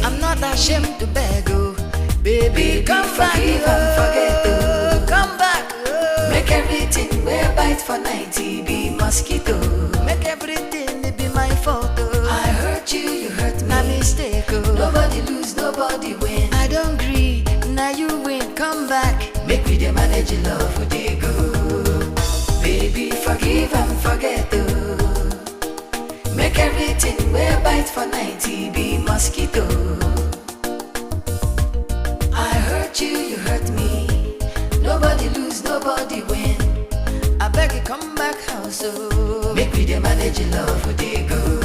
I'm not ashamed to beg, oh. Baby, come back, forget, oh. Come back, oh. Make everything we bite for 90 be mosquito. Make everything it be my fault, oh. I hurt you, you hurt me. Na mistake, oh. Nobody lose, nobody win. I don't agree, now you win. Come back, make we dey manage your love, oh, they go. Baby, forgive and forget, oh. Make everything we bite for 90 be mosquito. I hurt you, you hurt me. Nobody lose, nobody win. I beg you come back house, oh. Make we dey manage your love, oh, they go.